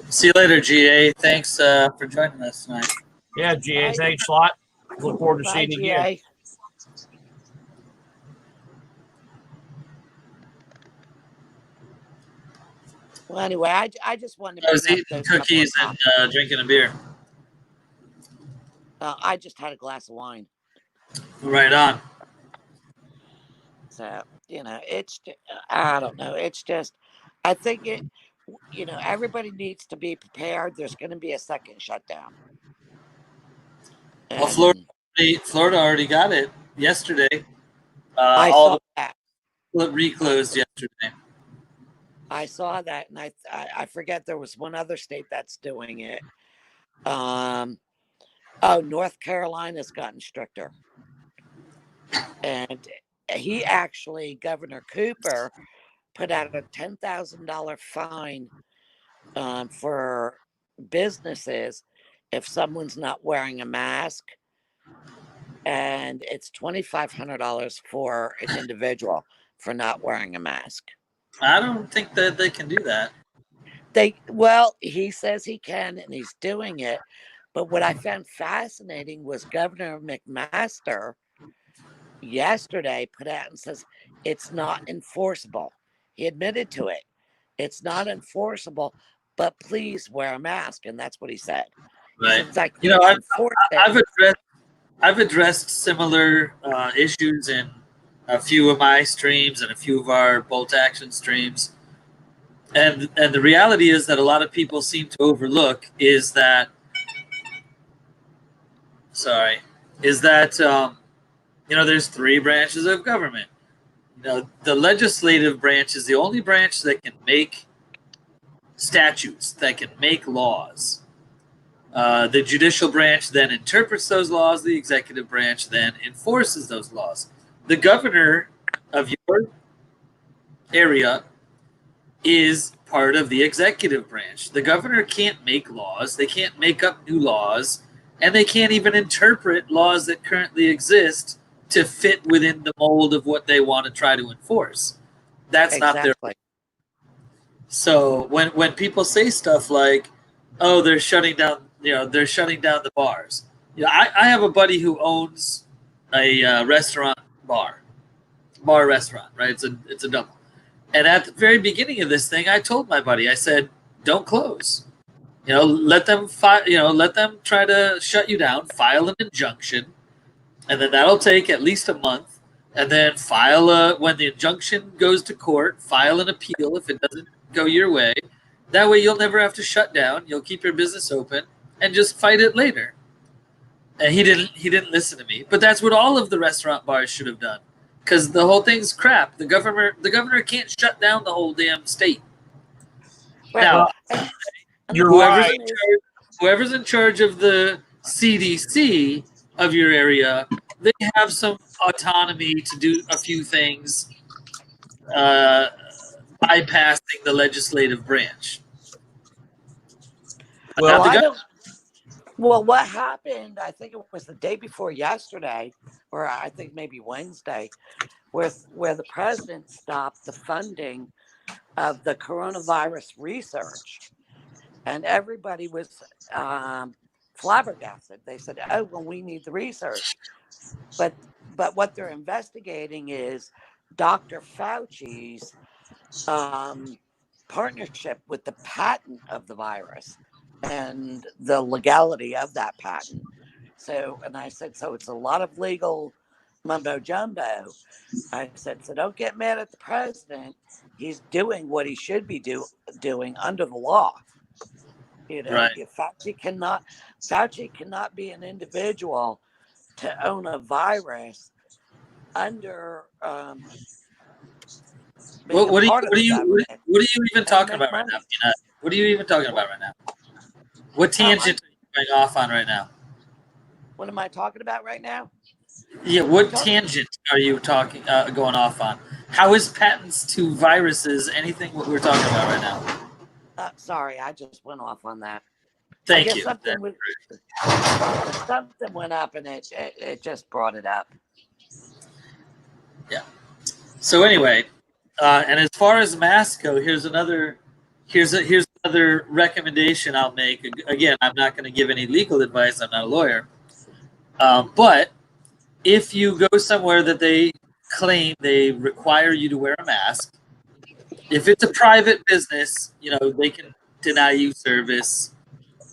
See you later, GA. Thanks for joining us tonight. Yeah, GA. Thanks a lot. Look forward to seeing you again. Well, anyway, I just wanted to. I was eating cookies and drinking a beer. I just had a glass of wine. Right on. So it's. I don't know. It's just. I think it. Everybody needs to be prepared. There's going to be a second shutdown. Well, Florida already got it yesterday. I saw that. Reclosed yesterday. I saw that, and I forget there was one other state that's doing it. North Carolina's gotten stricter, and Governor Cooper, put out a $10,000 fine for businesses if someone's not wearing a mask, and it's $2,500 for an individual for not wearing a mask. I don't think that they can do that. He says he can, and he's doing it. But what I found fascinating was Governor McMaster yesterday put out and says it's not enforceable. He admitted to it. It's not enforceable, but please wear a mask. And that's what he said. Right. I've addressed similar issues in a few of my streams and a few of our bolt action streams. And the reality is that a lot of people seem to overlook is that there's three branches of government. The legislative branch is the only branch that can make statutes, that can make laws. The judicial branch then interprets those laws. The executive branch then enforces those laws. The governor of your area is part of the executive branch. The governor can't make laws, they can't make up new laws, and they can't even interpret laws that currently exist to fit within the mold of what they want to try to enforce. That's not their. Exactly. So when people say stuff like, "Oh, they're shutting down," they're shutting down the bars. I have a buddy who owns a restaurant bar restaurant, right? It's a double. And at the very beginning of this thing, I told my buddy, I said, "Don't close. Let them let them try to shut you down. File an injunction, and then that'll take at least a month. And then when the injunction goes to court, file an appeal if it doesn't go your way. That way, you'll never have to shut down. You'll keep your business open and just fight it later." And he didn't listen to me. But that's what all of the restaurant bars should have done, because the whole thing's crap. The governor can't shut down the whole damn state. Right. Now, And You're the whoever's right. in charge, whoever's in charge of the CDC of your area, they have some autonomy to do a few things, bypassing the legislative branch. But Well, not the I governor. don't. Well, what happened? I think it was the day before yesterday, or I think maybe Wednesday, where the president stopped the funding of the coronavirus research, and everybody was flabbergasted. They said, "Oh, well, we need the research," but what they're investigating is Dr. Fauci's partnership with the patent of the virus and the legality of that patent. So, and I said, so it's a lot of legal mumbo jumbo. I said, so don't get mad at the president. He's doing what he should be doing under the law. Right. Fauci cannot be an individual to own a virus under being a What are part of the government you even and talking make about right money. now, Peanut? What are you even talking about right now? What tangent are you going off on right now? What am I talking about right now? Yeah, what tangent are you going off on? How is patents to viruses anything what we're talking about right now? Sorry, I just went off on that. Thank I guess you. something went up and it just brought it up. Yeah. So anyway, and as far as masks go, here's another recommendation I'll make. Again, I'm not going to give any legal advice. I'm not a lawyer. But if you go somewhere that they claim they require you to wear a mask, if it's a private business, they can deny you service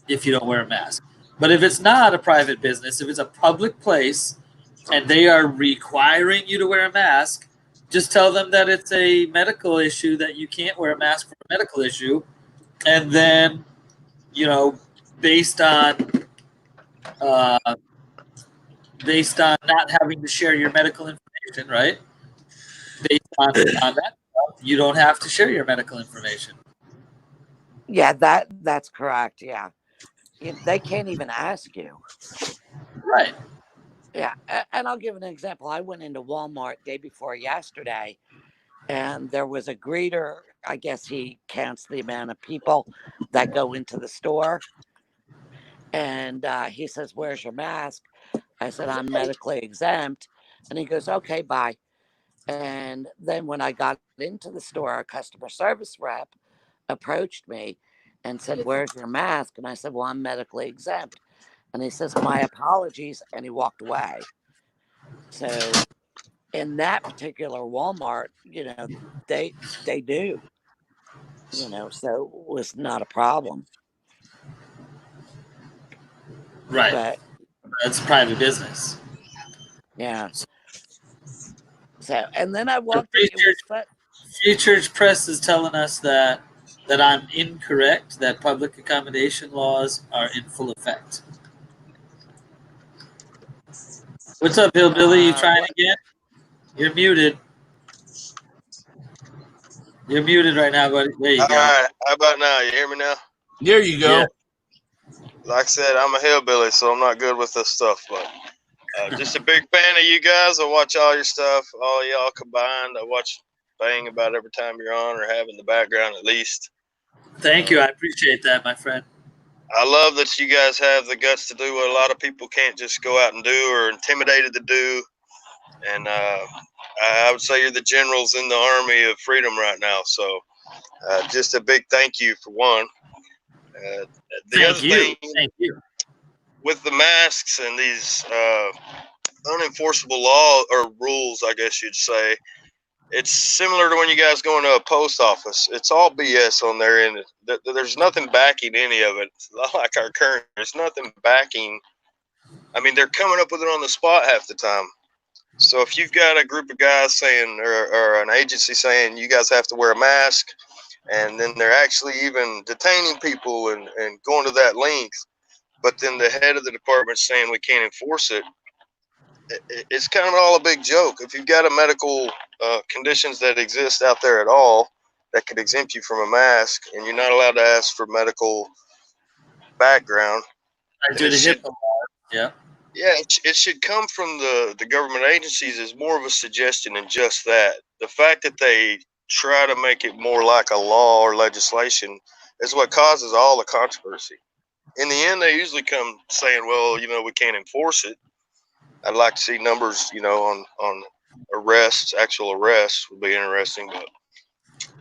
if you don't wear a mask. But if it's not a private business, if it's a public place and they are requiring you to wear a mask, just tell them that it's a medical issue, that you can't wear a mask for a medical issue. And then, based on not having to share your medical information, right? Based on that, you don't have to share your medical information. Yeah, that's correct. Yeah, they can't even ask you. Right. Yeah, and I'll give an example. I went into Walmart day before yesterday, and there was a greeter. I guess he counts the amount of people that go into the store, and he says, "Where's your mask?" I said, "I'm medically exempt," and he goes, "Okay, bye." And then when I got into the store, a customer service rep approached me and said, "Where's your mask?" And I said, "Well, I'm medically exempt." And he says, "My apologies." And he walked away. So in that particular Walmart, they do, so it was not a problem. Right. But That's private business. yeah. So, and then I walked in. It was fun. Free Church Press is telling us that I'm incorrect, that public accommodation laws are in full effect. What's up, Hillbilly? You trying again? You're muted. You're muted right now, buddy. There you go. All right. How about now? You hear me now? There you go. Yeah. Like I said, I'm a hillbilly, so I'm not good with this stuff. But just a big fan of you guys. I watch all your stuff, all y'all combined. I watch Bang about every time you're on or have in the background at least. Thank you. I appreciate that, my friend. I love that you guys have the guts to do what a lot of people can't just go out and do or are intimidated to do. And I would say you're the generals in the army of freedom right now. So just a big thank you for one. The other thing, Thank you. with the masks and these unenforceable law or rules, I guess you'd say, it's similar to when you guys go into a post office. It's all BS on there, and there's nothing backing any of it. It's not like our current. There's nothing backing. I mean, they're coming up with it on the spot half the time. So if you've got a group of guys saying, or an agency saying, you guys have to wear a mask, and then they're actually even detaining people and going to that length, but then the head of the department saying we can't enforce it, it's kind of all a big joke. If you've got a medical conditions that exist out there at all that could exempt you from a mask, and you're not allowed to ask for medical background, I do the HIPAA law. Yeah. Yeah, it should come from the government agencies as more of a suggestion than just that. The fact that they try to make it more like a law or legislation is what causes all the controversy. In the end, they usually come saying, well, we can't enforce it. I'd like to see numbers, on arrests, actual arrests would be interesting, but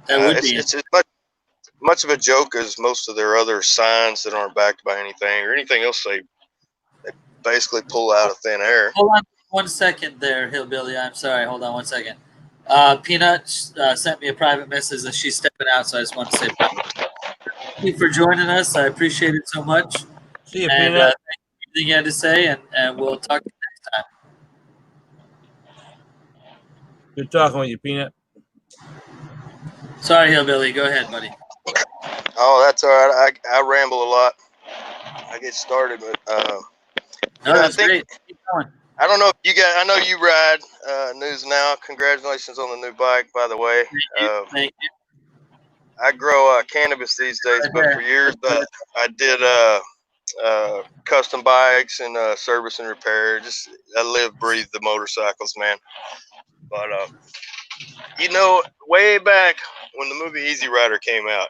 That would be it's as much of a joke as most of their other signs that aren't backed by anything or anything else they basically pull out of thin air. Hold on 1 second there, Hillbilly. I'm sorry. Hold on 1 second. Peanut sent me a private message that she's stepping out, so I just want to say thank you for joining us. I appreciate it so much. See you, And Peanut. thank you for everything you had to say, and we'll talk to you next time. Good talking with you, Peanut. Sorry, Hillbilly. Go ahead, buddy. Oh, that's all right. I ramble a lot. I get started, but No, that's great. Keep going. I don't know if you guys. I know you ride News Now. Congratulations on the new bike, by the way. Thank you. I grow cannabis these days, but for years I did custom bikes and service and repair. Just I live, breathe the motorcycles, man. But way back when the movie Easy Rider came out,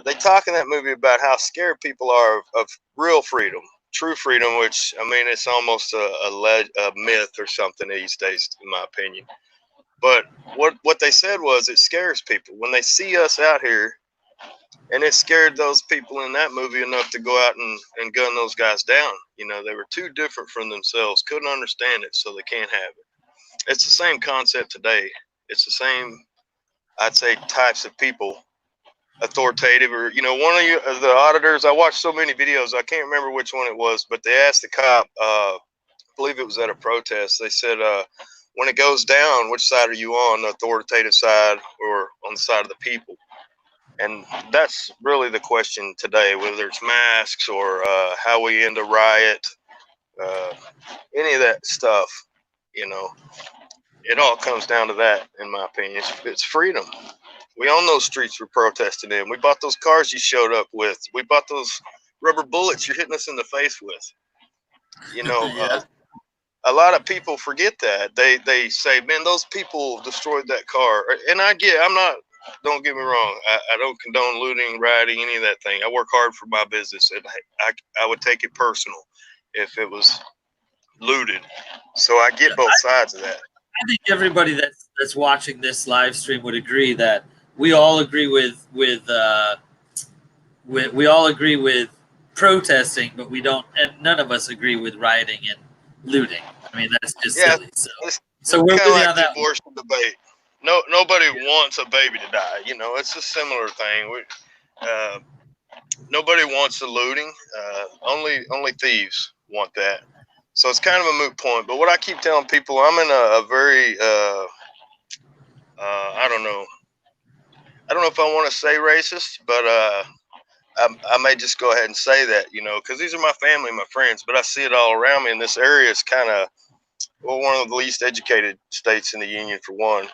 they talk in that movie about how scared people are of real freedom, true freedom, which, I mean, it's almost a myth or something these days, in my opinion. But what they said was it scares people when they see us out here, and it scared those people in that movie enough to go out and gun those guys down. They were too different from themselves, couldn't understand it, so they can't have it. It's the same concept today. It's the same, I'd say, types of people. Authoritative, or one of the auditors. I watched so many videos, I can't remember which one it was, but they asked the cop, I believe it was at a protest, they said, when it goes down, which side are you on, the authoritative side or on the side of the people? And that's really the question today, whether it's masks or how we end a riot, any of that stuff. It all comes down to that, in my opinion. It's freedom. We own those streets we're protesting in. We bought those cars you showed up with. We bought those rubber bullets you're hitting us in the face with. Yeah. A lot of people forget that. They say, man, those people destroyed that car. And don't get me wrong, I don't condone looting, rioting, any of that thing. I work hard for my business, and I would take it personal if it was looted. So I get both sides of that. I think everybody that's watching this live stream would agree that we all agree with protesting, but we don't, and none of us agree with rioting and looting. I mean, that's just silly. So we're kind of like on the that abortion debate. Nobody wants a baby to die. It's a similar thing. Nobody wants the looting. Only thieves want that. So it's kind of a moot point. But what I keep telling people, I'm in a very I don't know if I want to say racist, but I may just go ahead and say that, because these are my family, my friends, but I see it all around me. And this area is kind of, one of the least educated states in the union, for one.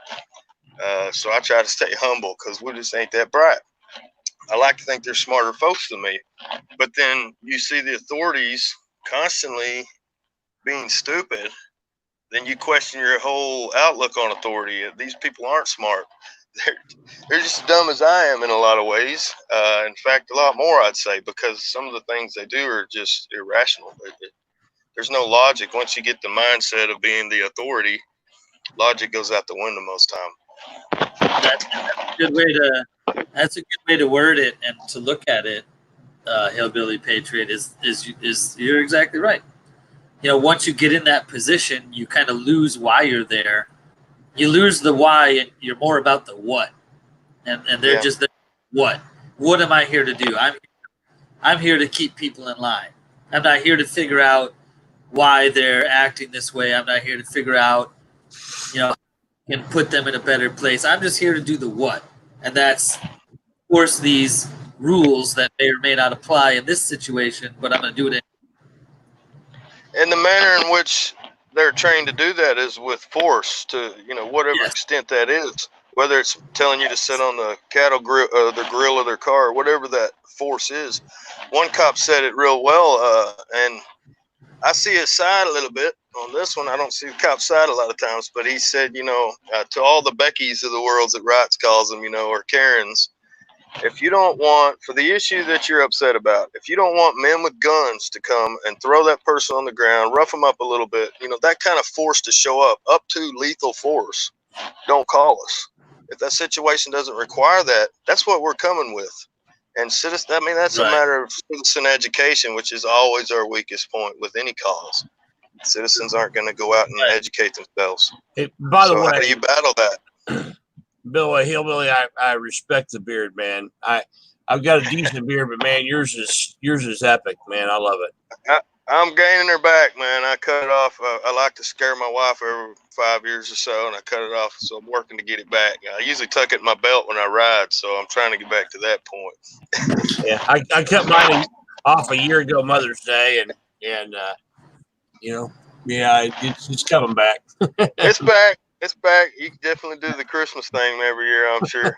So I try to stay humble because we just ain't that bright. I like to think they're smarter folks than me. But then you see the authorities constantly being stupid, then you question your whole outlook on authority. These people aren't smart. they're just as dumb as I am in a lot of ways. In fact, a lot more, I'd say, because some of the things they do are just irrational. There's no logic. Once you get the mindset of being the authority, logic goes out the window most time. That's a good way to. That's a good way to word it and to look at it. Hillbilly Patriot is you're exactly right. You know, once you get in that position, you kind of lose why you're there. You lose the why, and you're more about the what. And they're just the what. What am I here to do? I'm here to keep people in line. I'm not here to figure out why they're acting this way. I'm not here to figure out, and put them in a better place. I'm just here to do the what, and that's force these rules that may or may not apply in this situation, but I'm going to do it. And the manner in which they're trained to do that is with force, to whatever extent that is. Whether it's telling you to sit on the cattle grill, the grill of their car, or whatever that force is. One cop said it real well, and I see his side a little bit on this one. I don't see the cop's side a lot of times, but he said, to all the Beckys of the world that Wrights calls them, or Karens, if you don't want, for the issue that you're upset about, if you don't want men with guns to come and throw that person on the ground, rough them up a little bit, that kind of force to show up to lethal force, don't call us. If that situation doesn't require that, that's what we're coming with. And that's a matter of citizen education, which is always our weakest point with any cause. Citizens aren't going to go out and educate themselves. Hey, by the way, how do you battle that? Bill, Hillbilly, I respect the beard, man. I've got a decent beard, but man, yours is epic, man. I love it. I'm gaining her back, man. I cut it off. I like to scare my wife every 5 years or so, and I cut it off. So I'm working to get it back. I usually tuck it in my belt when I ride, so I'm trying to get back to that point. Yeah, I cut mine off a year ago, Mother's Day, and it's coming back. It's back. It's back. You can definitely do the Christmas thing every year, I'm sure.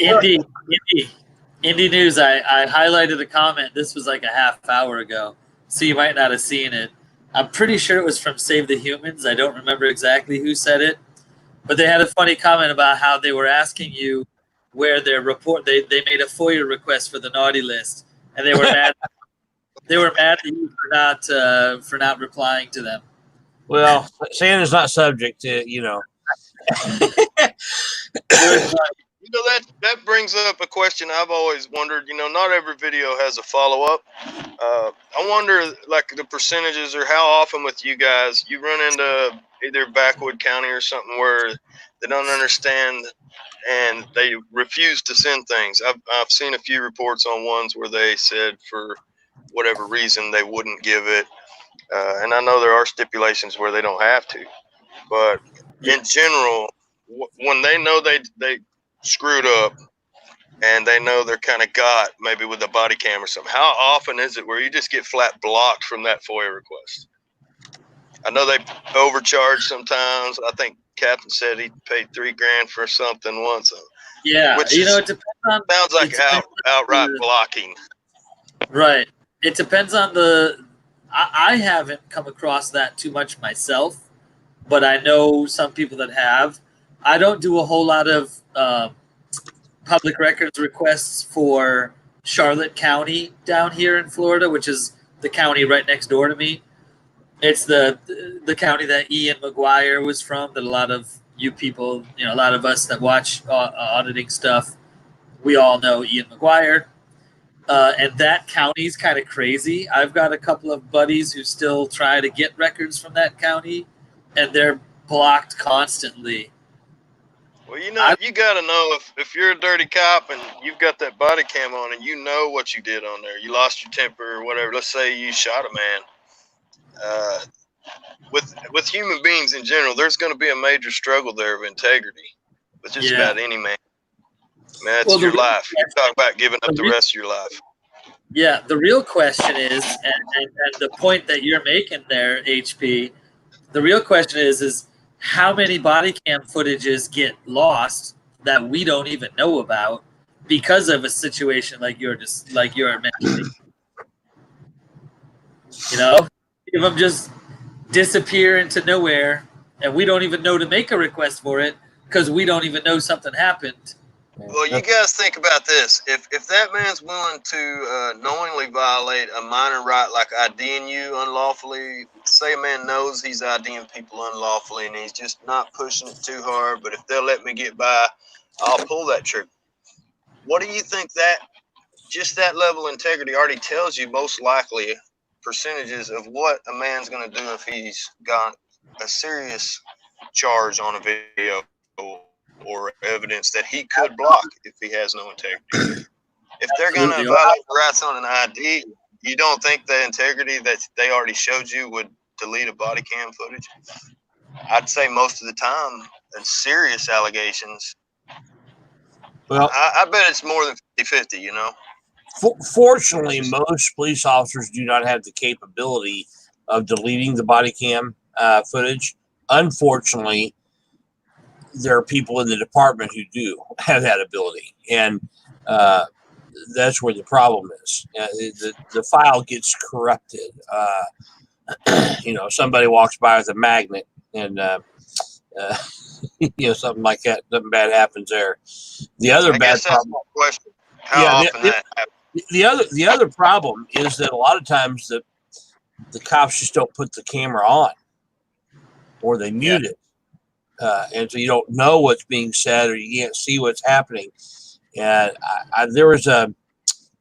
Indie News, I highlighted a comment. This was like a half hour ago, so you might not have seen it. I'm pretty sure it was from Save the Humans. I don't remember exactly who said it, but they had a funny comment about how they were asking you where their report. They made a FOIA request for the naughty list, and they were mad. They were mad at you for not replying to them. Well, Santa's not subject to That brings up a question I've always wondered. Not every video has a follow-up. I wonder, like, the percentages, or how often with you guys you run into either Backwood County or something where they don't understand and they refuse to send things. I've seen a few reports on ones where they said for whatever reason they wouldn't give it, and I know there are stipulations where they don't have to, but in general, when they know they screwed up and they know they're kind of got maybe with a body cam or something, how often is it where you just get flat blocked from that FOIA request? I know they overcharge sometimes. I think Captain said he paid $3,000 for something once. Yeah, which it depends on. Sounds like outright blocking. Right. It depends on the. I haven't come across that too much myself, but I know some people that have. I don't do a whole lot of public records requests for Charlotte County down here in Florida, which is the county right next door to me. It's the county that Ian McGuire was from, that a lot of you people, a lot of us that watch auditing stuff, we all know Ian McGuire. And that county's kind of crazy. I've got a couple of buddies who still try to get records from that county, and they're blocked constantly. Well, you got to know if you're a dirty cop and you've got that body cam on and you know what you did on there. You lost your temper or whatever. Let's say you shot a man. With human beings in general, there's going to be a major struggle there of integrity with just about any man. Man, that's your life. You talk about giving up the rest of your life. Yeah, the real question is, and the point that you're making there, HP, the real question is how many body cam footages get lost that we don't even know about because of a situation like you're mentioning. If them just disappear into nowhere and we don't even know to make a request for it, because we don't even know something happened. Well, you guys think about this. If that man's willing to knowingly violate a minor right like IDing you unlawfully, say a man knows he's IDing people unlawfully and he's just not pushing it too hard, but if they'll let me get by, I'll pull that trigger. What do you think that just that level of integrity already tells you most likely percentages of what a man's going to do if he's got a serious charge on a video or evidence that he could block if he has no integrity. If they're going to violate rights on an ID, you don't think the integrity that they already showed you would delete a body cam footage? I'd say most of the time, in serious allegations, Well, I bet it's more than 50-50, you know? Fortunately, most police officers do not have the capability of deleting the body cam footage. Unfortunately, there are people in the department who do have that ability, and that's where the problem is. The file gets corrupted. Somebody walks by with a magnet, and something like that. Something bad happens there. The other I bad guess that's problem. my question. How often that happens? The other problem is that a lot of times the cops just don't put the camera on, or they mute it, and so you don't know what's being said, or you can't see what's happening. And there was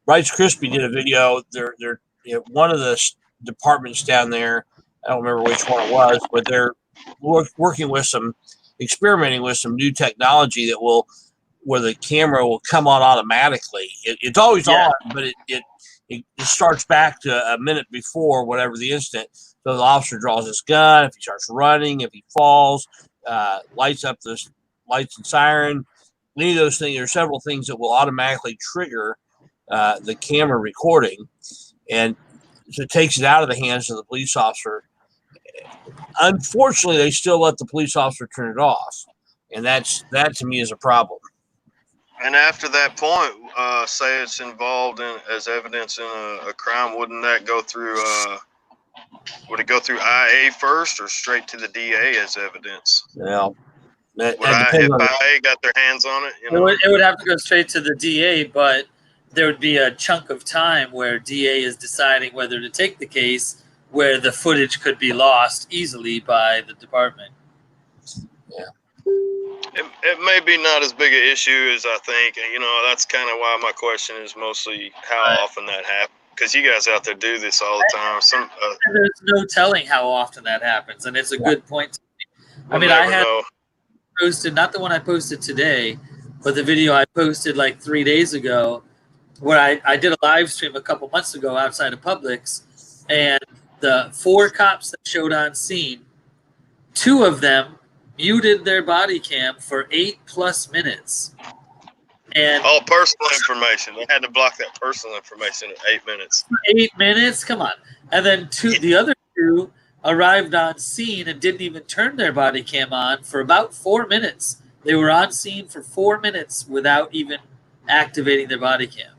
Rice Krispie did a video. They're one of the departments down there. I don't remember which one it was, but they're working with experimenting with some new technology where the camera will come on automatically. It's always on, but it starts back to a minute before whatever the incident. So the officer draws his gun. If he starts running, if he falls, lights up the lights and siren, any of those things. There are several things that will automatically trigger the camera recording, and so it takes it out of the hands of the police officer. Unfortunately, they still let the police officer turn it off, and that to me is a problem. And after that point, say it's involved as evidence in a crime, wouldn't that go through? Would it go through IA first, or straight to the DA as evidence? Well, if IA got their hands on it, it would have to go straight to the DA, but there would be a chunk of time where DA is deciding whether to take the case, where the footage could be lost easily by the department. Yeah. It may be not as big an issue as I think, and that's kind of why my question is mostly how often that happens. Because you guys out there do this all the time. There's no telling how often that happens, and it's a good point. I mean, I had posted, not the one I posted today, but the video I posted like 3 days ago, where I did a live stream a couple months ago outside of Publix, and the 4 cops that showed on scene, 2 of them muted their body cam for 8+ minutes. And all personal information. They had to block that personal information in 8 minutes. 8 minutes? Come on. And then the other 2 arrived on scene and didn't even turn their body cam on for about 4 minutes. They were on scene for 4 minutes without even activating their body cam.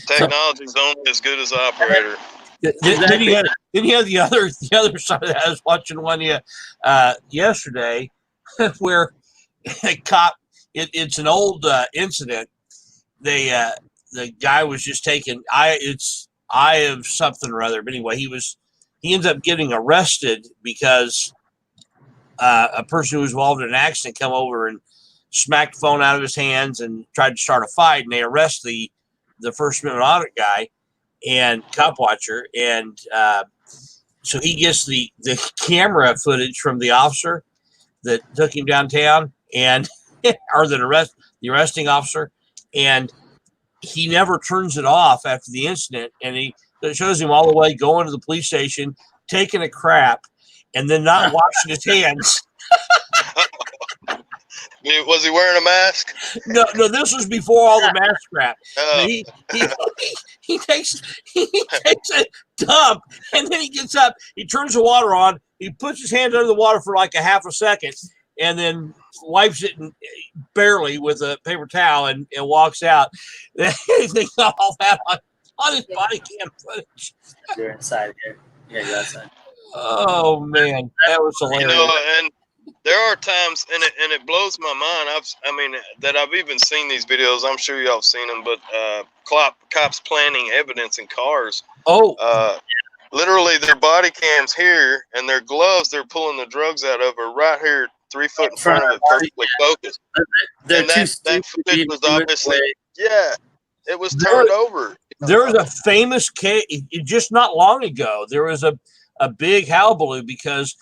Technology is only as good as the operator. Then you have the other side of that. I was watching one yesterday where a cop. It's an old incident. The guy was just taking eye of something or other. But anyway, he ends up getting arrested because a person who was involved in an accident come over and smacked the phone out of his hands and tried to start a fight. And they arrest the First Amendment audit guy and cop watcher. And so he gets the camera footage from the officer that took him downtown and or the arresting officer, and he never turns it off after the incident. And it shows him all the way going to the police station, taking a crap, and then not washing his hands. Was he wearing a mask? No, this was before all the mask crap. He takes a dump, and then he gets up, he turns the water on, he puts his hand under the water for like a half a second, and then wipes it barely with a paper towel and walks out. They got all that on his body cam footage. You're inside here. Yeah, you're outside. Oh man, that was hilarious. there are times, and it blows my mind. I've even seen these videos. I'm sure y'all have seen them, but cops planting evidence in cars. Oh, Literally, their body cams here and their gloves they're pulling the drugs out of are right here, 3 foot in front of it, perfectly focused. They're And too that stupid to footage even was do it obviously, anyway. yeah, it was There- turned over. there was a famous case just not long ago. There was a big hullabaloo because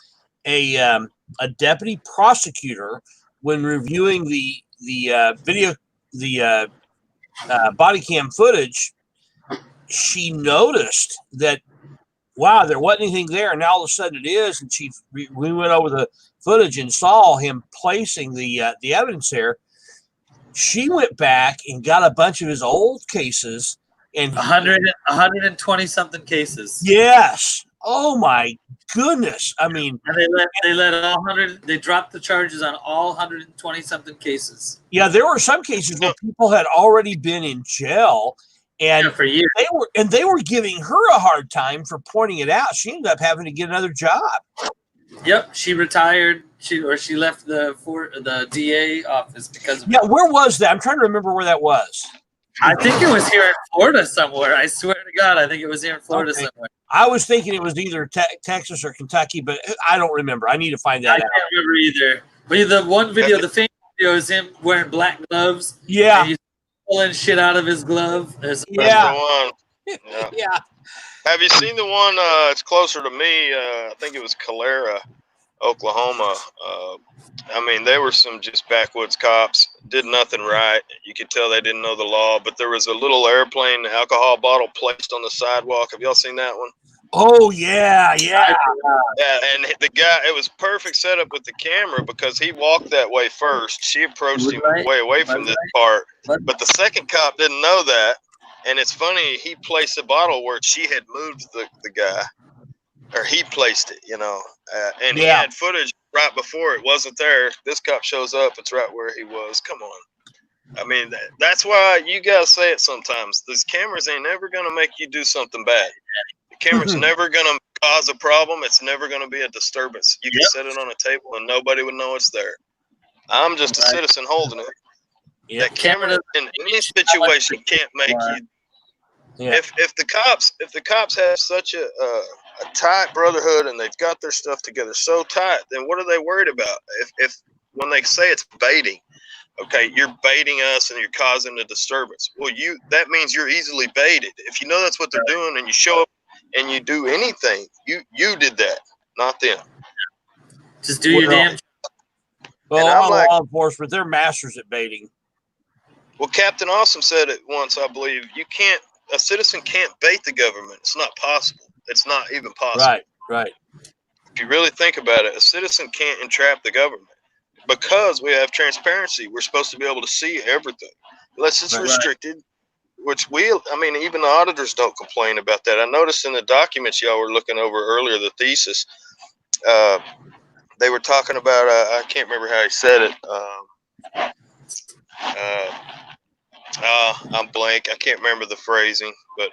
a deputy prosecutor, when reviewing the video, the body cam footage, she noticed that wow, there wasn't anything there, and now all of a sudden it is. And we went over the footage and saw him placing the evidence there. She went back and got a bunch of his old cases and 120 something cases. yes, oh my goodness! I mean, And they let all 100. They dropped the charges on all 120 something cases. yeah, there were some cases where people had already been in jail, and for years. They were giving her a hard time for pointing it out. She ended up having to get another job. Yep, she retired. She left the DA office because of Yeah, it. where was that? I'm trying to remember where that was. I think it was here in Florida somewhere. I swear to God, I think it was here in Florida somewhere. I was thinking it was either Texas or Kentucky, but I don't remember. I need to find that out. I can't remember either. But the one video, the famous video, is him wearing black gloves. Yeah. And he's pulling shit out of his glove. That's the one. Yeah. Have you seen the one? It's closer to me. I think it was Calera, Oklahoma. They were some just backwoods cops. Did nothing right. You could tell they didn't know the law. But there was a little airplane alcohol bottle placed on the sidewalk. Have y'all seen that one? Oh yeah. Yeah, and the guy, it was perfect setup with the camera because he walked that way first. She approached him way away from this part. But the second cop didn't know that. And it's funny, he placed the bottle where she had moved the guy. Or he placed it, and he had footage right before it wasn't there. This cop shows up, it's right where he was. Come on. That's why you guys say it sometimes. These cameras ain't never going to make you do something bad. The camera's never going to cause a problem. It's never going to be a disturbance. You can set it on a table and nobody would know it's there. I'm just a citizen holding it. Yeah. That camera in any situation can't make you. Yeah. If the cops have such a tight brotherhood and they've got their stuff together so tight, then what are they worried about? If when they say it's baiting, okay, you're baiting us and you're causing a disturbance. Well, that means you're easily baited. If you know that's what they're doing and you show up and you do anything, you did that, not them. Just do your damn. Well, all law enforcement, they're masters at baiting. Well, Captain Awesome said it once, I believe. A citizen can't bait the government. It's not possible. It's not even possible. Right. If you really think about it, a citizen can't entrap the government because we have transparency. We're supposed to be able to see everything, unless it's restricted. Which even the auditors don't complain about that. I noticed in the documents y'all were looking over earlier, the thesis, they were talking about. I can't remember how he said it. I'm blank. I can't remember the phrasing, but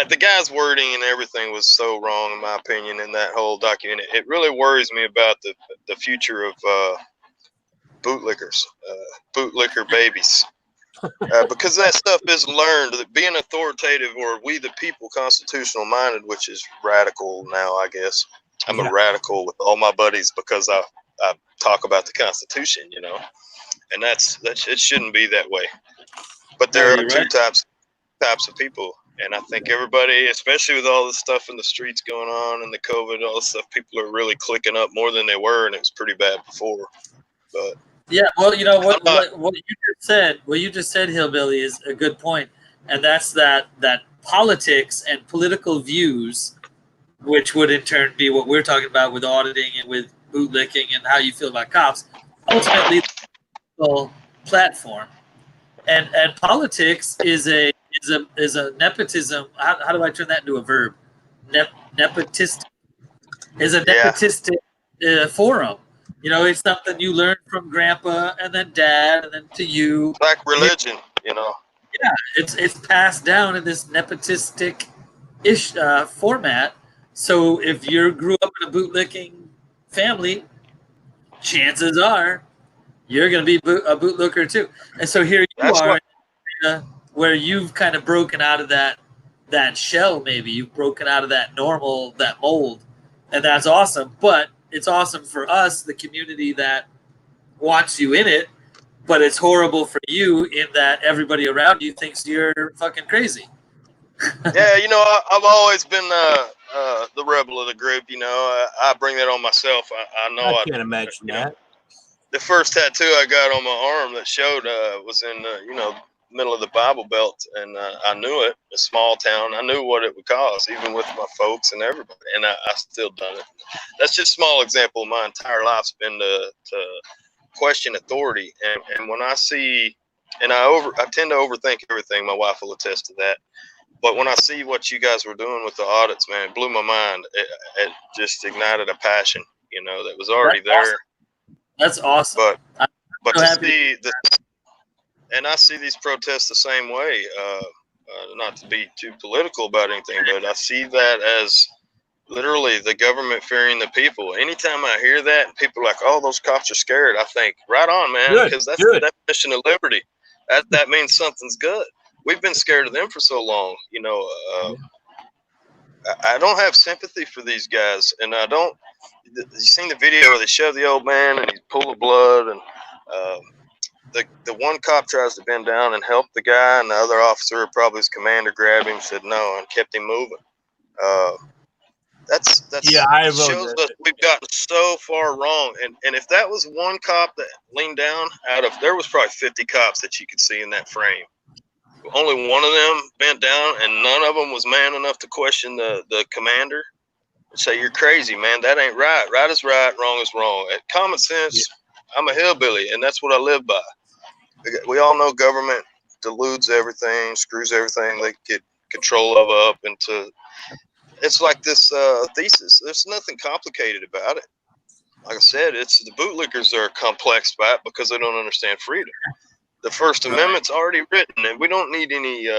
the guy's wording and everything was so wrong, in my opinion, in that whole document. It really worries me about the future of bootlickers, bootlicker babies, because that stuff is learned. That being authoritative, or we the people, constitutional minded, which is radical now, I guess. I'm a radical with all my buddies because I talk about the Constitution, and it shouldn't be that way. But there are two types of people, and I think everybody, especially with all this stuff in the streets going on and the COVID, all this stuff, people are really clicking up more than they were, and it was pretty bad before. But yeah, well, what you just said, Hillbilly, is a good point, and that's that politics and political views, which would in turn be what we're talking about with auditing and with bootlicking and how you feel about cops, ultimately the platform. And politics is a nepotism. How do I turn that into a verb? Nepotistic is a nepotistic forum. It's something you learn from grandpa and then dad and then to you. Like religion, Yeah, it's passed down in this nepotistic-ish format. So if you grew up in a bootlicking family, chances are you're going to be a bootlicker too. And so here you That's are, what. where you've kind of broken out of that shell. Maybe you've broken out of that mold, and that's awesome. But it's awesome for us, the community that wants you in it. But it's horrible for you in that everybody around you thinks you're fucking crazy. Yeah, I've always been the rebel of the group. I bring that on myself. I know. I can't imagine that. The first tattoo I got on my arm that showed was in middle of the Bible Belt, and I knew it. A small town. I knew what it would cost, even with my folks and everybody, and I still done it. That's just a small example. My entire life's been to question authority, and when I see, and I tend to overthink everything. My wife will attest to that. But when I see what you guys were doing with the audits, man, it blew my mind. It just ignited a passion, that was already there. That's awesome. But to see this, and I see these protests the same way. Not to be too political about anything, but I see that as literally the government fearing the people. Anytime I hear that, and people are like, "Oh, those cops are scared," I think, right on, man, because that's the definition of liberty. That means something's good. We've been scared of them for so long, I don't have sympathy for these guys, and I don't. You seen the video where they shove the old man and he's full of blood, and the one cop tries to bend down and help the guy, and the other officer, probably his commander, grabbed him, said no, and kept him moving. That's shows us we've gotten so far wrong. And if that was one cop that leaned down there was probably 50 cops that you could see in that frame. Only one of them bent down, and none of them was man enough to question the commander and say, "You're crazy, man. That ain't right. Right is right, wrong is wrong." At common sense, I'm a hillbilly, and that's what I live by. We all know government deludes everything, screws everything they get control of up into. It's like this thesis. There's nothing complicated about it. Like I said, it's the bootlickers that are complex by it because they don't understand freedom. The First Amendment's already written, and we don't need any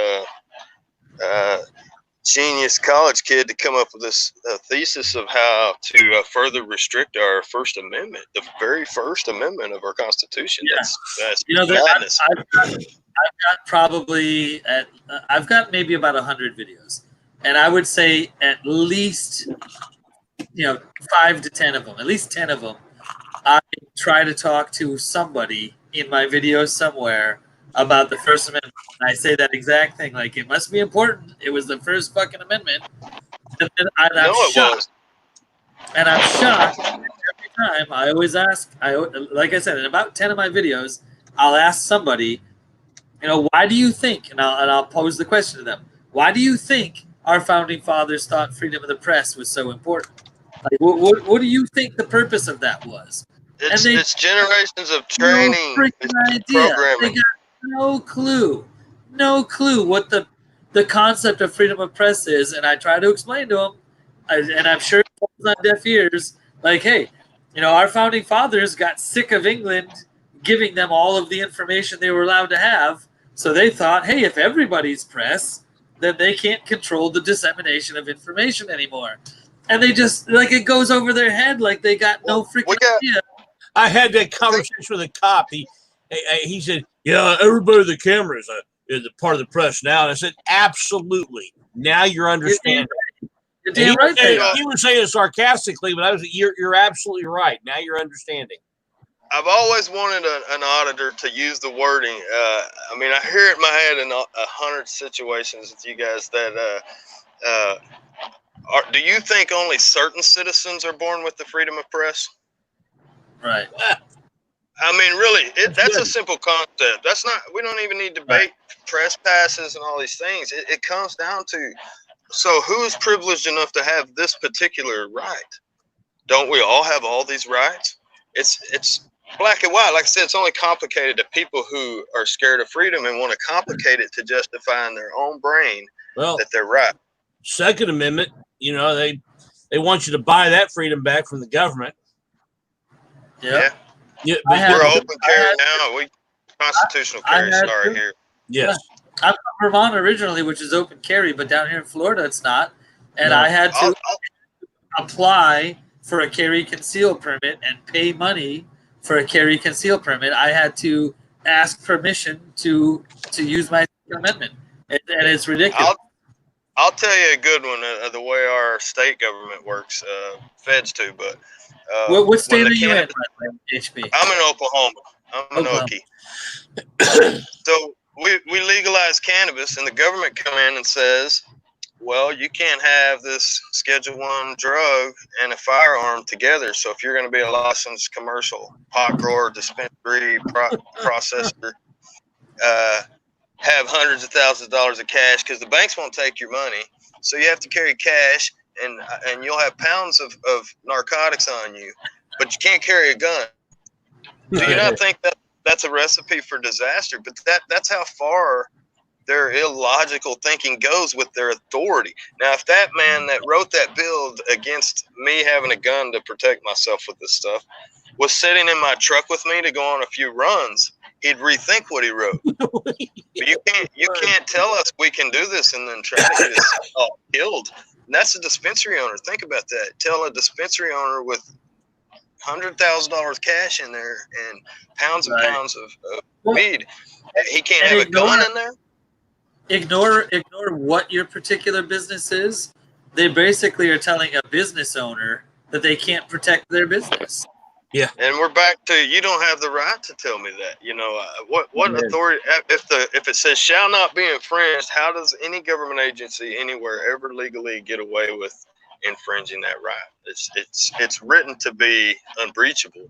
genius college kid to come up with this thesis of how to further restrict our First Amendment, the very First Amendment of our Constitution. Yeah. That's madness. I've got maybe about 100 videos, and I would say at least 5 to 10 of them, at least 10 of them, I try to talk to somebody in my videos somewhere about the First Amendment. And I say that exact thing, like, it must be important. It was the first fucking amendment. And then I'm shocked. And I'm shocked every time. I always ask, like I said, in about 10 of my videos, I'll ask somebody, why do you think, and I'll pose the question to them, why do you think our founding fathers thought freedom of the press was so important? Like, what do you think the purpose of that was? It's generations of training, programming. They got no clue what the concept of freedom of press is, and I try to explain to them, and I'm sure it falls on deaf ears. Like, hey, our founding fathers got sick of England giving them all of the information they were allowed to have, so they thought, hey, if everybody's press, then they can't control the dissemination of information anymore. And they just, like, it goes over their head, like they got no freaking idea. I had that conversation with a cop. He said, "Yeah, everybody with the cameras is a part of the press now." And I said, "Absolutely. Now you're understanding." He was saying it sarcastically, but you're absolutely right. Now you're understanding. I've always wanted an auditor to use the wording. I mean, I hear it in my head in 100 situations with you guys that. Do you think only certain citizens are born with the freedom of press? Right. I mean, really, that's a simple concept. That's not. We don't even need to debate press passes and all these things. It comes down to, so who is privileged enough to have this particular right? Don't we all have all these rights? It's black and white. Like I said, it's only complicated to people who are scared of freedom and want to complicate it to justify in their own brain that they're right. Second Amendment, they want you to buy that freedom back from the government. Yeah. We're open carry now. We constitutional carry here. Yes. I'm from Vermont originally, which is open carry, but down here in Florida, it's not. And I had to apply for a carry conceal permit and pay money for a carry conceal permit, I had to ask permission to use my amendment, and it's ridiculous. I'll tell you a good one. The way our state government works, feds too. But What state when are the you in, cannabis, by the way, HB? I'm in Oklahoma. I'm an Oklahoma. Okie. So we legalize cannabis, and the government come in and says, well, you can't have this Schedule 1 drug and a firearm together. So if you're going to be a licensed commercial pot grower, dispensary, processor, have hundreds of thousands of dollars of cash, because the banks won't take your money. So you have to carry cash, and you'll have pounds of narcotics on you, but you can't carry a gun. Do you not think that that's a recipe for disaster? But that's how far their illogical thinking goes with their authority. Now, if that man that wrote that bill against me having a gun to protect myself with this stuff was sitting in my truck with me to go on a few runs, he'd rethink what he wrote. But you can't tell us we can do this and then try to get us all killed. And that's a dispensary owner. Think about that. Tell a dispensary owner with $100,000 cash in there and pounds and pounds of weed, he can't have a gun in there. Ignore what your particular business is. They basically are telling a business owner that they can't protect their business. Yeah, and we're back to, you don't have the right to tell me that. You know, what authority? If it says shall not be infringed, how does any government agency anywhere ever legally get away with infringing that right? It's written to be unbreachable,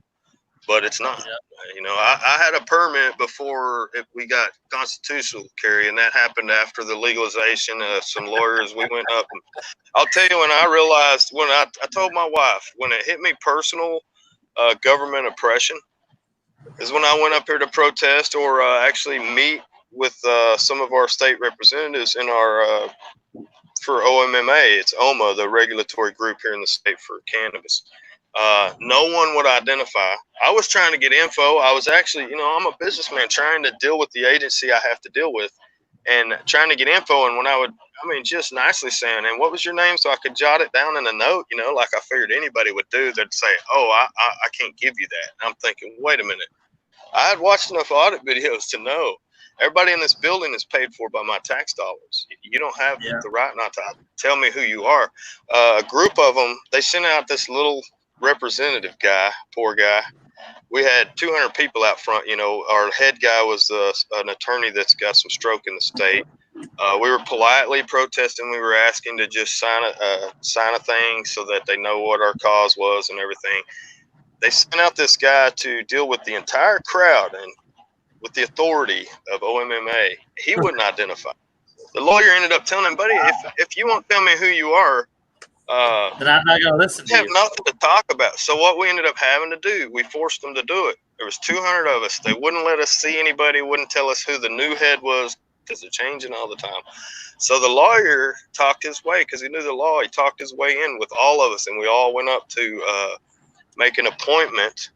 but it's not. Yeah. You know, I had a permit before we got constitutional carry, and that happened after the legalization. Some lawyers, we went up, and I'll tell you, when I realized, when I told my wife, when it hit me personal, government oppression, is when I went up here to protest or actually meet with some of our state representatives in our for OMMA. It's OMA, the regulatory group here in the state for cannabis. No one would identify. I was trying to get info. I was actually, you know, I'm a businessman trying to deal with the agency I have to deal with and trying to get info. And when I would, I mean, just nicely saying, and what was your name? So I could jot it down in a note, you know, like I figured anybody would do. They'd say, oh, I can't give you that. And I'm thinking, wait a minute. I had watched enough audit videos to know everybody in this building is paid for by my tax dollars. You don't have the right not to tell me who you are. A group of them, they sent out this little representative guy, poor guy. We had 200 people out front. You know, our head guy was an attorney that's got some stroke in the state. We were politely protesting. We were asking to just sign a thing so that they know what our cause was and everything. They sent out this guy to deal with the entire crowd and with the authority of OMMA. He wouldn't identify. The lawyer ended up telling him, buddy, if you won't tell me who you are, then I'm not going to listen to you. Have nothing to talk about. So what we ended up having to do, we forced them to do it. There was 200 of us. They wouldn't let us see anybody, wouldn't tell us who the new head was because they're changing all the time. So the lawyer talked his way because he knew the law. He talked his way in with all of us, and we all went up to make an appointment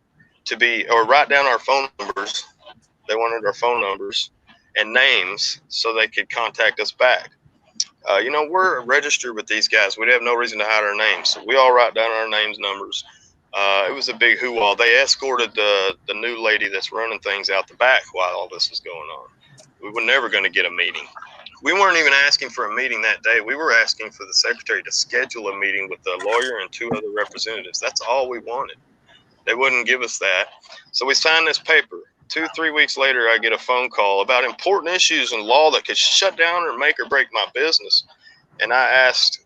to be, or write down our phone numbers. They wanted our phone numbers and names so they could contact us back. You know, we're registered with these guys. We'd have no reason to hide our names. So we all write down our names, numbers. It was a big hoo-ha. They escorted the new lady that's running things out the back while all this was going on. We were never going to get a meeting. We weren't even asking for a meeting that day. We were asking for the secretary to schedule a meeting with the lawyer and 2 other representatives. That's all we wanted. They wouldn't give us that. So we signed this paper. 2-3 weeks later, I get a phone call about important issues in law that could shut down or make or break my business. And I asked,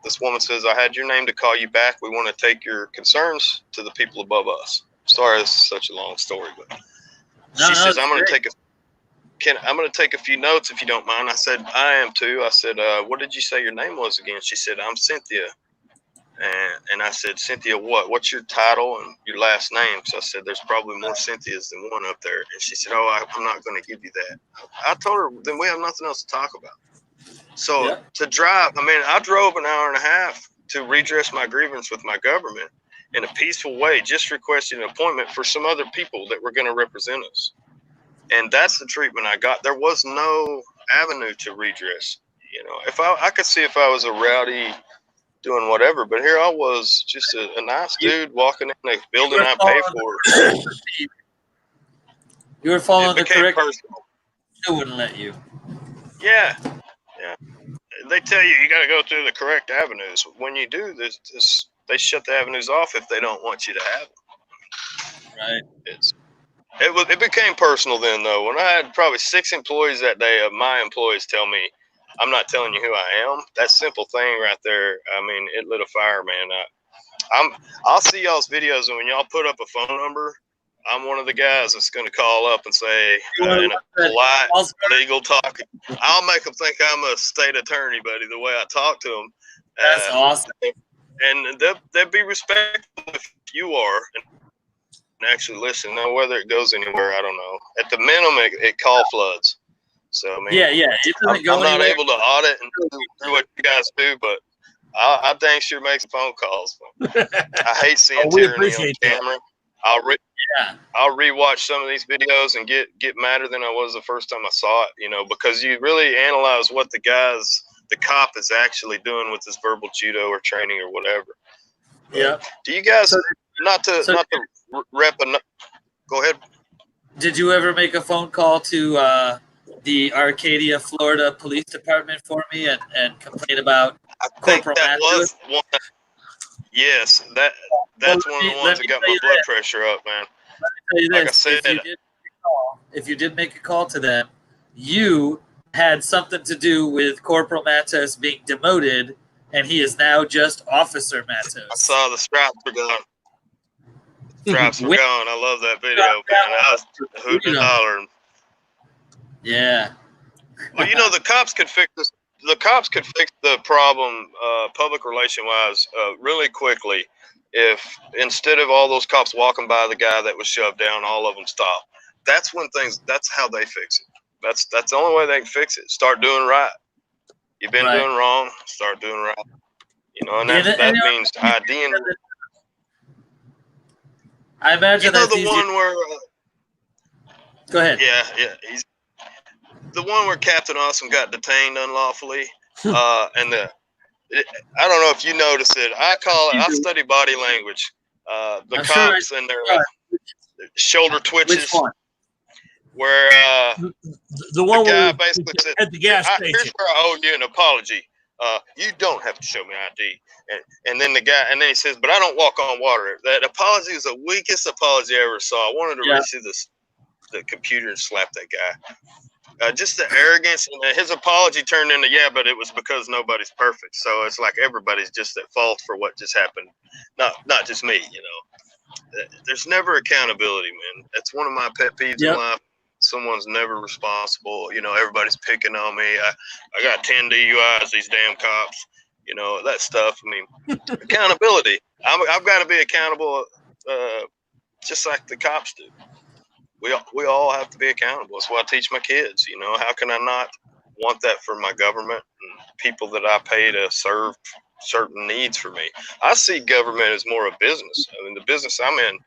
this woman says, I had your name to call you back. We want to take your concerns to the people above us. Sorry, this is such a long story, but she says, I'm going to take a few notes if you don't mind. I said, I am too. I said, what did you say your name was again? She said, I'm Cynthia. And I said, Cynthia, what? What's your title and your last name? So I said, there's probably more Cynthias than one up there. And she said, oh, I'm not going to give you that. I told her, then we have nothing else to talk about. So to drive, I mean, I drove an hour and a half to redress my grievance with my government in a peaceful way, just requesting an appointment for some other people that were going to represent us. And that's the treatment I got. There was no avenue to redress. You know, if I could see if I was a rowdy doing whatever. But here I was, just a nice dude walking in a building I paid for. You were following the became correct. personal. They wouldn't let you. Yeah. They tell you got to go through the correct avenues. When you do this, they shut the avenues off if they don't want you to have them. Right. It became personal then, though. When I had probably 6 employees that day, of my employees tell me, "I'm not telling you who I am." That simple thing right there, I mean, it lit a fire, man. I'll see y'all's videos, and when y'all put up a phone number, I'm one of the guys that's going to call up and say, in a polite, legal talk, I'll make them think I'm a state attorney, buddy, the way I talk to them. That's awesome. And they'll be respectful if you are, and actually listen. Now, whether it goes anywhere, I don't know. At the minimum, it call floods. So, I mean, yeah. It doesn't go I'm not anywhere. able to audit and do what you guys do, but I dang sure make some phone calls. I hate seeing tyranny on camera. I'll rewatch some of these videos and get madder than I was the first time I saw it, you know, because you really analyze what the cop is actually doing with this verbal judo or training or whatever. Yeah. Do you guys not to rep? Go ahead. Did you ever make a phone call to the Arcadia, Florida Police Department for me and complain about Corporal Matthews? Yes, that's one of the ones that got my blood pressure up, man. Let me tell you Like this, I said, if you did make a call to them, you had something to do with Corporal Matos being demoted, and he is now just Officer Matos. I saw the stripes were gone. Stripes were gone. I love that video, man. I was hooting and hollering. Yeah. Well, you know, the cops could fix this. The cops could fix the problem, public relation wise, really quickly, if instead of all those cops walking by the guy that was shoved down, all of them stop. That's how they fix it. That's the only way they can fix it. Start doing right. You've been doing wrong. Start doing right. You know, and that means IDing. I imagine that's the one where. Go ahead. Yeah. He's the one where Captain Awesome got detained unlawfully, and I don't know if you noticed it. I study body language. The cops and their shoulder twitches. Which one? Where the one the guy where basically said, at the gas station. Here's where I owe you an apology. You don't have to show me ID. And then he says, but I don't walk on water. That apology is the weakest apology I ever saw. I wanted to reach through the computer and slap that guy. Just the arrogance, and his apology turned into, but it was because nobody's perfect. So it's like everybody's just at fault for what just happened. Not just me, you know. There's never accountability, man. That's one of my pet peeves in life. Someone's never responsible. You know, everybody's picking on me. I got 10 DUIs, these damn cops. You know, that stuff. I mean, accountability. I've got to be accountable just like the cops do. We all have to be accountable. That's what I teach my kids. You know, how can I not want that for my government and people that I pay to serve certain needs for me? I see government as more a business. I mean, the business I'm in,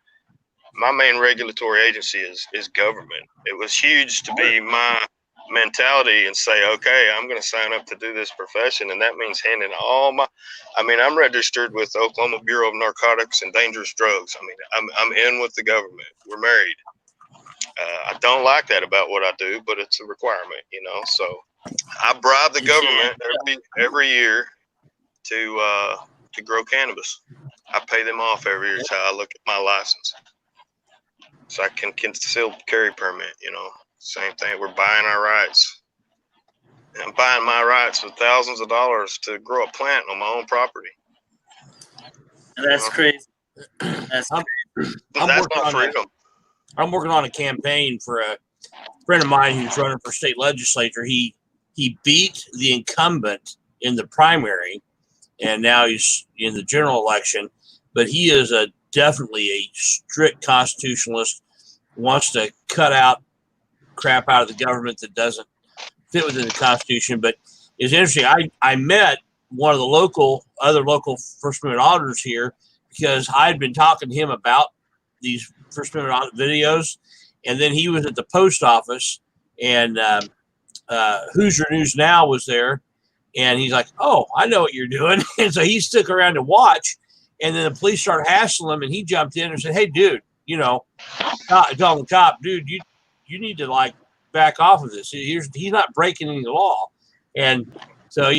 my main regulatory agency is government. It was huge to be my mentality and say, okay, I'm going to sign up to do this profession, and that means handing I'm registered with the Oklahoma Bureau of Narcotics and Dangerous Drugs. I mean, I'm in with the government. We're married. I don't like that about what I do, but it's a requirement, you know. So I bribe the government every year to grow cannabis. I pay them off every year. It's how I look at my license. So I can concealed carry permit, you know. Same thing. We're buying our rights. And I'm buying my rights with thousands of dollars to grow a plant on my own property. And that's crazy. That's not freedom. I'm working on a campaign for a friend of mine who's running for state legislature. He beat the incumbent in the primary, and now he's in the general election. But he is definitely a strict constitutionalist, wants to cut out crap out of the government that doesn't fit within the Constitution. But it's interesting. I met one of the other local First Amendment auditors here because I'd been talking to him about these First Amendment audit videos, and then he was at the post office, and Hoosier News Now was there, And he's like, "Oh, I know what you're doing." And so he stuck around to watch. And then the police started hassling him, and he jumped in and said, "Hey, dude, you know, tell the cop, dude, you need to like back off of this. He's not breaking any law." And so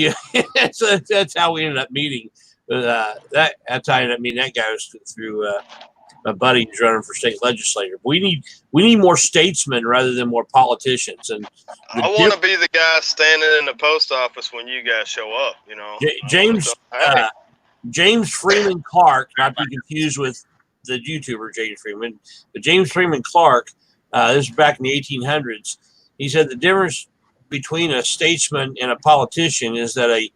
so that's how we ended up meeting. But that's how I ended up meeting that guy was through my buddy who's running for state legislator. We need more statesmen rather than more politicians. And I want to be the guy standing in the post office when you guys show up. You know, James Freeman Clark, not to be confused with the YouTuber James Freeman, but James Freeman Clark, this is back in the 1800s. He said the difference between a statesman and a politician is that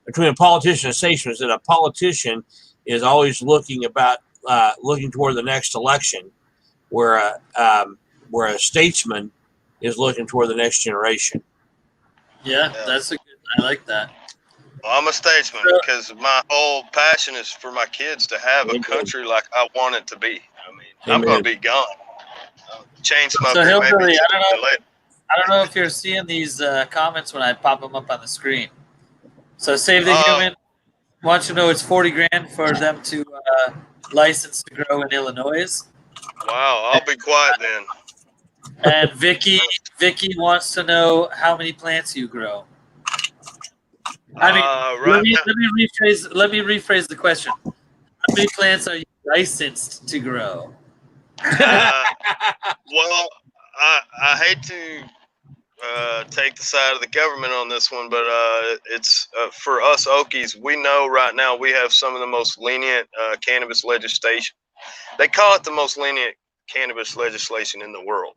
between a politician and a statesman is that a politician is always looking toward the next election, where a statesman is looking toward the next generation. Yeah, that's a good. I like that. Well, I'm a statesman because my whole passion is for my kids to have a country like I want it to be. I mean, I'm going to be gone. Chain smoker. So Hillbilly, maybe I don't know if you're seeing these comments when I pop them up on the screen. So Save the Human wants to know it's $40,000 for them to license to grow in Illinois. Wow, I'll be quiet then. And Vicky wants to know how many plants you grow. I mean, let me rephrase the question. How many plants are you licensed to grow? Well, I hate to take the side of the government on this one, but it's for us Okies. We know right now we have some of the most lenient cannabis legislation. They call it the most lenient cannabis legislation in the world.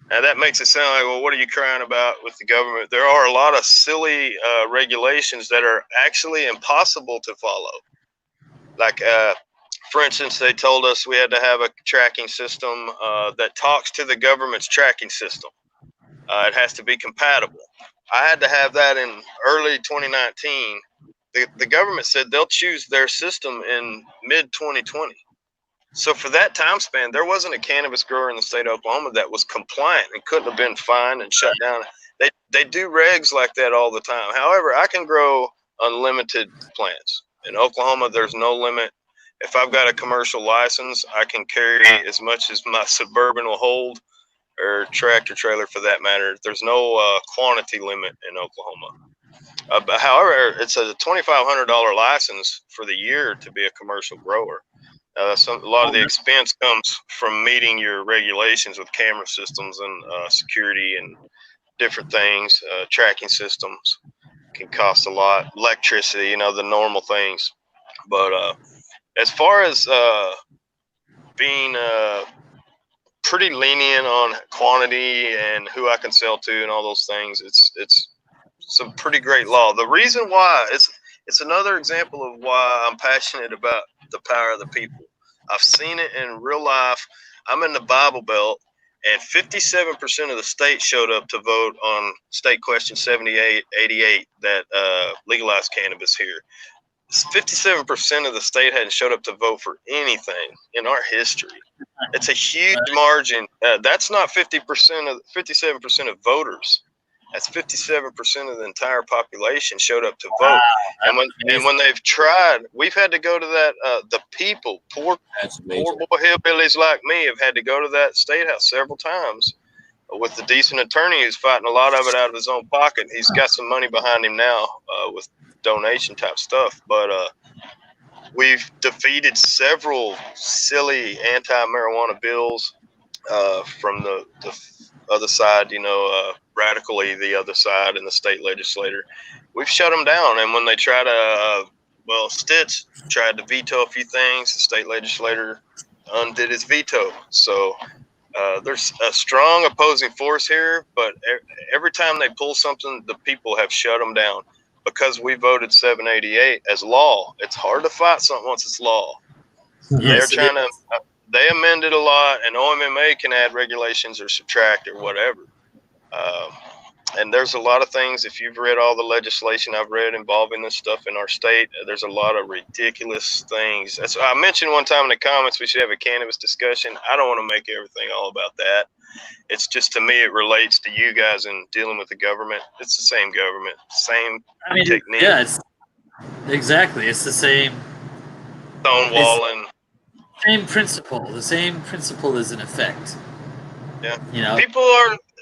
Now that makes it sound like, well, what are you crying about with the government? There are a lot of silly regulations that are actually impossible to follow. Like, for instance, they told us we had to have a tracking system that talks to the government's tracking system. It has to be compatible. I had to have that in early 2019. The government said they'll choose their system in mid-2020. So for that time span, there wasn't a cannabis grower in the state of Oklahoma that was compliant and couldn't have been fined and shut down. They do regs like that all the time. However, I can grow unlimited plants. In Oklahoma, there's no limit. If I've got a commercial license, I can carry as much as my Suburban will hold, or tractor trailer for that matter. There's no quantity limit in Oklahoma. However, it's a $2,500 license for the year to be a commercial grower. A lot of the expense comes from meeting your regulations with camera systems and security and different things. Tracking systems can cost a lot. Electricity, the normal things. But as far as being pretty lenient on quantity and who I can sell to and all those things, it's some pretty great law. The reason why it's another example of why I'm passionate about the power of the people. I've seen it in real life. I'm in the Bible Belt, and 57% of the state showed up to vote on State Question 7888 that legalized cannabis here. 57% of the state hadn't showed up to vote for anything in our history. It's a huge margin. That's not 57% of voters. That's 57% of the entire population showed up to vote. And when they've tried, we've had to go to that. The people, poor boy hillbillies like me, have had to go to that state house several times with the decent attorney who's fighting a lot of it out of his own pocket. He's got some money behind him now with donation type stuff. But we've defeated several silly anti-marijuana bills from the other side, radically the other side in the state legislature. We've shut them down. And when they try to, Stitz tried to veto a few things, the state legislator undid his veto. So there's a strong opposing force here, but every time they pull something, the people have shut them down because we voted 788 as law. It's hard to fight something once it's law. Yes, They're trying to, they amended a lot, and OMMA can add regulations or subtract or whatever. And there's a lot of things, if you've read all the legislation I've read involving this stuff in our state, there's a lot of ridiculous things. I mentioned one time in the comments we should have a cannabis discussion. I don't want to make everything all about that. It's just, to me, it relates to you guys in dealing with the government. It's the same government, same technique. Yeah, it's exactly. It's the same Stonewalling. Same principle. The same principle is in effect. Yeah. You know,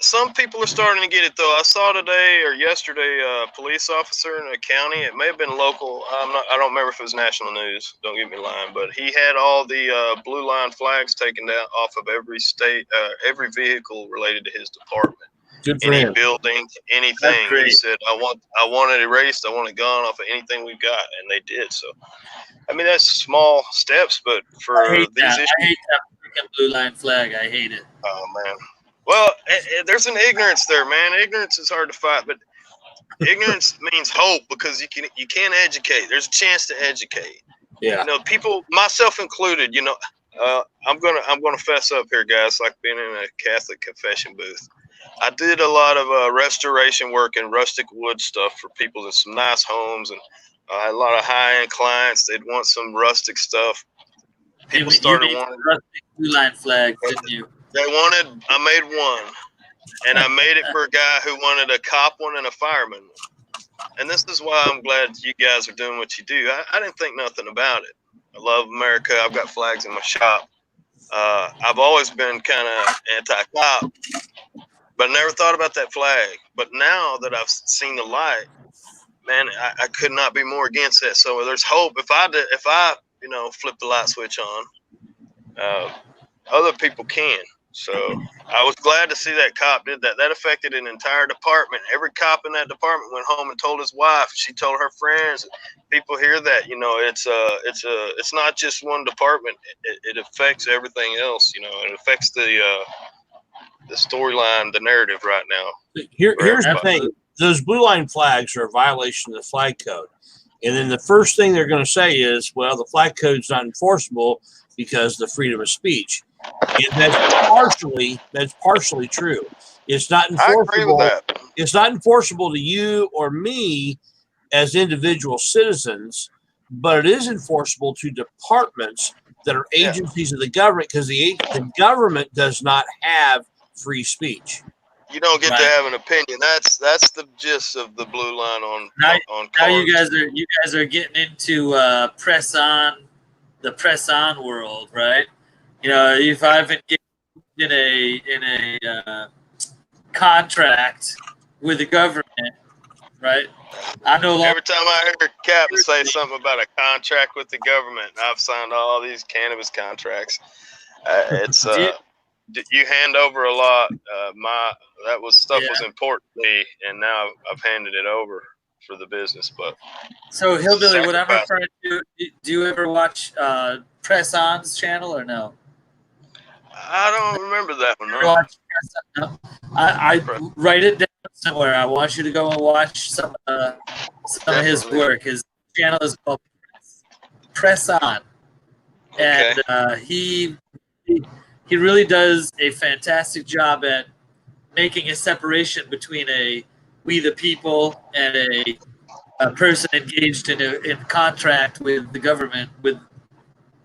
Some people are starting to get it though. I saw today or yesterday a police officer in a county. It may have been local. I don't remember if it was national news. Don't get me lying, but he had all the blue line flags taken down off of every state, every vehicle related to his department. Good for Any him. building, anything. That's great. He said, I want it erased. I want it gone off of anything we've got, and they did. So, I mean, that's small steps, but for I hate these that. issues, I hate that freaking blue line flag. I hate it. oh man. Well, there's an ignorance there, man. Ignorance is hard to fight, but ignorance means hope because you can educate. There's a chance to educate. Yeah. You know, people, myself included. You know, I'm gonna fess up here, guys. Like being in a Catholic confession booth. I did a lot of restoration work and rustic wood stuff for people in some nice homes, and I had a lot of high-end clients. They'd want some rustic stuff. People started wanting rustic blue line flag, didn't you? I made one, and I made it for a guy who wanted a cop one and a fireman one. And this is why I'm glad you guys are doing what you do. I didn't think nothing about it. I love America. I've got flags in my shop. I've always been kind of anti-cop, but I never thought about that flag. But now that I've seen the light, man, I could not be more against that. So there's hope. If I flip the light switch on, other people can. So I was glad to see that cop did that. That affected an entire department. Every cop in that department went home and told his wife. She told her friends. People hear that, you know, it's not just one department. It affects everything else. You know, it affects the storyline, the narrative right now. Here's the thing: those blue line flags are a violation of the flag code. And then the first thing they're going to say is, well, the flag code's not enforceable because of the freedom of speech. And that's partially true. It's not enforceable. I agree with that. It's not enforceable to you or me as individual citizens, but it is enforceable to departments that are agencies of the government because the government does not have free speech. You don't get to have an opinion. That's the gist of the blue line on Now cards. you guys are getting into the press on world, right? You know, if I've been in a contract with the government, right? I no longer. Every time I hear Captain say something about a contract with the government, I've signed all these cannabis contracts. It's you hand over a lot. That was stuff was important to me, and now I've handed it over for the business. But so Hillbilly, what I'm referring to, do you ever watch Press On's channel or no? I don't remember that one. No. I write it down somewhere. I want you to go and watch some of his work. His channel is called Press On, and he really does a fantastic job at making a separation between a we the people and a person engaged in contract with the government with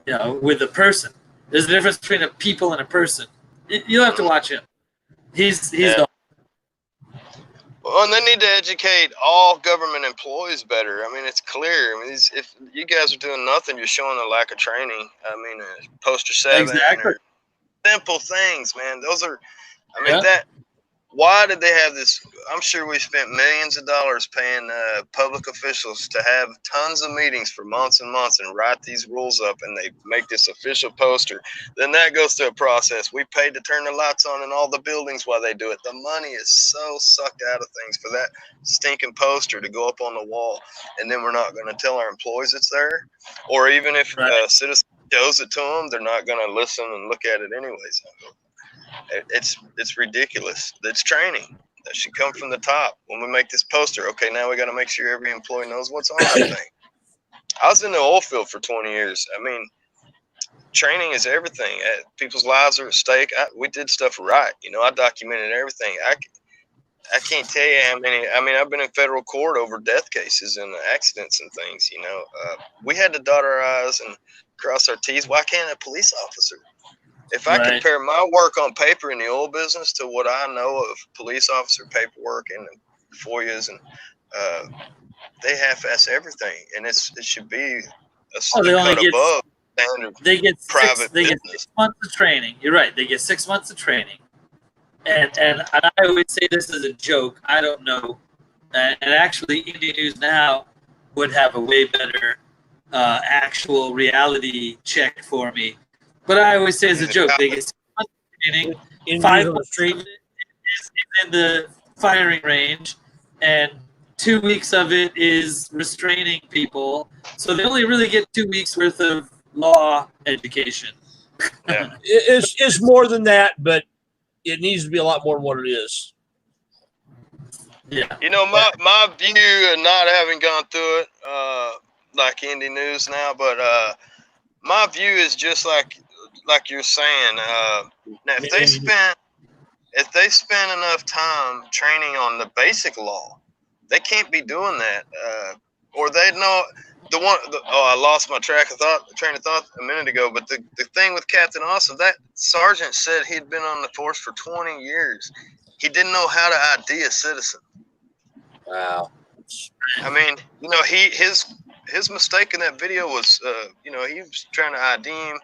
a person. There's a difference between a people and a person. You'll have to watch him. He's Well, and they need to educate all government employees better. I mean, it's clear. I mean, if you guys are doing nothing, you're showing a lack of training. I mean, poster 7. Exactly. Simple things, man. Those are. I mean that. Why did they have this? I'm sure we spent millions of dollars paying public officials to have tons of meetings for months and months and write these rules up, and they make this official poster. Then that goes through a process. We paid to turn the lights on in all the buildings while they do it. The money is so sucked out of things for that stinking poster to go up on the wall, and then we're not going to tell our employees it's there. Or even if a citizen shows it to them, they're not going to listen and look at it anyways. It's ridiculous. It's training. That should come from the top. When we make this poster, okay, now we got to make sure every employee knows what's on that thing. I was in the oil field for 20 years. I mean, training is everything. People's lives are at stake. We did stuff right. You know, I documented everything. I can't tell you how many. I mean, I've been in federal court over death cases and accidents and things. You know, we had to dot our I's and cross our T's. Why can't a police officer? If I Right. compare my work on paper in the oil business to what I know of police officer paperwork and FOIAs, and they half-ass everything, and it should be Oh, they a only cut get above standard they get private they get business. 6 months of training. You're right. They get 6 months of training, and I always say this as a joke. I don't know, and actually, Indie News Now would have a way better actual reality check for me. But I always say as a joke, they get 6 months of training, In 5 the months street. of it is in the firing range, and 2 weeks of it is restraining people. So they only really get 2 weeks worth of law education. Yeah. It's more than that, but it needs to be a lot more than what it is. Yeah. You know, my view, and not having gone through it like Indie News Now, but my view is just like you're saying. Now, if they spend enough time training on the basic law, they can't be doing that. Or they know I lost my train of thought a minute ago. But the thing with Captain Awesome, that sergeant said he'd been on the force for 20 years. He didn't know how to ID a citizen. Wow. I mean, you know, his mistake in that video was, you know, he was trying to ID him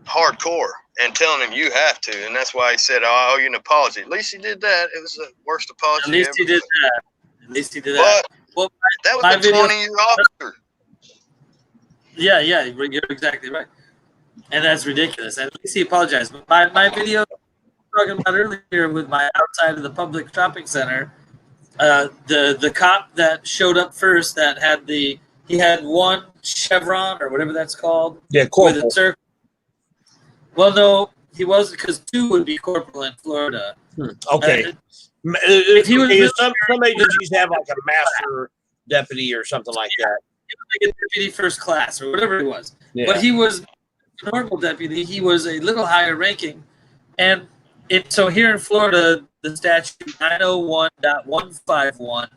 hardcore and telling him you have to, and that's why he said, "Oh, I owe you an apology." At least he did that. It was the worst apology. At least ever. he did that. At least he did that. But Well, that was my a video- 20-year officer. Yeah, you're exactly right, and that's ridiculous. At least he apologized. But my video I was talking about earlier with my outside of the public shopping center, the cop that showed up first that had he had one chevron or whatever that's called Yeah, with corporal. a circle. Well, no, he wasn't, because 2 would be corporal in Florida. Okay. If he was Okay, military- some agencies have like a master deputy or something like that. He was like a deputy first class or whatever it was. Yeah. But he was a normal deputy. He was a little higher ranking. And so here in Florida, the statute 901.151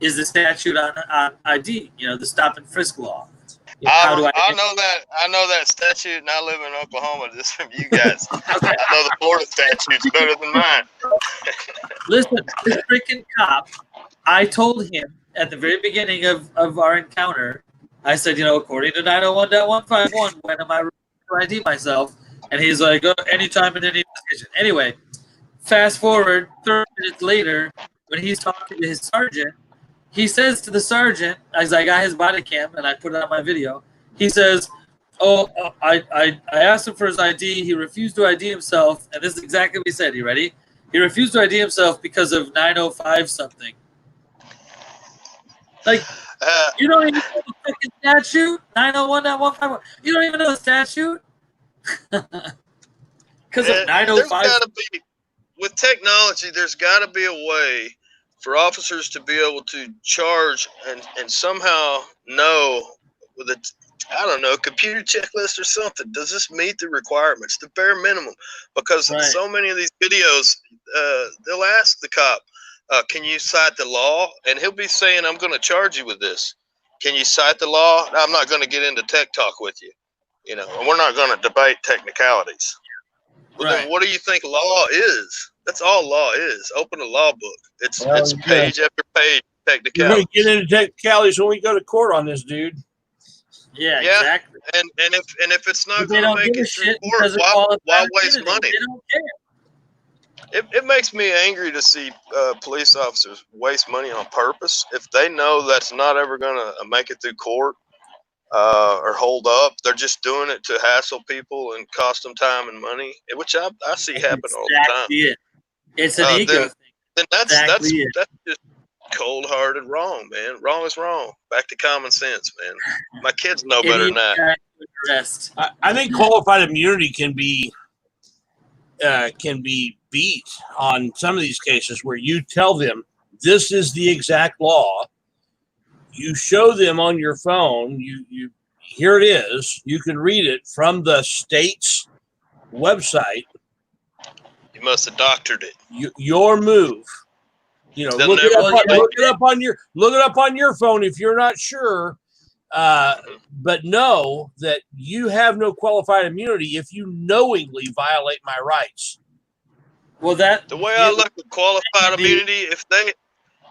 is the statute on ID, you know, the stop and frisk law. How do I know that statute, and I live in Oklahoma. Just from you guys, Okay. I know the Florida statute's better than mine. Listen, this freaking cop, I told him at the very beginning of our encounter, I said, you know, according to 901.151, when am I ready to ID myself? And he's like, oh, anytime in any investigation. Anyway, fast forward 30 minutes later, when he's talking to his sergeant, he says to the sergeant, as I got his body cam and I put it on my video, he says, I asked him for his ID. He refused to ID himself. And this is exactly what he said. You ready? He refused to ID himself because of 905 something. Like, you don't even know the freaking statute? 901.151. You don't even know the statute? Because of 905. There's got to be, with technology, there's got to be a way for officers to be able to charge and somehow know with I don't know, computer checklist or something. Does this meet the requirements, the bare minimum? Because Right. so many of these videos, they'll ask the cop, can you cite the law? And he'll be saying, I'm going to charge you with this. Can you cite the law? I'm not going to get into tech talk with you. You know, and we're not going to debate technicalities. Well, Right. then what do you think law is? That's all law is. Open a law book. It's page after page You're going technicalities. to get into technicalities when we go to court on this, dude. Yeah, Yeah. exactly. And if it's not But they going to don't make give a it through shit court, because it why qualifies waste immunity. money? They don't care. It makes me angry to see police officers waste money on purpose. If they know that's not ever going to make it through court or hold up, they're just doing it to hassle people and cost them time and money, which I see happen all the time. Exactly it. It's an ego Then thing. that's Exactly it. that's just cold-hearted wrong, man. Wrong is wrong. Back to common sense, man. My kids know better than that. Rest. I think qualified immunity can be beat on some of these cases where you tell them this is the exact law. You show them on your phone. You here it is. You can read it from the state's website. You must have doctored it. Your move. You know, They'll look it never up forget. on your phone if you're not sure. but know that you have no qualified immunity if you knowingly violate my rights. Well, The way I look at qualified immunity,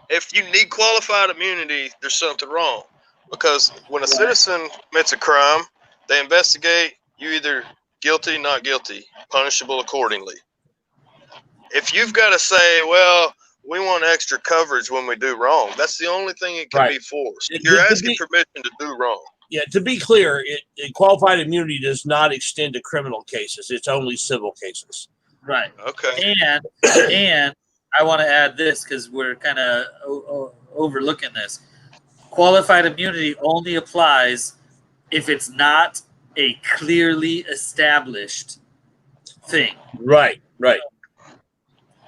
if you need qualified immunity, there's something wrong. Because when a citizen commits a crime, they investigate, you either guilty, not guilty, punishable accordingly. If you've got to say, well, we want extra coverage when we do wrong, that's the only thing it can be forced. You're asking permission to do wrong. Yeah, to be clear, qualified immunity does not extend to criminal cases. It's only civil cases. Right. Okay. And I want to add this because we're kind of overlooking this. Qualified immunity only applies if it's not a clearly established thing. Right.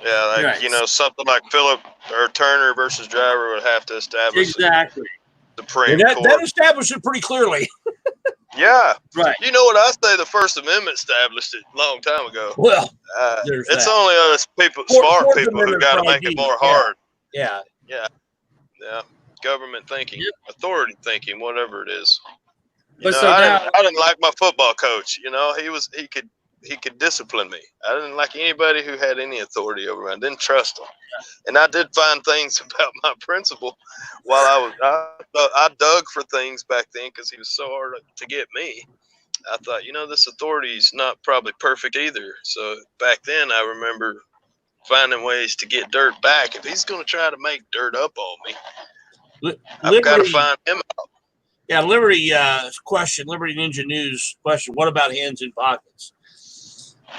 Yeah, like, something like Philip or Turner versus Driver would have to establish exactly. Supreme Court. That established it pretty clearly. Yeah. Right. You know what I say? The First Amendment established it a long time ago. Well, it's only us people, smart people, who got to make it more hard. Yeah. Government thinking, authority thinking, whatever it is. I didn't like my football coach. He could discipline me. I didn't like anybody who had any authority over me. I didn't trust them. And I did find things about my principal while I dug for things back then because he was so hard to get me. I thought, this authority's not probably perfect either. So back then I remember finding ways to get dirt back. If he's going to try to make dirt up on me, I've got to find him out. Yeah, Liberty Liberty Ninja News question. What about hands in pockets?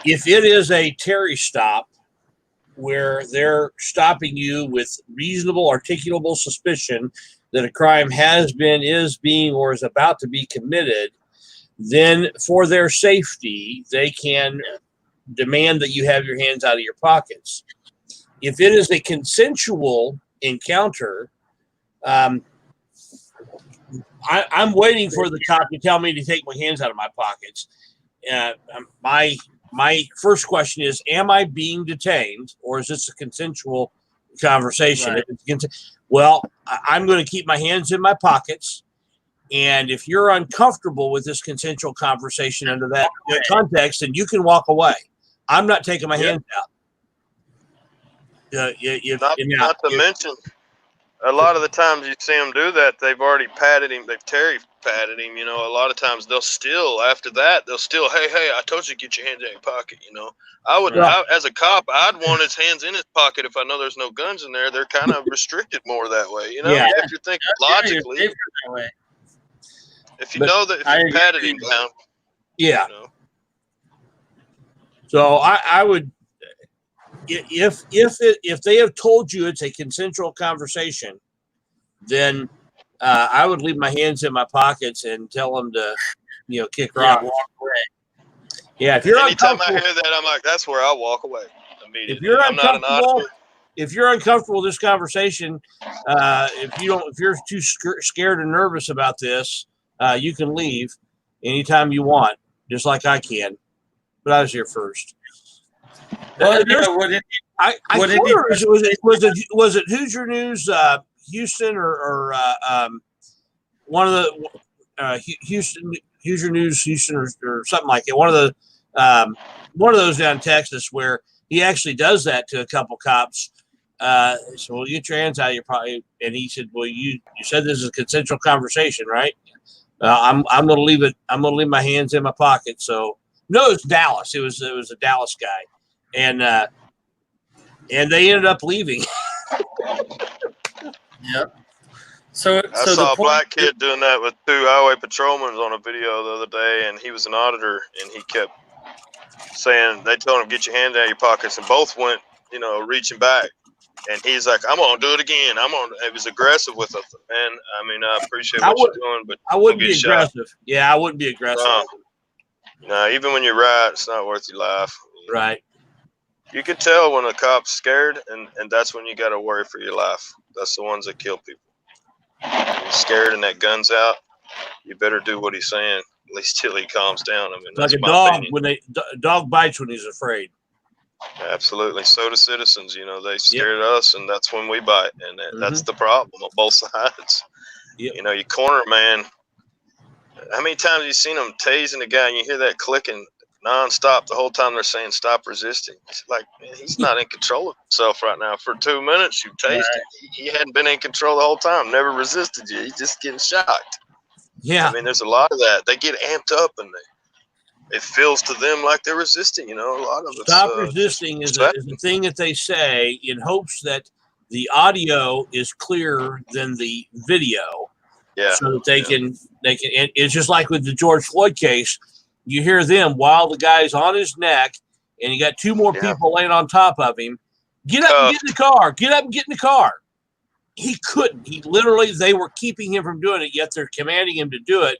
If it is a Terry stop where they're stopping you with reasonable, articulable suspicion that a crime has been, is being, or is about to be committed, then for their safety, they can demand that you have your hands out of your pockets. If it is a consensual encounter, I'm waiting for the cop to tell me to take my hands out of my pockets. My first question is, am I being detained, or is this a consensual conversation? Right. Well, I'm going to keep my hands in my pockets. And if you're uncomfortable with this consensual conversation under that context, then you can walk away. I'm not taking my hands out. Not to mention, a lot of the times you see them do that, they've already patted him. They've Terry patted him. A lot of times they'll still, hey, I told you to get your hands in your pocket. As a cop, I'd want his hands in his pocket if I know there's no guns in there. They're kind of restricted more that way. If you're thinking logically, if you know that if you patted him down. Yeah. So I would, if they have told you it's a consensual conversation, then I would leave my hands in my pockets and tell them to, kick rocks. Walk away. Yeah, if you're anytime I hear that, I'm like, that's where I walk away immediately. If you're uncomfortable with this conversation, if you're too scared or nervous about this, you can leave anytime you want, just like I can. But I was here first. Well, was it Hoosier News, Houston, or one of the Hoosier News, Houston, or something like it? One of those down in Texas where he actually does that to a couple cops. So, well, get your hands out of your pocket, and he said, "Well, you said this is a consensual conversation, right? I'm going to leave it. I'm going to leave my hands in my pocket." So, no, it was Dallas. It was a Dallas guy, and they ended up leaving. Yep. So I saw a black kid doing that with two highway patrolmen on a video the other day, and he was an auditor, and he kept saying, they told him, get your hand out of your pockets, and both went, reaching back. And he's like, I'm going to do it again. It was aggressive with us. And I appreciate what you're doing, but I wouldn't be aggressive. Yeah, I wouldn't be aggressive. No, even when you're right, it's not worth your life. Right. You can tell when a cop's scared, and that's when you got to worry for your life. That's the ones that kill people. When he's scared and that gun's out, you better do what he's saying, at least till he calms down. That's like a dog opinion. Dog bites when he's afraid. Absolutely. So do citizens. They scared us, and that's when we bite, and that's the problem on both sides. Yep. You corner a man, how many times have you seen them tasing the guy and you hear that clicking nonstop the whole time they're saying stop resisting? It's like, man, he's not in control of himself right now. For 2 minutes, you tased him. He hadn't been in control the whole time, never resisted you. He's just getting shocked. Yeah. I mean, there's a lot of that. They get amped up and it feels to them like they're resisting, a lot of it. Stop resisting is a thing that they say in hopes that the audio is clearer than the video. Yeah. So that they can, and it's just like with the George Floyd case. You hear them while the guy's on his neck and you got 2 more people laying on top of him. Get up and get in the car. Get up and get in the car. He couldn't. They were keeping him from doing it, yet they're commanding him to do it.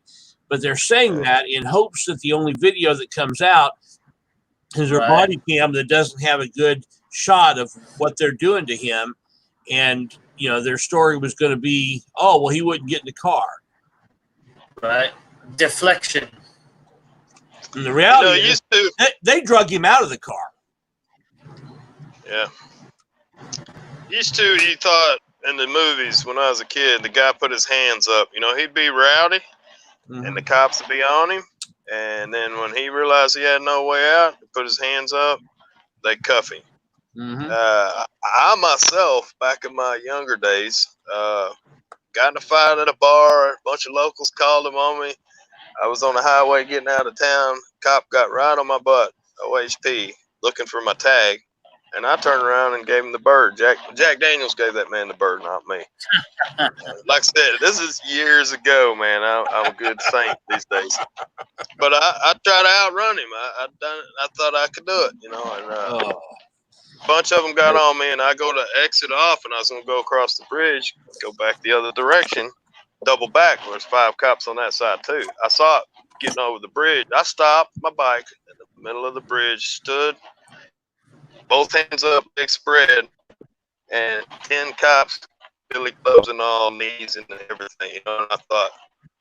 But they're saying that in hopes that the only video that comes out is their body cam that doesn't have a good shot of what they're doing to him. And, their story was going to be, oh, well, he wouldn't get in the car. Right. Deflection. And the reality is they drug him out of the car. Yeah. You thought in the movies when I was a kid, the guy put his hands up. He'd be rowdy, and the cops would be on him. And then when he realized he had no way out, he put his hands up, they cuff him. I myself, back in my younger days, got in a fight at a bar. A bunch of locals called him on me. I was on the highway getting out of town. Cop got right on my butt, OHP, looking for my tag. And I turned around and gave him the bird. Jack Daniels gave that man the bird, not me. Like I said, this is years ago, man. I'm a good saint these days. But I tried to outrun him. I thought I could do it, and a bunch of them got on me, and I go to exit off, and I was going to go across the bridge, go back the other direction, double back. There's 5 cops on that side, too. I saw it getting over the bridge. I stopped my bike in the middle of the bridge, stood, both hands up, big spread, and 10 cops, billy clubs and all, knees and everything, and I thought,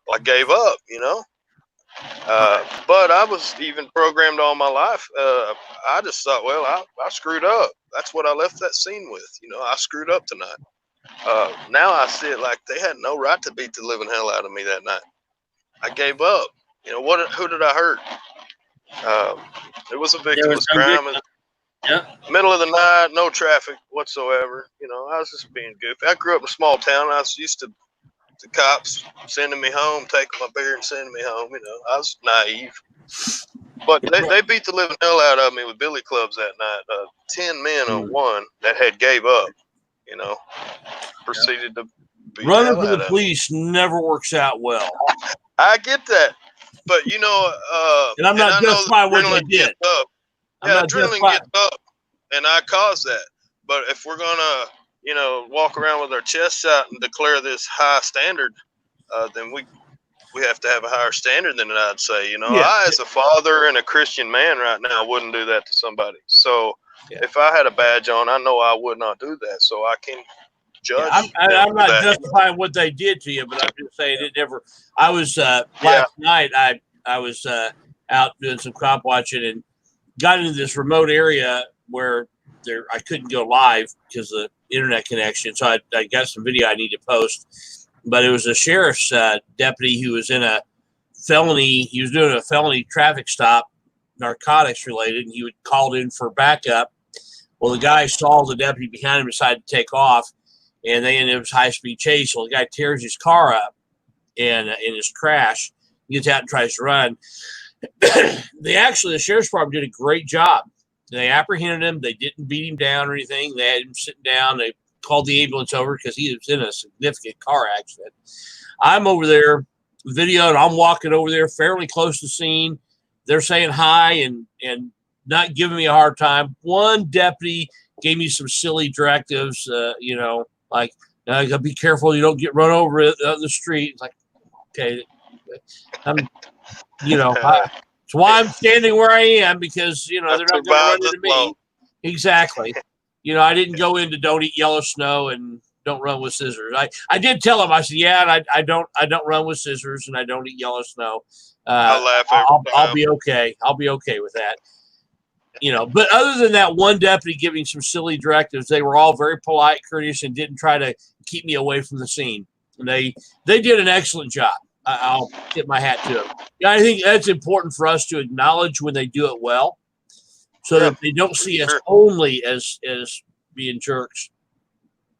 well, I gave up, but I was even programmed all my life. I just thought, well, I screwed up. That's what I left that scene with. I screwed up tonight. Now I see it like they had no right to beat the living hell out of me that night. I gave up. Who did I hurt? It was a victimless crime. Middle of the night, no traffic whatsoever. I was just being goofy. I grew up in a small town. I was used to the cops sending me home, taking my beer and sending me home. I was naive. But they beat the living hell out of me with billy clubs that night. 10 men on one that had gave up, proceeded to beat running the for hell the out police never works out well. I get that. But, and I'm not justifying what they did. Adrenaline gets up, and I caused that. But if we're going to, walk around with our chest out and declare this high standard, then we have to have a higher standard than I'd say. I, as a father and a Christian man right now, wouldn't do that to somebody. So if I had a badge on, I know I would not do that. So I can judge. I'm not justifying what they did to you, but I'm just saying it never. I was last night. I was out doing some cop watching and got into this remote area where I couldn't go live because of the internet connection. So I got some video I need to post. But it was a sheriff's deputy who was in a felony. He was doing a felony traffic stop, narcotics related, and he was called in for backup. Well, the guy saw the deputy behind him, decided to take off, and they ended up with high-speed chase. Well, the guy tears his car up and in his crash. He gets out and tries to run. The sheriff's department did a great job. They apprehended him. They didn't beat him down or anything. They had him sitting down. They called the ambulance over because he was in a significant car accident. I'm over there videoing. I'm walking over there fairly close to the scene. They're saying hi and not giving me a hard time. One deputy gave me some silly directives, like, I gotta be careful you don't get run over on the street. It's like, okay, that's why I'm standing where I am, because they're not going to run into me. Exactly. I didn't go into don't eat yellow snow and don't run with scissors. I did tell him, I said, and I don't run with scissors and I don't eat yellow snow. I'll be okay. I'll be okay with that. But other than that one deputy giving some silly directives, they were all very polite, courteous, and didn't try to keep me away from the scene. And they did an excellent job. I'll tip my hat to them. Yeah, I think that's important for us to acknowledge when they do it well, so that they don't see us only as being jerks.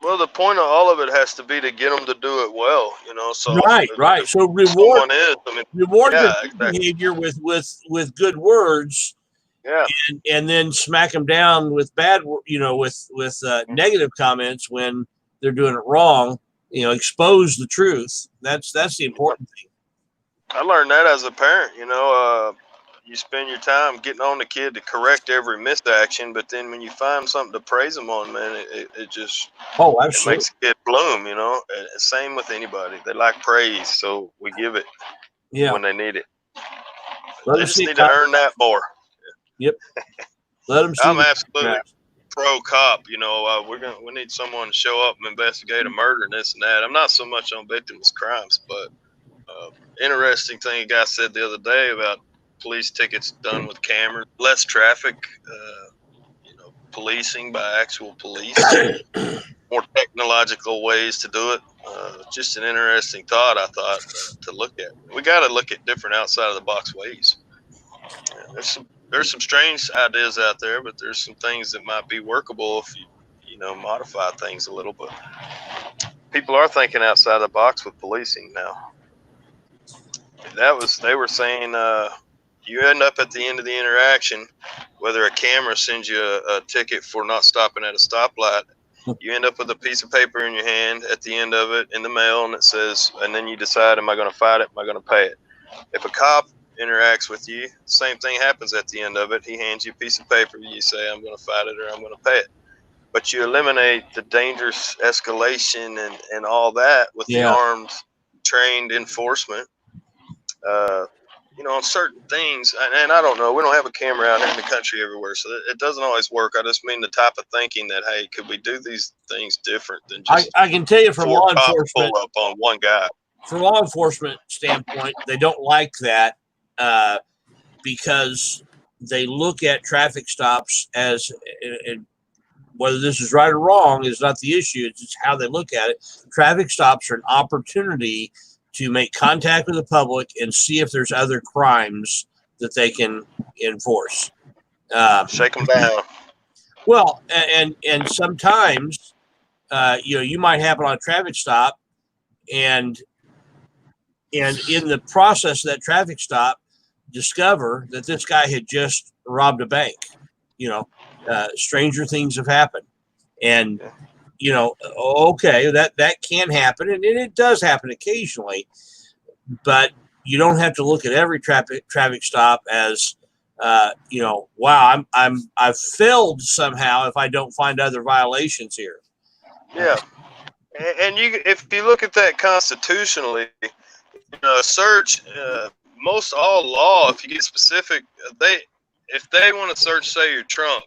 Well, the point of all of it has to be to get them to do it well, So Right. So someone is, reward yeah, the good behavior with good words, yeah, and then smack them down with bad, with negative comments when they're doing it wrong. Expose the truth. That's the important thing. I learned that as a parent. You spend your time getting on the kid to correct every misaction, but then when you find something to praise them on, man, it just it makes the kid bloom. Same with anybody. They like praise, so we give it when they need it. They just need to earn that more. Yep. Let them see. I'm absolutely pro cop. We need someone to show up and investigate a murder and this and that. I'm not so much on victimless crimes, but interesting thing a guy said the other day about police tickets done with cameras, less traffic, policing by actual police, more technological ways to do it. Just an interesting thought, I thought, to look at. We got to look at different outside of the box ways. There's some strange ideas out there, but there's some things that might be workable if you modify things a little. But people are thinking outside the box with policing now. They were saying you end up at the end of the interaction, whether a camera sends you a ticket for not stopping at a stoplight, you end up with a piece of paper in your hand at the end of it in the mail, and it says, and then you decide, am I going to fight it? Am I going to pay it? If a cop interacts with you, same thing happens at the end of it. He hands you a piece of paper. You say, I'm going to fight it or I'm going to pay it. But you eliminate the dangerous escalation and all that with the armed, trained enforcement. On certain things, and I don't know, we don't have a camera out here in the country everywhere, so it doesn't always work. I just mean the type of thinking that, hey, could we do these things different than just I can tell you from law enforcement, pull up on one guy. From law enforcement standpoint, they don't like that because they look at traffic stops as whether this is right or wrong is not the issue. It's just how they look at it. Traffic stops are an opportunity to make contact with the public and see if there's other crimes that they can enforce. Shake them down. Well, and sometimes, you might happen on a traffic stop, and in the process of that traffic stop, discover that this guy had just robbed a bank. Stranger things have happened, and okay, that can happen, and it does happen occasionally, but you don't have to look at every traffic stop as wow, I've failed somehow if I don't find other violations here. Yeah, and if you look at that constitutionally, search most all law. If you get specific, if they want to search, say, your trunk,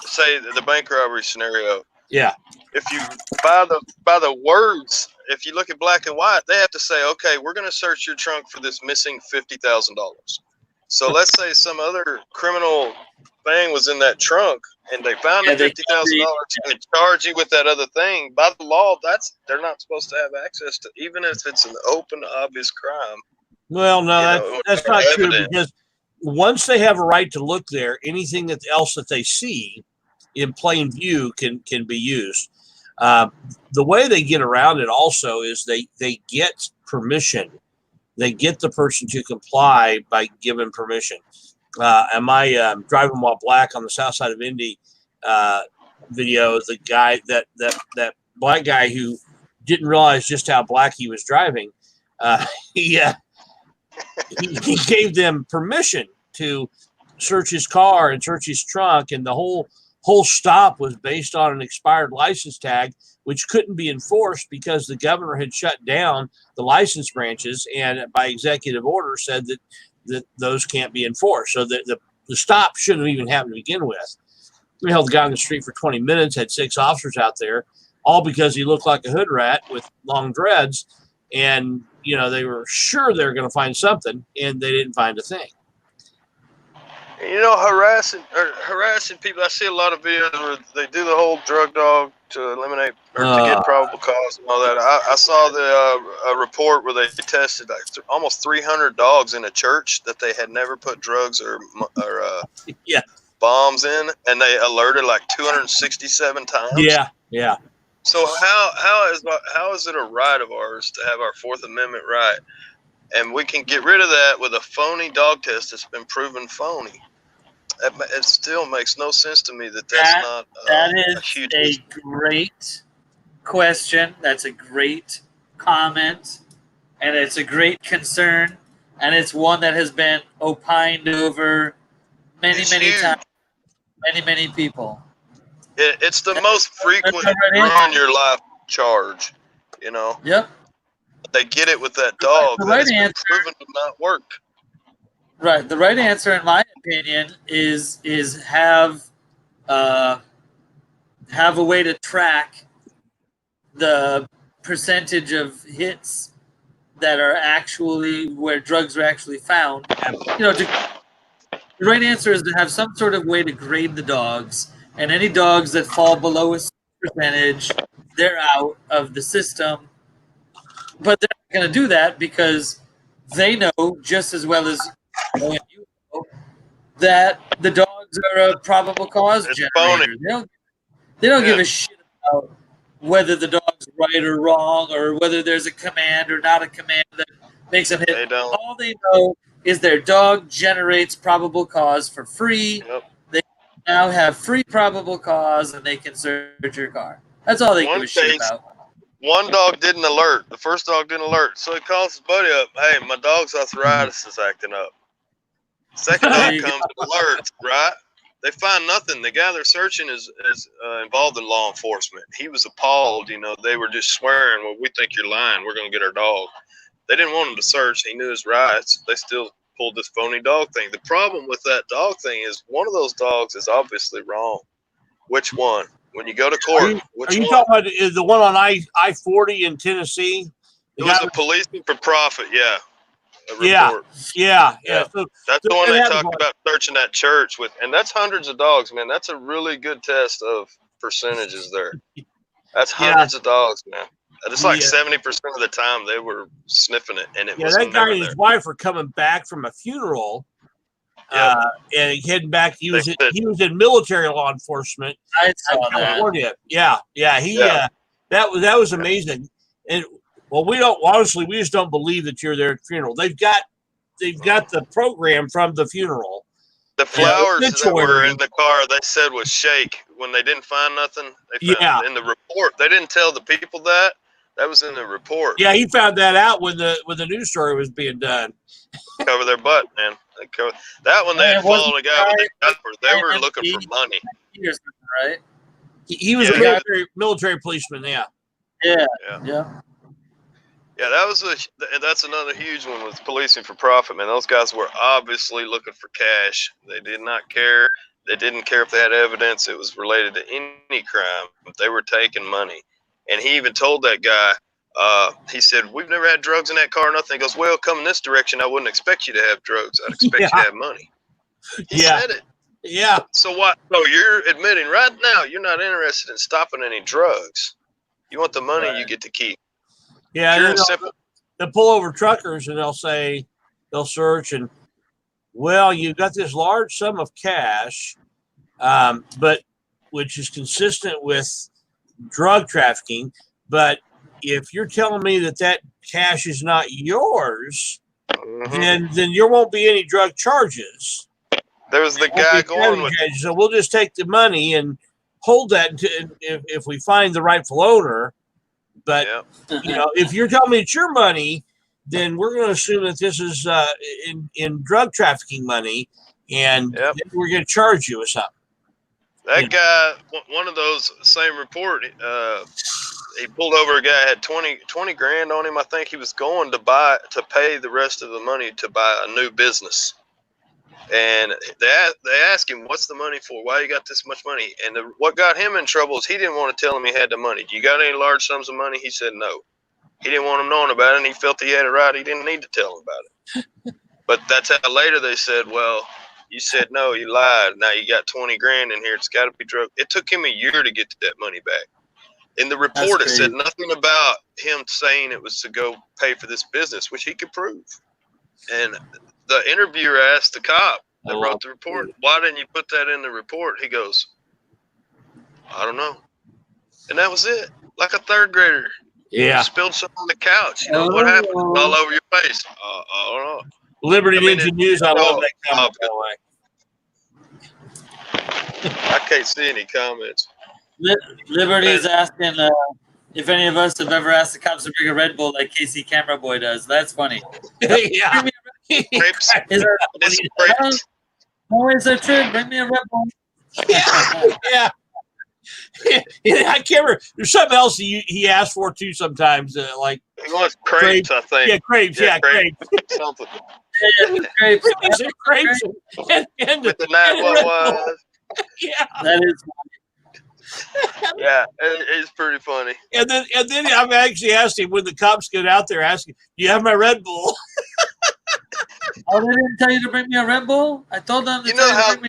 say the bank robbery scenario. Yeah. If you by the words, if you look at black and white, they have to say, okay, we're going to search your trunk for this missing $50,000. So let's say some other criminal thing was in that trunk, and they found the $50,000 and charge you with that other thing. By the law, they're not supposed to have access to, even if it's an open, obvious crime. Well, no, that's not true, because once they have a right to look there, anything else that they see in plain view can be used. The way they get around it also is they get permission. They get the person to comply by giving permission. And my Driving While Black on the south side of Indy video, the guy, that black guy who didn't realize just how black he was driving, he gave them permission to search his car and search his trunk, and the whole stop was based on an expired license tag, which couldn't be enforced because the governor had shut down the license branches and by executive order said that those can't be enforced. So the stop shouldn't have even happened to begin with. We held the guy on the street for 20 minutes, had 6 officers out there, all because he looked like a hood rat with long dreads, and they were sure they were going to find something, and they didn't find a thing. You know, harassing people. I see a lot of videos where they do the whole drug dog to eliminate or to get probable cause and all that. I saw the a report where they tested like almost 300 dogs in a church that they had never put drugs or Yeah. bombs in, and they alerted like 267 times. Yeah. So how is it a right of ours to have our Fourth Amendment right, and we can get rid of that with a phony dog test that's been proven phony? It still makes no sense to me that's not That a is huge a great question. That's a great comment, and it's a great concern, and it's one that has been opined over many huge. times, many people. It's the most frequent That's the right ruin your life charge. You know, Yep. they get it with that dog The that right has been answer, proven to not work. right? The right answer, in my opinion, is uh, have a way to track the percentage of hits that are actually where drugs are actually found. You know, the right answer is to have some sort of way to grade the dogs, and any dogs that fall below a certain percentage, they're out of the system. But they're not going to do that because they know just as well as you know that the dogs are a probable cause It's phony. generator. They don't give Yeah. a shit about whether the dog's right or wrong or whether there's a command or not a command that makes them hit. They don't. All they know is their dog generates probable cause for free. Yep. They now have free probable cause and they can search your car. That's all they give One a shit case, about. one dog didn't alert. The first dog didn't alert, so he calls his buddy up. Hey, my dog's arthritis is acting up. Second There dog you comes and alerts, right? They find nothing. The guy they're searching is involved in law enforcement. He was appalled. You know, they were just swearing, well, we think you're lying. We're going to get our dog. They didn't want him to search. He knew his rights. They still pulled this phony dog thing. The problem with that dog thing is one of those dogs is obviously wrong. Which one? When you go to court, which Are you one? talking about the one on I-40 in Tennessee? It was a policing for profit, yeah. A Yeah. report. Yeah. So that's the one they talked about searching that church with, and that's hundreds of dogs, man. That's a really good test of percentages there. That's hundreds of dogs, man. It's like 70% of the time they were sniffing it, and it was that guy never and there. his wife were coming back from a funeral, and heading back. He was in military law enforcement. I saw that. California. Yeah. That was amazing. And well, we just don't believe that you're there at the funeral. They've got the program from the funeral. The flowers that were in the car, they said was shake. When they didn't find nothing, they found in the report. They didn't tell the people that. That was in the report. Yeah, he found that out when the news story was being done. Cover their butt, man. That one, they had followed a guy with a gun. They were looking for money. Right? He was a military policeman. Yeah. Yeah, that's another huge one with policing for profit, man. Those guys were obviously looking for cash. They did not care. They didn't care if they had evidence it was related to any crime. They were taking money. And he even told that guy, he said, we've never had drugs in that car or nothing. He goes, well, coming this direction, I wouldn't expect you to have drugs. I'd expect you to have money. He said it. Yeah. So what? So you're admitting right now you're not interested in stopping any drugs. You want the money you get to keep. Yeah, they'll pull over truckers and they'll search and, well, you've got this large sum of cash, but which is consistent with drug trafficking. But if you're telling me that cash is not yours, then there won't be any drug charges. There's the guy going with it. So we'll just take the money and hold that if we find the rightful owner. But, if you're telling me it's your money, then we're going to assume that this is in drug trafficking money, and then we're going to charge you with something. That guy, one of those same report, he pulled over a guy, had 20 grand on him. I think he was going to pay the rest of the money to buy a new business. And they asked him, what's the money for? Why you got this much money? And what got him in trouble is he didn't want to tell him he had the money. You got any large sums of money? He said no. He didn't want him knowing about it, and he felt he had it right. He didn't need to tell him about it. But that's how later they said, well, You said no, you lied. Now you got 20 grand in here. It's got to be drug. It took him a year to get that money back. In the report, it said nothing about him saying it was to go pay for this business, which he could prove. And the interviewer asked the cop that wrote the report, why didn't you put that in the report? He goes, I don't know. And that was it. Like a third grader. Yeah. You spilled something on the couch. You know, what happened? All over your face. I don't know. Liberty Ninja News, I love that comment, by the way. I can't see any comments. Liberty's asking if any of us have ever asked the cops to bring a Red Bull like Casey Camera Boy does. That's funny. Yeah. Grapes. No, it's a trick. Bring me a Red Bull. Yeah. I can't remember. There's something else he asked for too sometimes. Like he wants crepes, I think. Yeah, crepes. Yeah, crepes. Something. Yeah, crepes. Crepes. And with the night what was. Yeah. That is funny. Yeah, it's pretty funny. And then I've actually asked him when the cops get out there asking, do you have my Red Bull? Oh, they didn't tell you to bring me a Red Bull? I told them to tell you to bring me.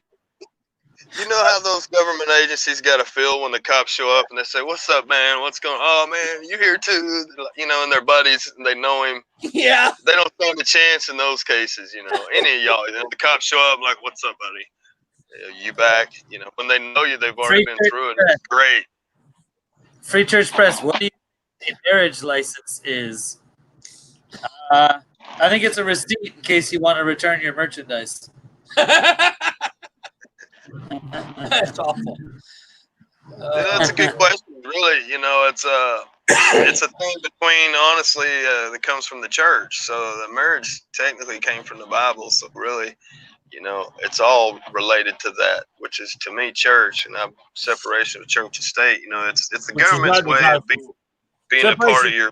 You know how those government agencies got to feel when the cops show up and they say, "What's up, man? What's going on? Oh, man, you here too?" You know, and their buddies, and they know him. Yeah. They don't stand a chance in those cases, you know. Any of y'all, you know, the cops show up like, "What's up, buddy? You back?" You know, when they know you, they've already been through it. It's great. Free Church Press, what do you think a marriage license is? I think it's a receipt in case you want to return your merchandise. That's awful. That's a good question. Really, you know, it's a thing between, honestly, that comes from the church. So the marriage technically came from the Bible. So really, you know, it's all related to that, which is to me church, and separation of church and state. You know, it's the government's way of being a part of your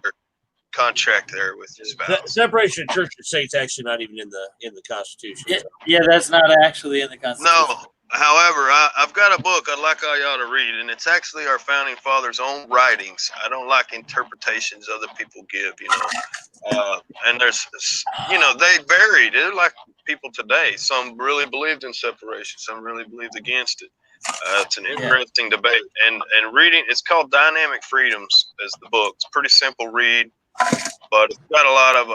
contract there with your spouse. Separation of church and state's actually not even in the Constitution. Yeah, that's not actually in the Constitution. No. However, I've got a book I'd like all y'all to read, and it's actually our founding fathers' own writings. I don't like interpretations other people give, you know. And there's, you know, they varied. They're like people today. Some really believed in separation. Some really believed against it. It's an interesting debate. And reading, it's called Dynamic Freedoms is the book. It's a pretty simple read, but it's got a lot of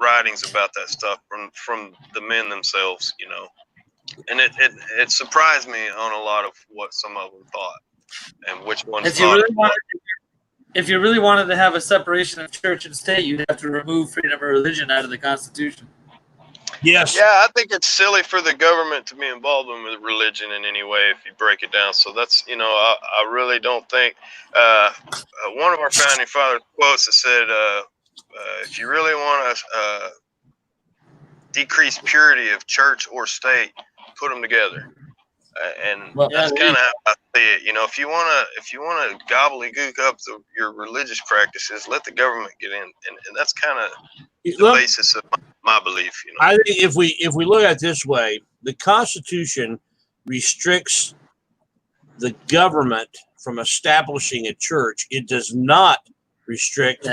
writings about that stuff from the men themselves, you know. And it surprised me on a lot of what some of them thought and which ones if you really wanted to have a separation of church and state, you'd have to remove freedom of religion out of the Constitution. Yes. Yeah, I think it's silly for the government to be involved in religion in any way if you break it down. So that's, you know, I really don't think one of our founding fathers quotes that said, if you really want to decrease purity of church or state, put them together, and that's kind of how I see it. You know, if you want to gobbledygook up your religious practices, let the government get in, and that's kind of the basis of my belief. You know, I think if we look at it this way, the Constitution restricts the government from establishing a church. It does not restrict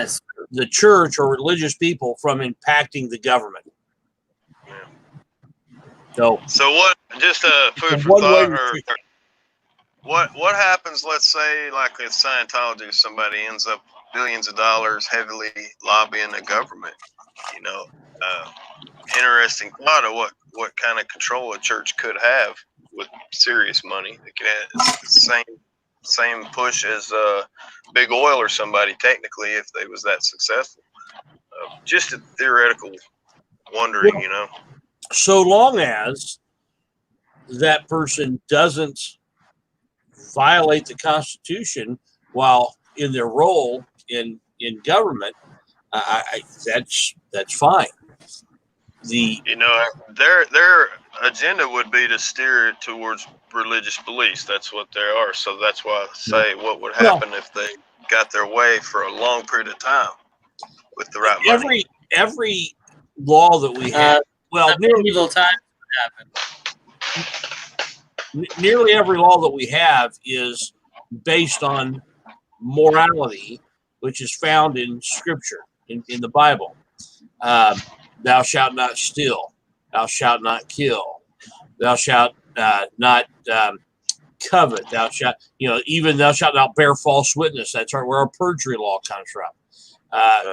the church or religious people from impacting the government. So what? Just food for thought. Or what happens? Let's say, like in Scientology, somebody ends up billions of dollars heavily lobbying the government. You know, interesting thought of what kind of control a church could have with serious money. It could have the same push as big oil or somebody technically if they was that successful. Just a theoretical wondering, you know. So long as that person doesn't violate the Constitution while in their role in government, that's fine. You know, their agenda would be to steer it towards religious beliefs. That's what they are. So that's why I say what would happen if they got their way for a long period of time with the right money. Every law that we have. Evil times happen. Nearly every law that we have is based on morality, which is found in Scripture, in the Bible. Thou shalt not steal. Thou shalt not kill. thou shalt not covet, thou shalt, even thou shalt not bear false witness. That's where our perjury law comes from.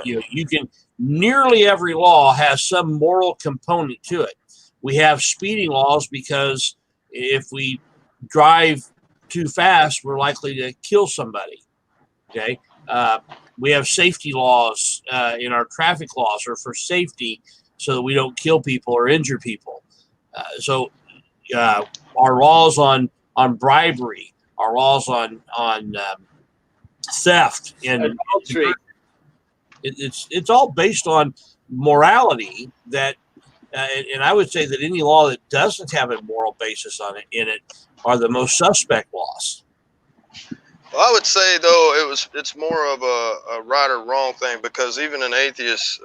You can, nearly every law has some moral component to it. We have speeding laws because if we drive too fast, we're likely to kill somebody. Okay. We have safety laws in our traffic laws are for safety so that we don't kill people or injure people. So our laws on bribery, our laws on theft and Adultery. it's all based on morality that and I would say that any law that doesn't have a moral basis in it are the most suspect laws. Well, I would say though it's more of a right or wrong thing, because even an atheist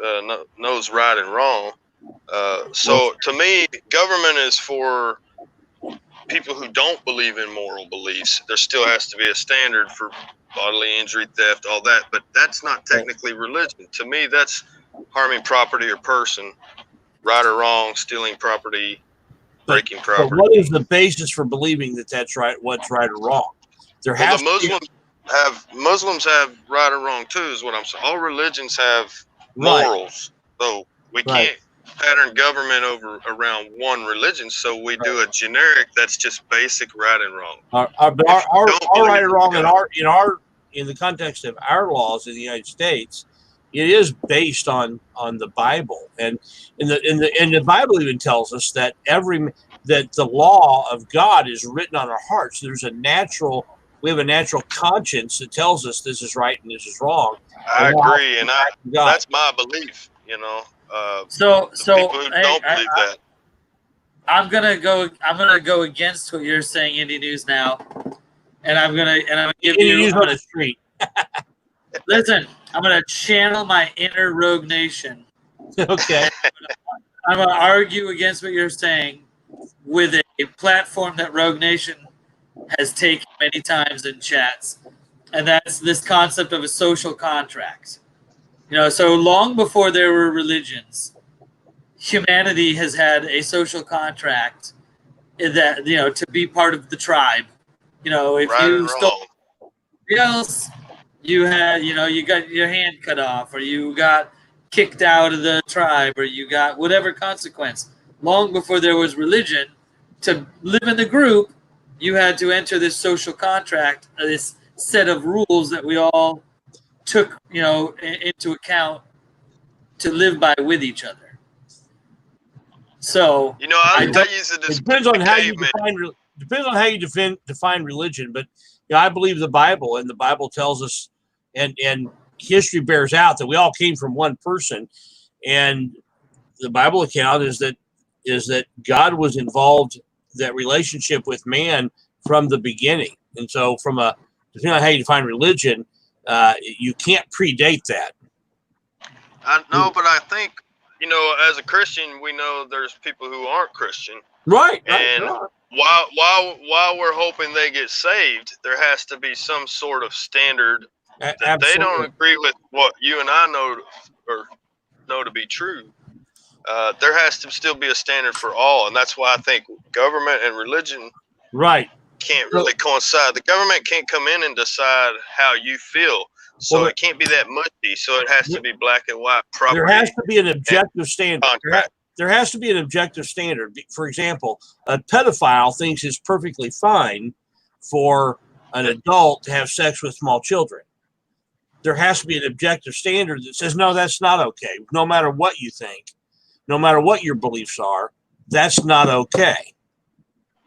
knows right and wrong. So to me, government is for people who don't believe in moral beliefs. There still has to be a standard for bodily injury, theft, all that, but that's not technically religion. To me, that's harming property or person, right or wrong, stealing property, breaking property. But what is the basis for believing that that's right? What's right or wrong? There has Muslims have right or wrong too, is what I'm saying. All religions have morals, so we can't pattern government around one religion. So we do a generic that's just basic right and wrong. Our right and wrong in the context of our laws in the United States, it is based on the Bible, and the Bible even tells us that that the law of God is written on our hearts. We have a natural conscience that tells us this is right and this is wrong. I agree, and that's my belief. So people who don't believe that. I'm gonna go against what you're saying, Indie News now, and I'm gonna give you on the street. Listen, I'm gonna channel my inner Rogue Nation. Okay. I'm gonna argue against what you're saying with a platform that Rogue Nation has taken many times in chats, and that's this concept of a social contract. So long before there were religions, humanity has had a social contract that, to be part of the tribe. If right you stole somebody else, you had, you got your hand cut off, or you got kicked out of the tribe, or you got whatever consequence. Long before there was religion, to live in the group, you had to enter this social contract, this set of rules that we all took, into account to live by with each other. So I use it as depends on how you define religion, but I believe the Bible, and the Bible tells us, and history bears out that we all came from one person, and the Bible account is that God was involved, that relationship with man from the beginning. And so depending on how you define religion, you can't predate that. I know, but I think, as a Christian, we know there's people who aren't Christian. Right. And while we're hoping they get saved, there has to be some sort of standard that they don't agree with what you and I know to be true. There has to still be a standard for all, and that's why I think government and religion can't really coincide. The government can't come in and decide how you feel, so it can't be that mushy. So it has to be black and white. Property. There has to be an objective standard. There has to be an objective standard. For example, a pedophile thinks it's perfectly fine for an adult to have sex with small children. There has to be an objective standard that says, no, that's not okay. No matter what you think, no matter what your beliefs are, that's not okay.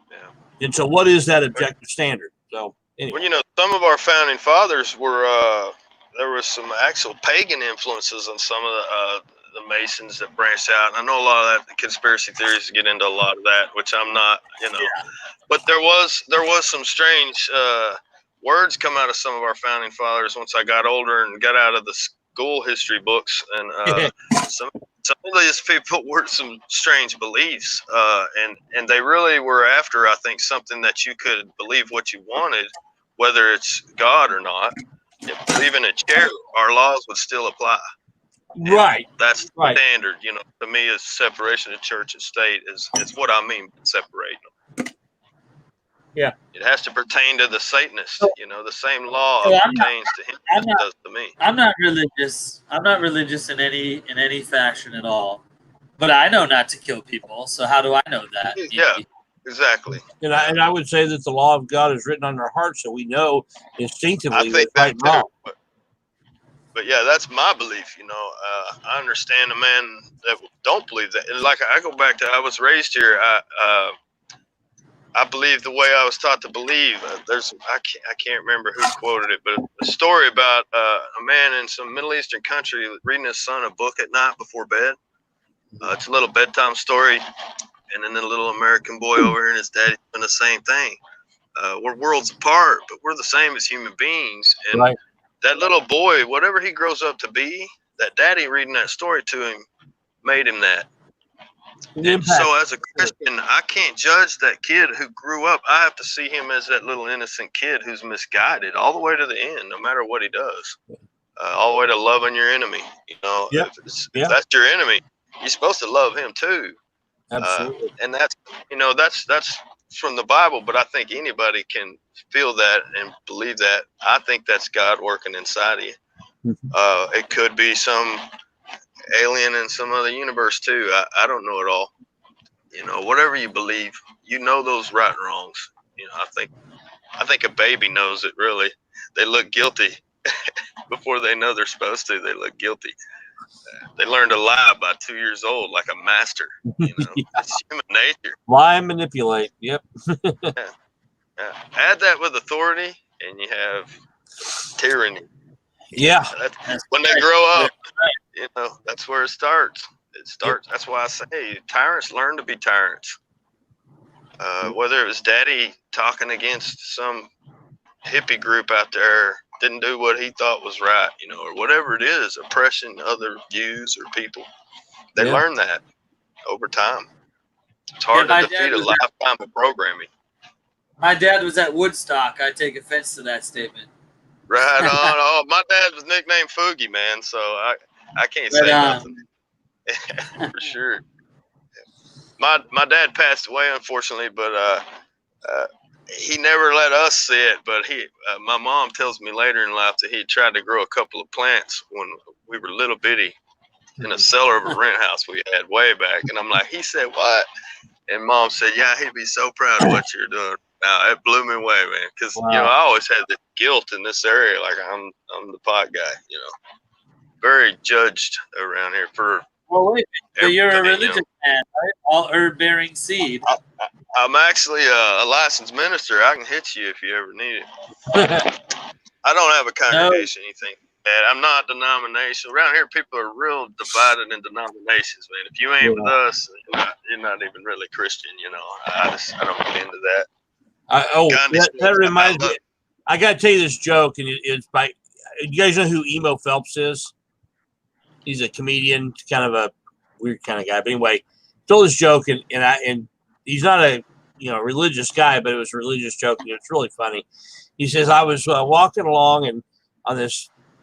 Yeah. And so what is that objective standard? So anyway. Well, some of our founding fathers were, there was some actual pagan influences on some of the Masons that branched out. And I know a lot of that, the conspiracy theories get into a lot of that, which I'm not, but there was some strange words come out of some of our founding fathers once I got older and got out of the school history books. And some of these people were some strange beliefs, and they really were after, I think, something that you could believe what you wanted, whether it's God or not. If you believe in a chair, our laws would still apply. Right. That's the Right. standard. You know, to me, is separation of church and state is what I mean by separating them. Yeah. It has to pertain to the Satanist. So- You know, the same law so I'm not- pertains to him I'm as it not- does to me. I'm not religious. I'm not religious in any fashion at all. But I know not to kill people. So how do I know that? Yeah, exactly. And I would say that the law of God is written on our hearts, so we know instinctively I think what's right that and too. wrong. But yeah, that's my belief. You know, I understand a man that don't believe that. And like I go back to, I was raised here. I believe the way I was taught to believe. I can't remember who quoted it, but a story about a man in some Middle Eastern country reading his son a book at night before bed. It's a little bedtime story, and then the little American boy over here and his daddy doing the same thing. We're worlds apart, but we're the same as human beings. And Right. that little boy, whatever he grows up to be, that daddy reading that story to him made him that. And so as a Christian, I can't judge that kid who grew up. I have to see him as that little innocent kid who's misguided all the way to the end, no matter what he does. All the way to loving your enemy. You know, Yep. if that's your enemy, you're supposed to love him too. Absolutely. And that's, you know, that's from the Bible, but I think anybody can feel that and believe that. I think that's God working inside of you. It could be some alien in some other universe too. I don't know it all. You know, whatever you believe, you know those right and wrongs. You know, I think a baby knows it really. They look guilty before they know they're supposed to. They look guilty. They learn to lie by 2 years old, like a master. You know, it's human nature. Lie and manipulate. Yep. Add that with authority, and you have tyranny. Yeah. When they grow up, you know, that's where it starts. It starts. That's why I say tyrants learn to be tyrants. Whether it was daddy talking against some hippie group out there, didn't do what he thought was right, you know, or whatever it is, oppressing other views or people. They learn that over time. It's hard to defeat a lifetime of programming. My dad was at Woodstock. I take offense to that statement. Right on. Oh, my dad was nicknamed Foogie, man, so I can't say nothing. For sure. My dad passed away, unfortunately, but he never let us see it. But my mom tells me later in life that he tried to grow a couple of plants when we were little bitty in a cellar of a rent house we had way back. And I'm like, he said what? And mom said, yeah, he'd be so proud of what you're doing. Now it blew me away, man, because you know I always had the guilt in this area, like I'm the pot guy, you know, very judged around here for. Well, wait, so you're a religious man, right? All herb-bearing seed. I'm actually a licensed minister. I can hit you if you ever need it. I don't have a congregation, anything. And I'm not denominational. Around here, people are real divided in denominations, man. If you ain't with us, you're not even really Christian, you know. I don't get into that. That reminds me. I got to tell you this joke, and it's by. You guys know who Emo Phelps is? He's a comedian, kind of a weird kind of guy. But anyway, told this joke, and he's not a religious guy, but it was a religious joke, and it's really funny. He says, I was walking along and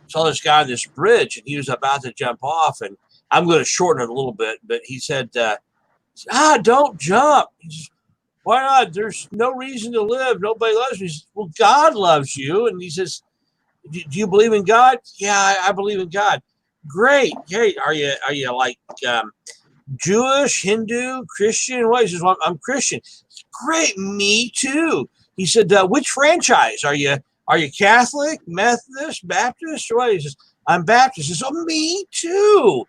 saw this guy on this bridge, and he was about to jump off, and I'm going to shorten it a little bit, but he said, don't jump. He says, why not? There's no reason to live. Nobody loves me. He says, well, God loves you. And he says, do you believe in God? Yeah, I believe in God. Great. Hey, are you like Jewish, Hindu, Christian? What? He says, well, I'm Christian. Great, me too. He said, which franchise? Are you Catholic, Methodist, Baptist, or what? He says, I'm Baptist. He says, oh, me too.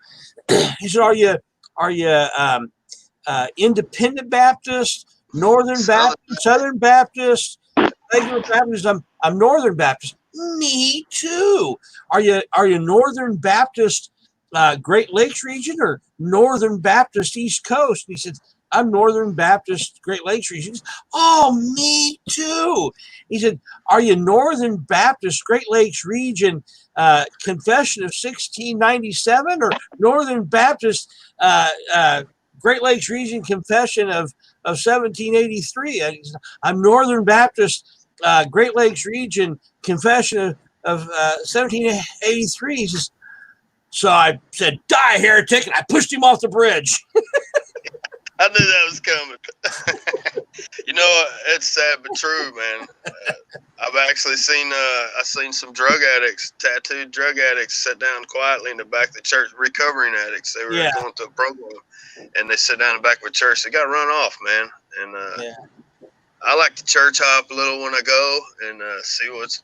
He said, are you Independent Baptist, Northern Baptist, Southern Baptist, regular Baptist? I'm Northern Baptist. Me too. Are you Northern Baptist, Great Lakes region, or Northern Baptist East Coast? And he said, I'm Northern Baptist, Great Lakes region. He said, oh, me too. He said, are you Northern Baptist, Great Lakes region, Confession of 1697, or Northern Baptist, Great Lakes region, Confession of 1783? I'm Northern Baptist, Great Lakes region, Confession of 1783. He says, So I said, "Die, heretic," and I pushed him off the bridge. I knew that was coming. You know, it's sad but true, man. I've actually seen some drug addicts, tattooed drug addicts, sit down quietly in the back of the church. Recovering addicts. They were Yeah. going to a program, and they sit down in the back of a church. They got run off, man. And I like to church hop a little when I go and see who's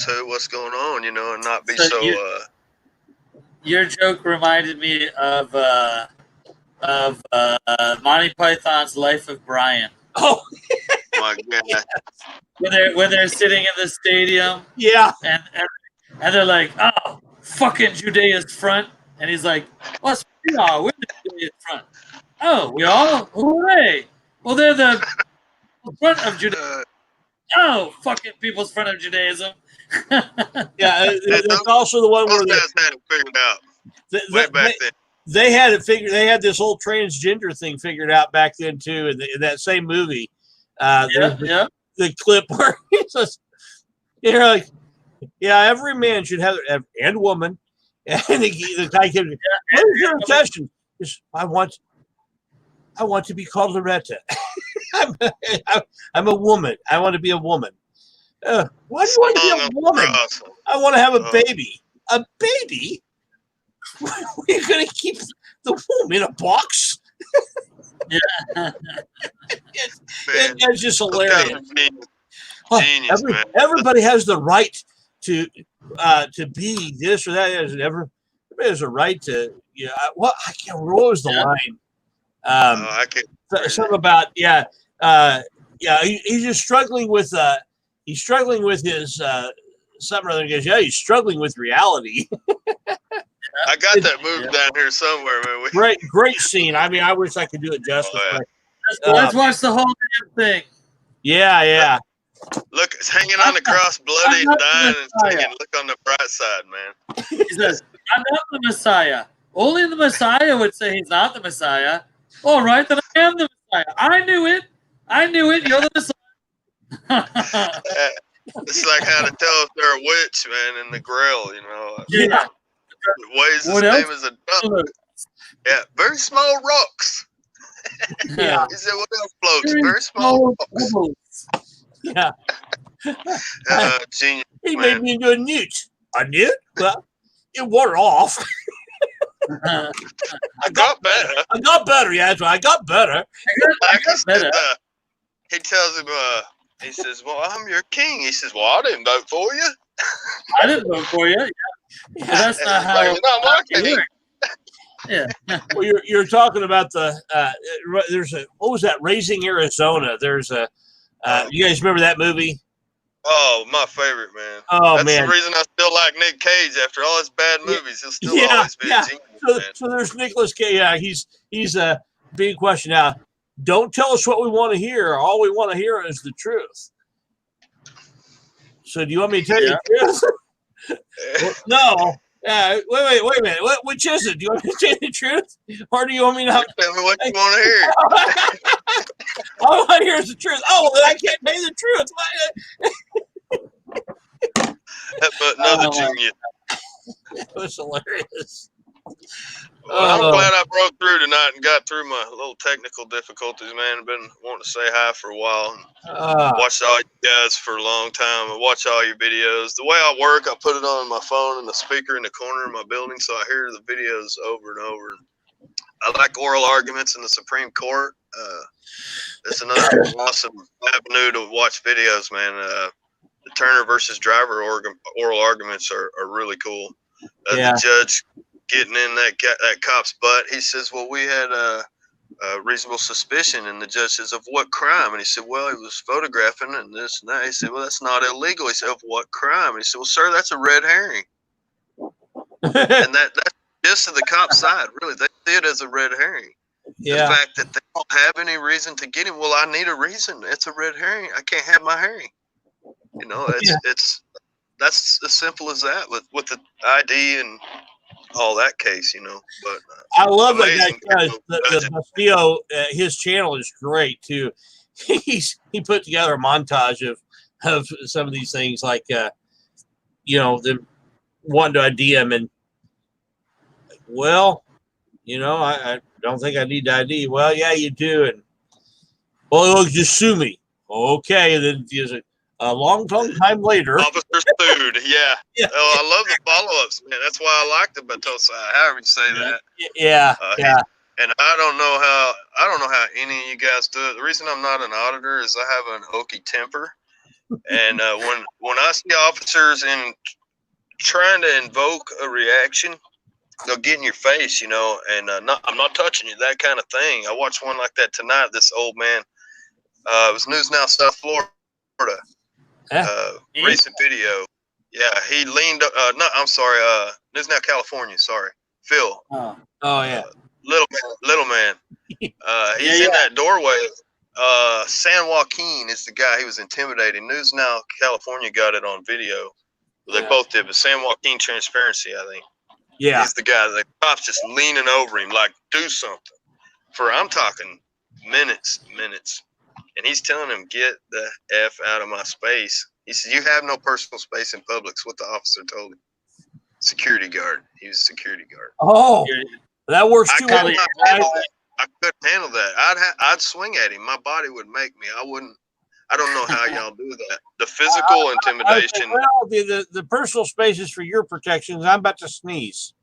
who, what's going on, you know, and not be so. Your joke reminded me of Monty Python's Life of Brian. Oh, my God. When they're sitting in the stadium, yeah, and they're like, "Oh, fucking Judea's front," and he's like, "Well, we are. We're the Judea's front. Oh, we all? Who are they? Well, they're the front of Judaism. Oh, fucking people's front of Judaism." Yeah, it's also the one where they had it figured out way back then. They had it figured. They had this whole transgender thing figured out back then too. In that same movie, the clip where he says, "You're like, yeah, every man should have and woman." And the guy came, "What is your obsession?" I want to be called Loretta. I'm a woman. I want to be a woman. Why do you want to be a woman? I want to have a baby. A baby? Are you going to keep the womb in a box? It's just hilarious. Genius, man. Everybody has the right to be this or that. Everybody has a right to. Yeah. What was the line? I can't. Something about he's just struggling with he's struggling with his something or other. He goes, yeah, he's struggling with reality. I got that movie down here somewhere, man. Great scene. I mean, I wish I could do it justice. Let's watch the whole damn thing. Yeah. Look, it's hanging on the cross, bloody and dying, and singing. Look on the bright side, man. He says, "I'm not the Messiah. Only the Messiah would say he's not the Messiah. All right, then I am the Messiah. I knew it. You're the Messiah." It's like how to tell if they're a witch, man, in the grill, you know. Yeah. It weighs the same as a duck. Yeah, very small rocks. Yeah. He said, "What else floats? Very small rocks." Yeah. Genius. He made me into a newt. A newt? Well, it wore off. I got better. I got better. Yeah, that's right. I got better. He tells him, he says, "Well, I'm your king." He says, "Well, I didn't vote for you." I didn't vote for you. Yeah. But that's not how. You're not my king. Yeah. Well, you're talking about there's what was that? Raising Arizona. There's a you guys remember that movie? Oh, my favorite, man. Oh, that's man. the reason I still like Nick Cage after all his bad movies. He'll still always be a genius. So there's Nicolas Cage. Yeah, he's being questioned now. Don't tell us what we want to hear. All we want to hear is the truth. So do you want me to tell you the truth? Well, no. Wait a minute. Which is it? Do you want me to tell you the truth, or do you want me to tell me what you want to hear? All I want to hear is the truth. Oh, well, then I can't tell you the truth. But another genius. That was hilarious. Well, I'm glad I broke through tonight and got through my little technical difficulties, man. I've been wanting to say hi for a while. Watched all you guys for a long time. I watch all your videos. The way I work, I put it on my phone and the speaker in the corner of my building, so I hear the videos over and over. I like oral arguments in the Supreme Court. It's another awesome avenue to watch videos, man. The Turner versus Driver oral arguments are really cool. The judge getting in that cop's butt, he says, "Well, we had a reasonable suspicion," and the judge says, "Of what crime?" And he said, "Well, he was photographing and this and that." He said, "Well, that's not illegal." He said, "Of what crime?" And he said, "Well, sir, that's a red herring." And that's just to the cop's side, really. They see it as a red herring. Yeah. The fact that they don't have any reason to get him. Well, I need a reason. It's a red herring. I can't have my herring. You know, that's as simple as that with the ID and all that case, you know. But I love that guy. The Castillo, his channel is great too. He put together a montage of some of these things, like them wanting to ID him, and Well, I don't think I need the ID. Well, yeah, you do. And well, look, just sue me. Okay, and then a long time later. Officer sued. Yeah. Yeah. Oh, I love the follow-ups, man. That's why I like the Batosa. However you say that. Yeah, yeah. And I don't know how any of you guys do it. The reason I'm not an auditor is I have an oaky temper, and when I see officers in trying to invoke a reaction, they'll get in your face, and I'm not touching you, that kind of thing. I watched one like that tonight. This old man, it was News Now South Florida, recent video. Yeah, he leaned. No, I'm sorry. News Now California. Sorry, Phil. Oh, yeah. Little man. He's in that doorway. San Joaquin is the guy he was intimidating. News Now California got it on video. They both did, but San Joaquin Transparency, I think. Yeah. He's the guy. The cop's just leaning over him like, do something. I'm talking minutes. And he's telling him, get the F out of my space. He said, you have no personal space in public. That's what the officer told him. Security guard. He was a security guard. Oh, that works too. I couldn't handle that. I'd swing at him. My body would make me. I don't know how y'all do that. The physical intimidation. Well, the personal space is for your protections. I'm about to sneeze.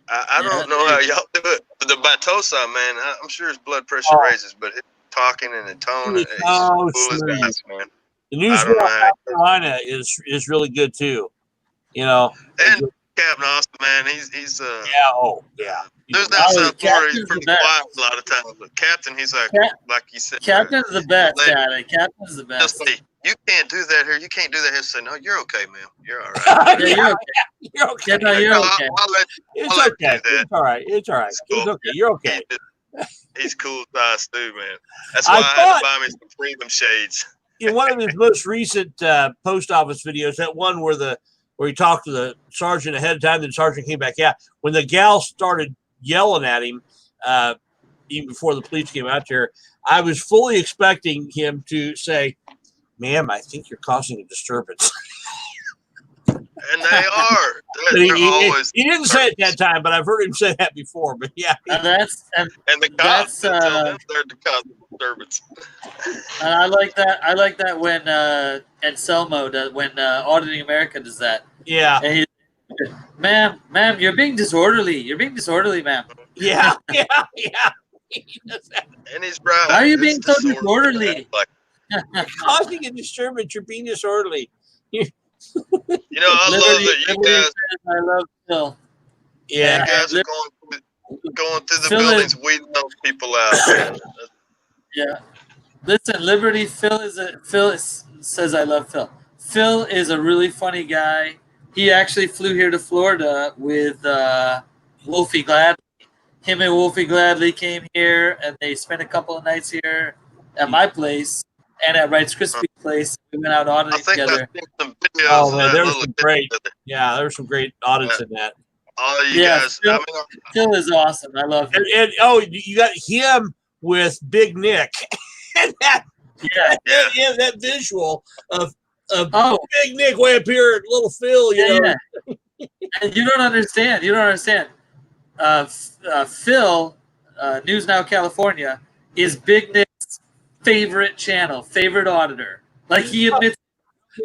I don't know how y'all do it. The Batosa, man, I'm sure his blood pressure raises, but his talking and the tone is cool as ice, man. The news in South Carolina is really good too. And Captain Austin, man, he's There's that South Florida. He's pretty quiet a lot of times, but Captain, he's like you said. Captain's the best at it. Captain's the best. Just say, you can't do that here. You can't do that here. Say, no, you're okay, man. You're all right. Yeah, you're okay. You're okay. Yeah, no, you're okay. It's okay. It's all right. It's all right. It's okay. You're okay. He's cool as ice too, man. That's why I had to buy me some Freedom shades. In one of his most recent post office videos, that one where he talked to the sergeant ahead of time, then the sergeant came back out. When the gal started yelling at him, even before the police came out there, I was fully expecting him to say, ma'am, I think you're causing a disturbance. And they are. He didn't say it that time, but I've heard him say that before. But yeah. And the cops tell them they're to cause a disturbance. I like that. I like that when Anselmo does, when Auditing America does that. Yeah. And ma'am, you're being disorderly. You're being disorderly, ma'am. Yeah. And he's right. Why are you being so disorderly? You're causing a disturbance. You're being disorderly. I love that you guys. I love Phil. Yeah, you guys are going through the buildings, weeding those people out. Man. Yeah. Listen, Liberty. Phil says I love Phil. Phil is a really funny guy. He actually flew here to Florida with Wolfie Gladley. Him and Wolfie Gladley came here, and they spent a couple of nights here at my place and at Wright's Crispy place. We went out auditing together. Some videos there was some great. Yeah, there were some great audits in that. All you guys. Phil is awesome. I love him. And you got him with Big Nick. And that visual of Big Nick way up here at Little Phil. You know. Yeah. And you don't understand. Phil, News Now California, is Big Nick's favorite channel, favorite auditor. Like he admits,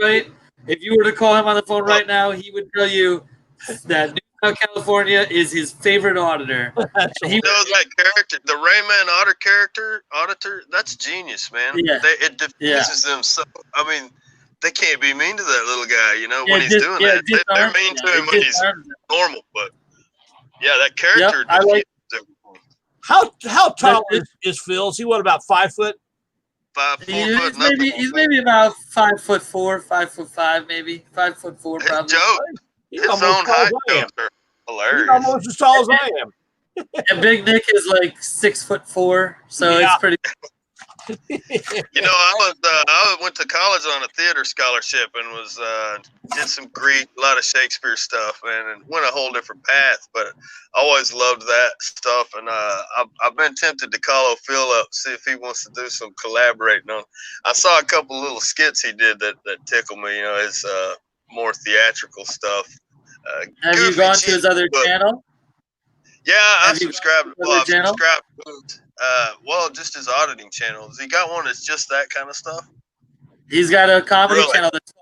right? If you were to call him on the phone right now, he would tell you that News Now California is his favorite auditor. That character, the Rayman auditor, that's genius, man. Yeah. It diffuses them so. I mean, they can't be mean to that little guy, when he's doing that. They're mean to him when he's normal, but yeah, that character. Yep, how tall is Phil? Is he about 5 foot? 5 4 foot. He's maybe about 5'4", 5'5", maybe 5'4", probably. Joke. His own height jokes are hilarious. He's almost as tall as I am. And Big Nick is like 6'4", so it's pretty. I went to college on a theater scholarship and was did some Greek, a lot of Shakespeare stuff, and went a whole different path. But I always loved that stuff, and I've been tempted to call Phil up, see if he wants to do some collaborating on. I saw a couple little skits he did that tickled me. His more theatrical stuff. Have you gone to his other channel? Yeah, I Have you got subscribed. his Well, other I've channel? subscribed. Well, just his auditing channel. Has he got one that's just that kind of stuff? He's got a comedy Really? channel that's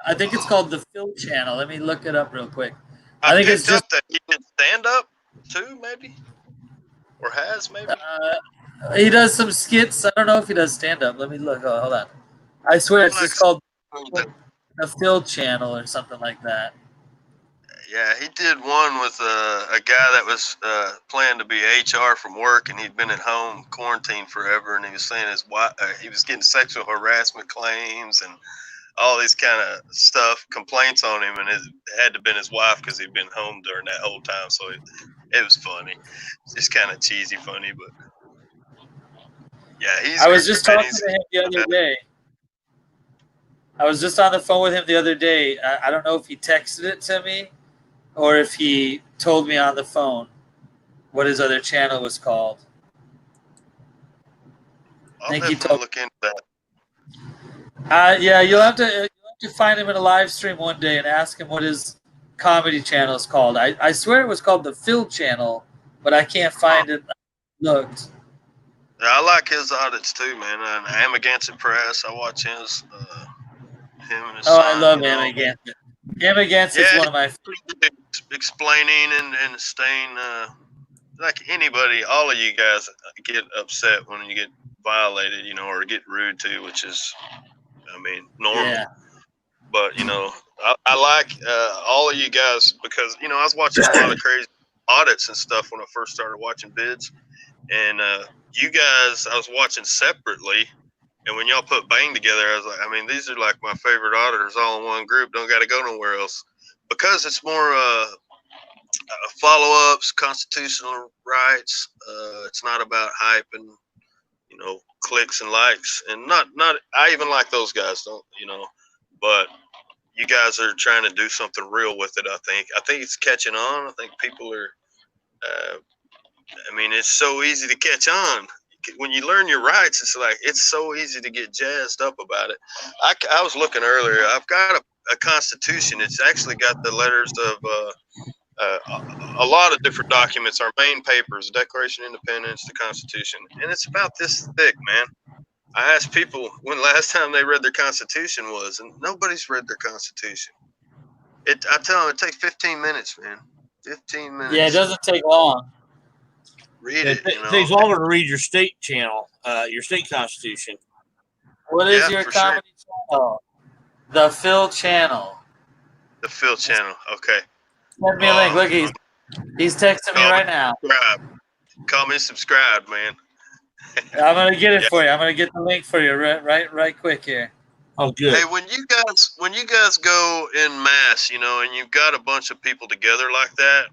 I think it's called the Phil Channel. Let me look it up real quick. I I think it's picked just up that he did stand up too, maybe, or has maybe. he does some skits. I don't know if he does stand up. Let me look. Oh, hold on. I swear it's Like, just called that- the Phil Channel or something like that. yeah, he did one with a guy that was planning to be HR from work, and he'd been at home quarantined forever, and he was saying his wife, he was getting sexual harassment claims and all these kind of stuff, complaints on him, and it had to been his wife because he'd been home during that whole time. So it was funny, just kind of cheesy funny, but yeah, he's I was great. just Man. talking to him the other day. I was just on the phone with him the other day. I don't know if he texted it to me or if he told me on the phone what his other channel was called. I I'll think he definitely told. look into that. Yeah, you'll have to find him in a live stream one day and ask him what his comedy channel is called. I swear it was called the Phil Channel, but I can't find it. I looked. Yeah, I like his audits too, man. And Amagansett Press, I watch him and his Oh, I son. love You know, Amagansett. Amagansett is yeah, one of my. pretty good explaining and staying like anybody. All of you guys get upset when you get violated, you know, or get rude to, which is, I mean, normal. Yeah. But you know, I like all of you guys because you know I was watching a lot of crazy audits and stuff when I first started watching bids, and you guys I was watching separately. And when y'all put Bang together, I was like, I mean, these are like my favorite auditors all in one group. Don't got to go nowhere else because it's more follow ups, constitutional rights. It's not about hype and you know clicks and likes, and not. I even like those guys, don't you know? But you guys are trying to do something real with it. I think it's catching on. I think people are. I mean, it's so easy to catch on. When you learn your rights, it's like it's so easy to get jazzed up about it. I was looking earlier. I've got a constitution. It's actually got the letters of uh, a lot of different documents. Our main papers, the Declaration of Independence, the Constitution, and it's about this thick, man. I asked people when last time they read their Constitution was, and nobody's read their Constitution. I tell them it takes 15 minutes, man. 15 minutes. Yeah, it doesn't take long. Read it, you know. It takes longer to read your state channel, your state constitution. What is Yeah, your for sure. comedy channel? The Phil Channel. The Phil channel. Okay. Send me a link. Look, he's texting me right now. Subscribe. Call me subscribe, man. I'm gonna get it Yeah. for you. I'm gonna get the link for you right quick here. Oh, good. Hey, when you guys go in mass, you know, and you've got a bunch of people together like that,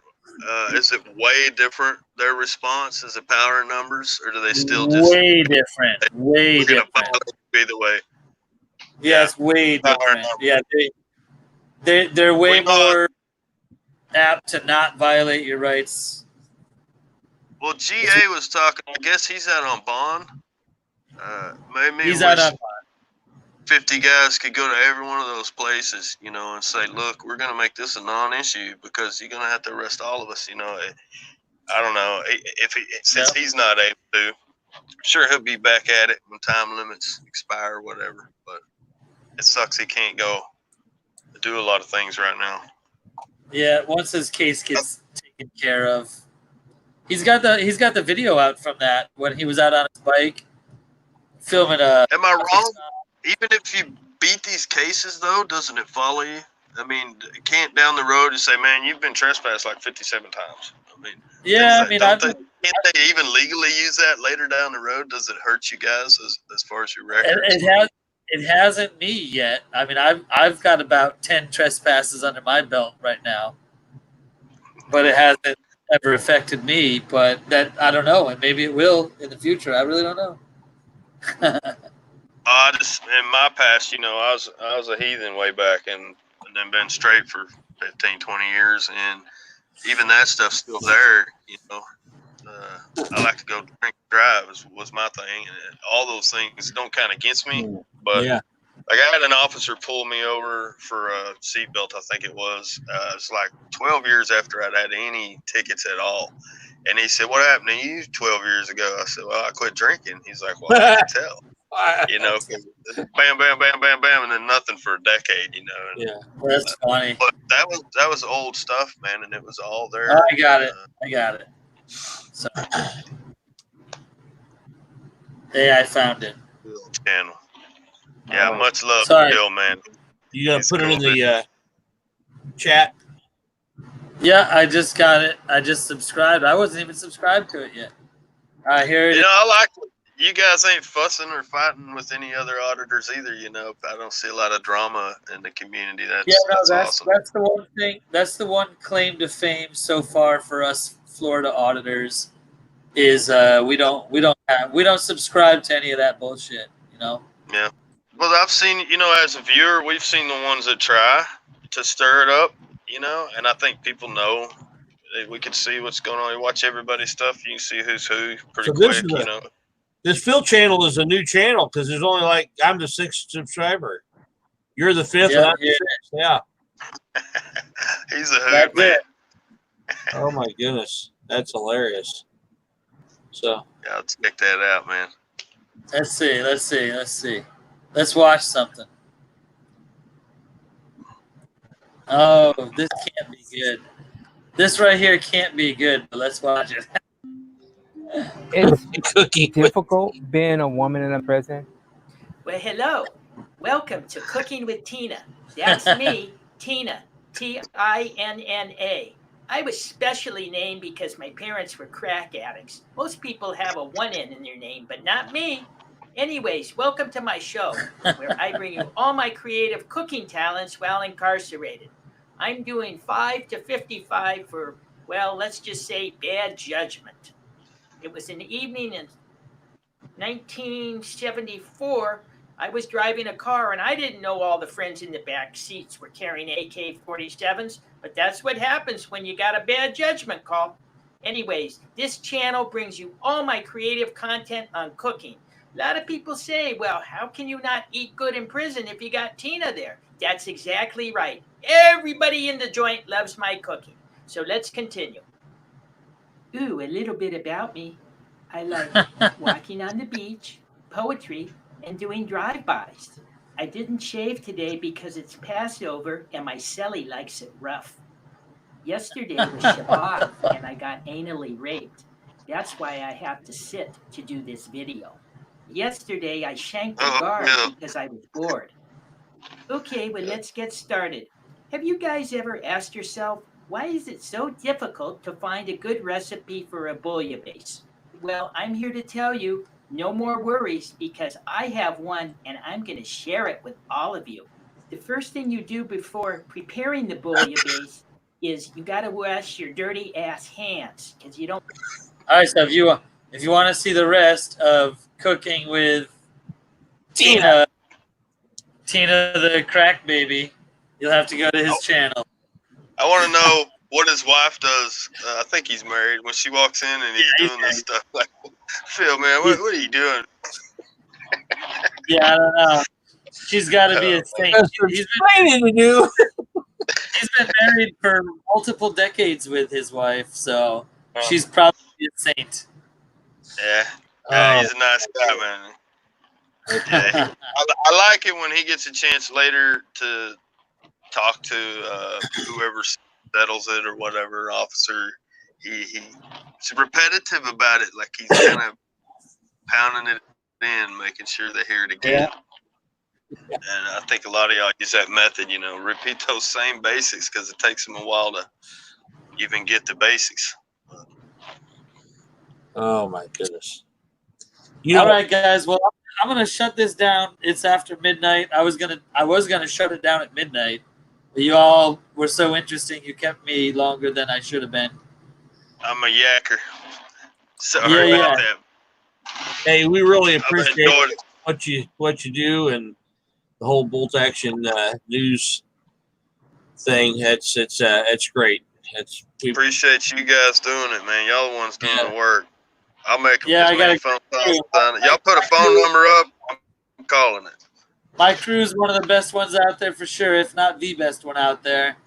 is it way different? Their response is it power in numbers, or do they still just Way different. Way we're gonna different. violate you either way? Yes, way different. Yeah, they're way more apt to not violate your rights. Well, GA was talking. I guess he's out on bond. Maybe He's out on 50 guys could go to every one of those places, you know, and say, look, we're going to make this a non-issue because you're going to have to arrest all of us, you know. I don't know if since he's not able to. Sure, he'll be back at it when time limits expire or whatever. But it sucks he can't go do a lot of things right now. Yeah, once his case gets taken care of, he's got the video out from that when he was out on his bike filming a. Am I wrong? Even if you beat these cases, though, doesn't it follow you? I mean, can't down the road and say, man, you've been trespassed like 57 times. I mean, yeah, I mean, can't they even legally use that later down the road? Does it hurt you guys as far as your records? It hasn't me yet. I mean, I've got about 10 trespasses under my belt right now, but it hasn't ever affected me. But that I don't know, and maybe it will in the future. I really don't know. I just in my past, you know, I was a heathen way back, and then been straight for 15, 20 years, and even that stuff's still there. You know, I like to go drink, drive was my thing, and all those things don't count against me. But Yeah. like I had an officer pull me over for a seatbelt, I think it was. It's like 12 years after I'd had any tickets at all, And he said, "What happened to you 12 years ago?" I said, "Well, I quit drinking." He's like, "Well, I can tell." You know, 'cause bam, bam, bam, bam, bam, and then nothing for a decade. You know. And, Yeah, that's funny. but that was old stuff, man, and it was all there. I got it. I got it. So, hey, I found it. Channel. Yeah, Oh. much love, Sorry. Bill, man. You gotta He's put it cool, in the chat. Yeah, I just got it. I just subscribed. I wasn't even subscribed to it yet. Here it You is. know, I like it. You guys ain't fussing or fighting with any other auditors either. You know, I don't see a lot of drama in the community. Yeah, no, That's that's awesome. that's the one thing. That's the one claim to fame so far for us Florida auditors is we don't subscribe to any of that bullshit. You know. Yeah. Well, I've seen, you know, as a viewer, we've seen the ones that try to stir it up, you know, and I think people know. We can see what's going on. You watch everybody's stuff, you can see who's who pretty So this quick, is you know. This Phil channel is a new channel because there's only like I'm the 6th subscriber. You're the 5th, and I'm the 6th. Yeah. He's a hoot, That's man. it. Oh my goodness, that's hilarious. So Yeah, I'll check that out, man. Let's see. Let's watch something. Oh, this can't be good. This right here can't be good, but let's watch it. It's cooking difficult being a woman in a prison. Well, hello. Welcome to Cooking with Tina. That's me, Tina, Tinna. I was specially named because my parents were crack addicts. Most people have a 1 N in their name, but not me. Anyways, welcome to my show, where I bring you all my creative cooking talents while incarcerated. I'm doing 5 to 55 for, well, let's just say bad judgment. It was an evening in 1974. I was driving a car and I didn't know all the friends in the back seats were carrying AK-47s, but that's what happens when you got a bad judgment call. Anyways, this channel brings you all my creative content on cooking. A lot of people say, well, how can you not eat good in prison if you got Tina there? That's exactly right. Everybody in the joint loves my cooking. So let's continue. Ooh, a little bit about me. I like walking on the beach, poetry, and doing drive-bys. I didn't shave today because it's Passover and my celly likes it rough. Yesterday was Shabbat and I got anally raped. That's why I have to sit to do this video. Yesterday I shanked a guard because I was bored. Okay, well, let's get started. Have you guys ever asked yourself, why is it so difficult to find a good recipe for a bouillabaisse? Well, I'm here to tell you, no more worries, because I have one and I'm going to share it with all of you. The first thing you do before preparing the bouillabaisse is you got to wash your dirty ass hands, because you don't. All right, so if you want to see the rest of cooking with Tina the crack baby, you'll have to go to his channel. I want to know what his wife does. I think he's married. When she walks in and he's doing this stuff, like, Phil, man, what are you doing? Yeah, I don't know. She's got to be a saint. He's been married for multiple decades with his wife, so she's probably a saint. Yeah, he's a nice guy, man. Yeah, I like it when he gets a chance later to talk to whoever settles it or whatever officer. He's repetitive about it, like he's kind of pounding it in, making sure they hear it again. Yeah. And I think a lot of y'all use that method, you know, repeat those same basics because it takes them a while to even get the basics. Oh my goodness! All right, guys. Well, I'm gonna shut this down. It's after midnight. I was gonna shut it down at midnight, but you all were so interesting. You kept me longer than I should have been. I'm a yacker. Sorry about that. Hey, we really appreciate what you do and the whole bolt action news thing. It's great. We appreciate you guys doing it, man. Y'all the ones doing the work. I'll make as many phone calls. Y'all put a phone number up. I'm calling it. My crew's one of the best ones out there for sure, if not the best one out there.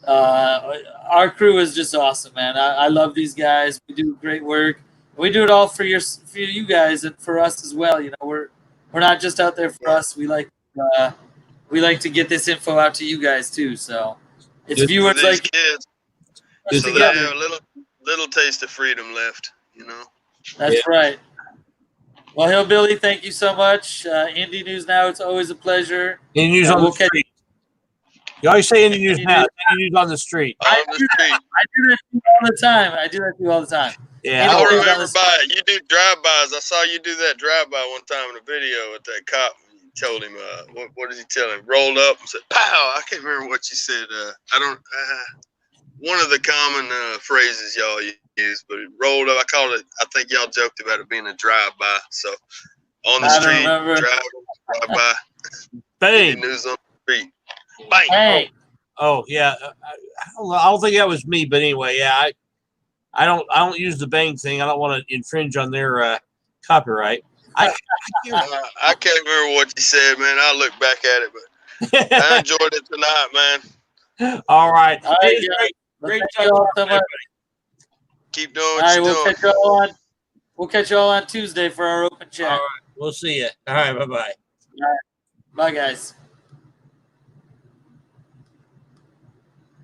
Our crew is just awesome, man. I love these guys. We do great work. We do it all for you guys and for us as well. You know, we're not just out there for us. We like to get this info out to you guys too. So it's Good. For viewers these like kids, us so they together. have a little taste of freedom left. You know. That's right. Well, Hillbilly, thank you so much. Indie News Now, it's always a pleasure. Indie News on we'll the street. You always say Indie News now. It's Indie News on the street. On the street. I do that to you all the time. Yeah, I Indie News on remember the you do drive-bys. I saw you do that drive-by one time in a video with that cop. You told him, what did he tell him? Rolled up and said, "Pow!" I can't remember what you said. I don't. One of the common phrases y'all use, but it rolled up. I think y'all joked about it being a drive-by. So on the I don't street, remember. drive-by. Bang. News on the street. Bang. Hey, Oh yeah. I don't think that was me, but anyway, yeah. I don't use the bang thing. I don't want to infringe on their copyright. I can't remember what you said, man. I'll look back at it, but I enjoyed it tonight, man. All right. all Hey, right, it's guys. great Thank you all so much. Keep doing All what right, you're doing. we'll catch you all on Tuesday for our open chat. All right. We'll see you. All right. Bye-bye. Bye, guys.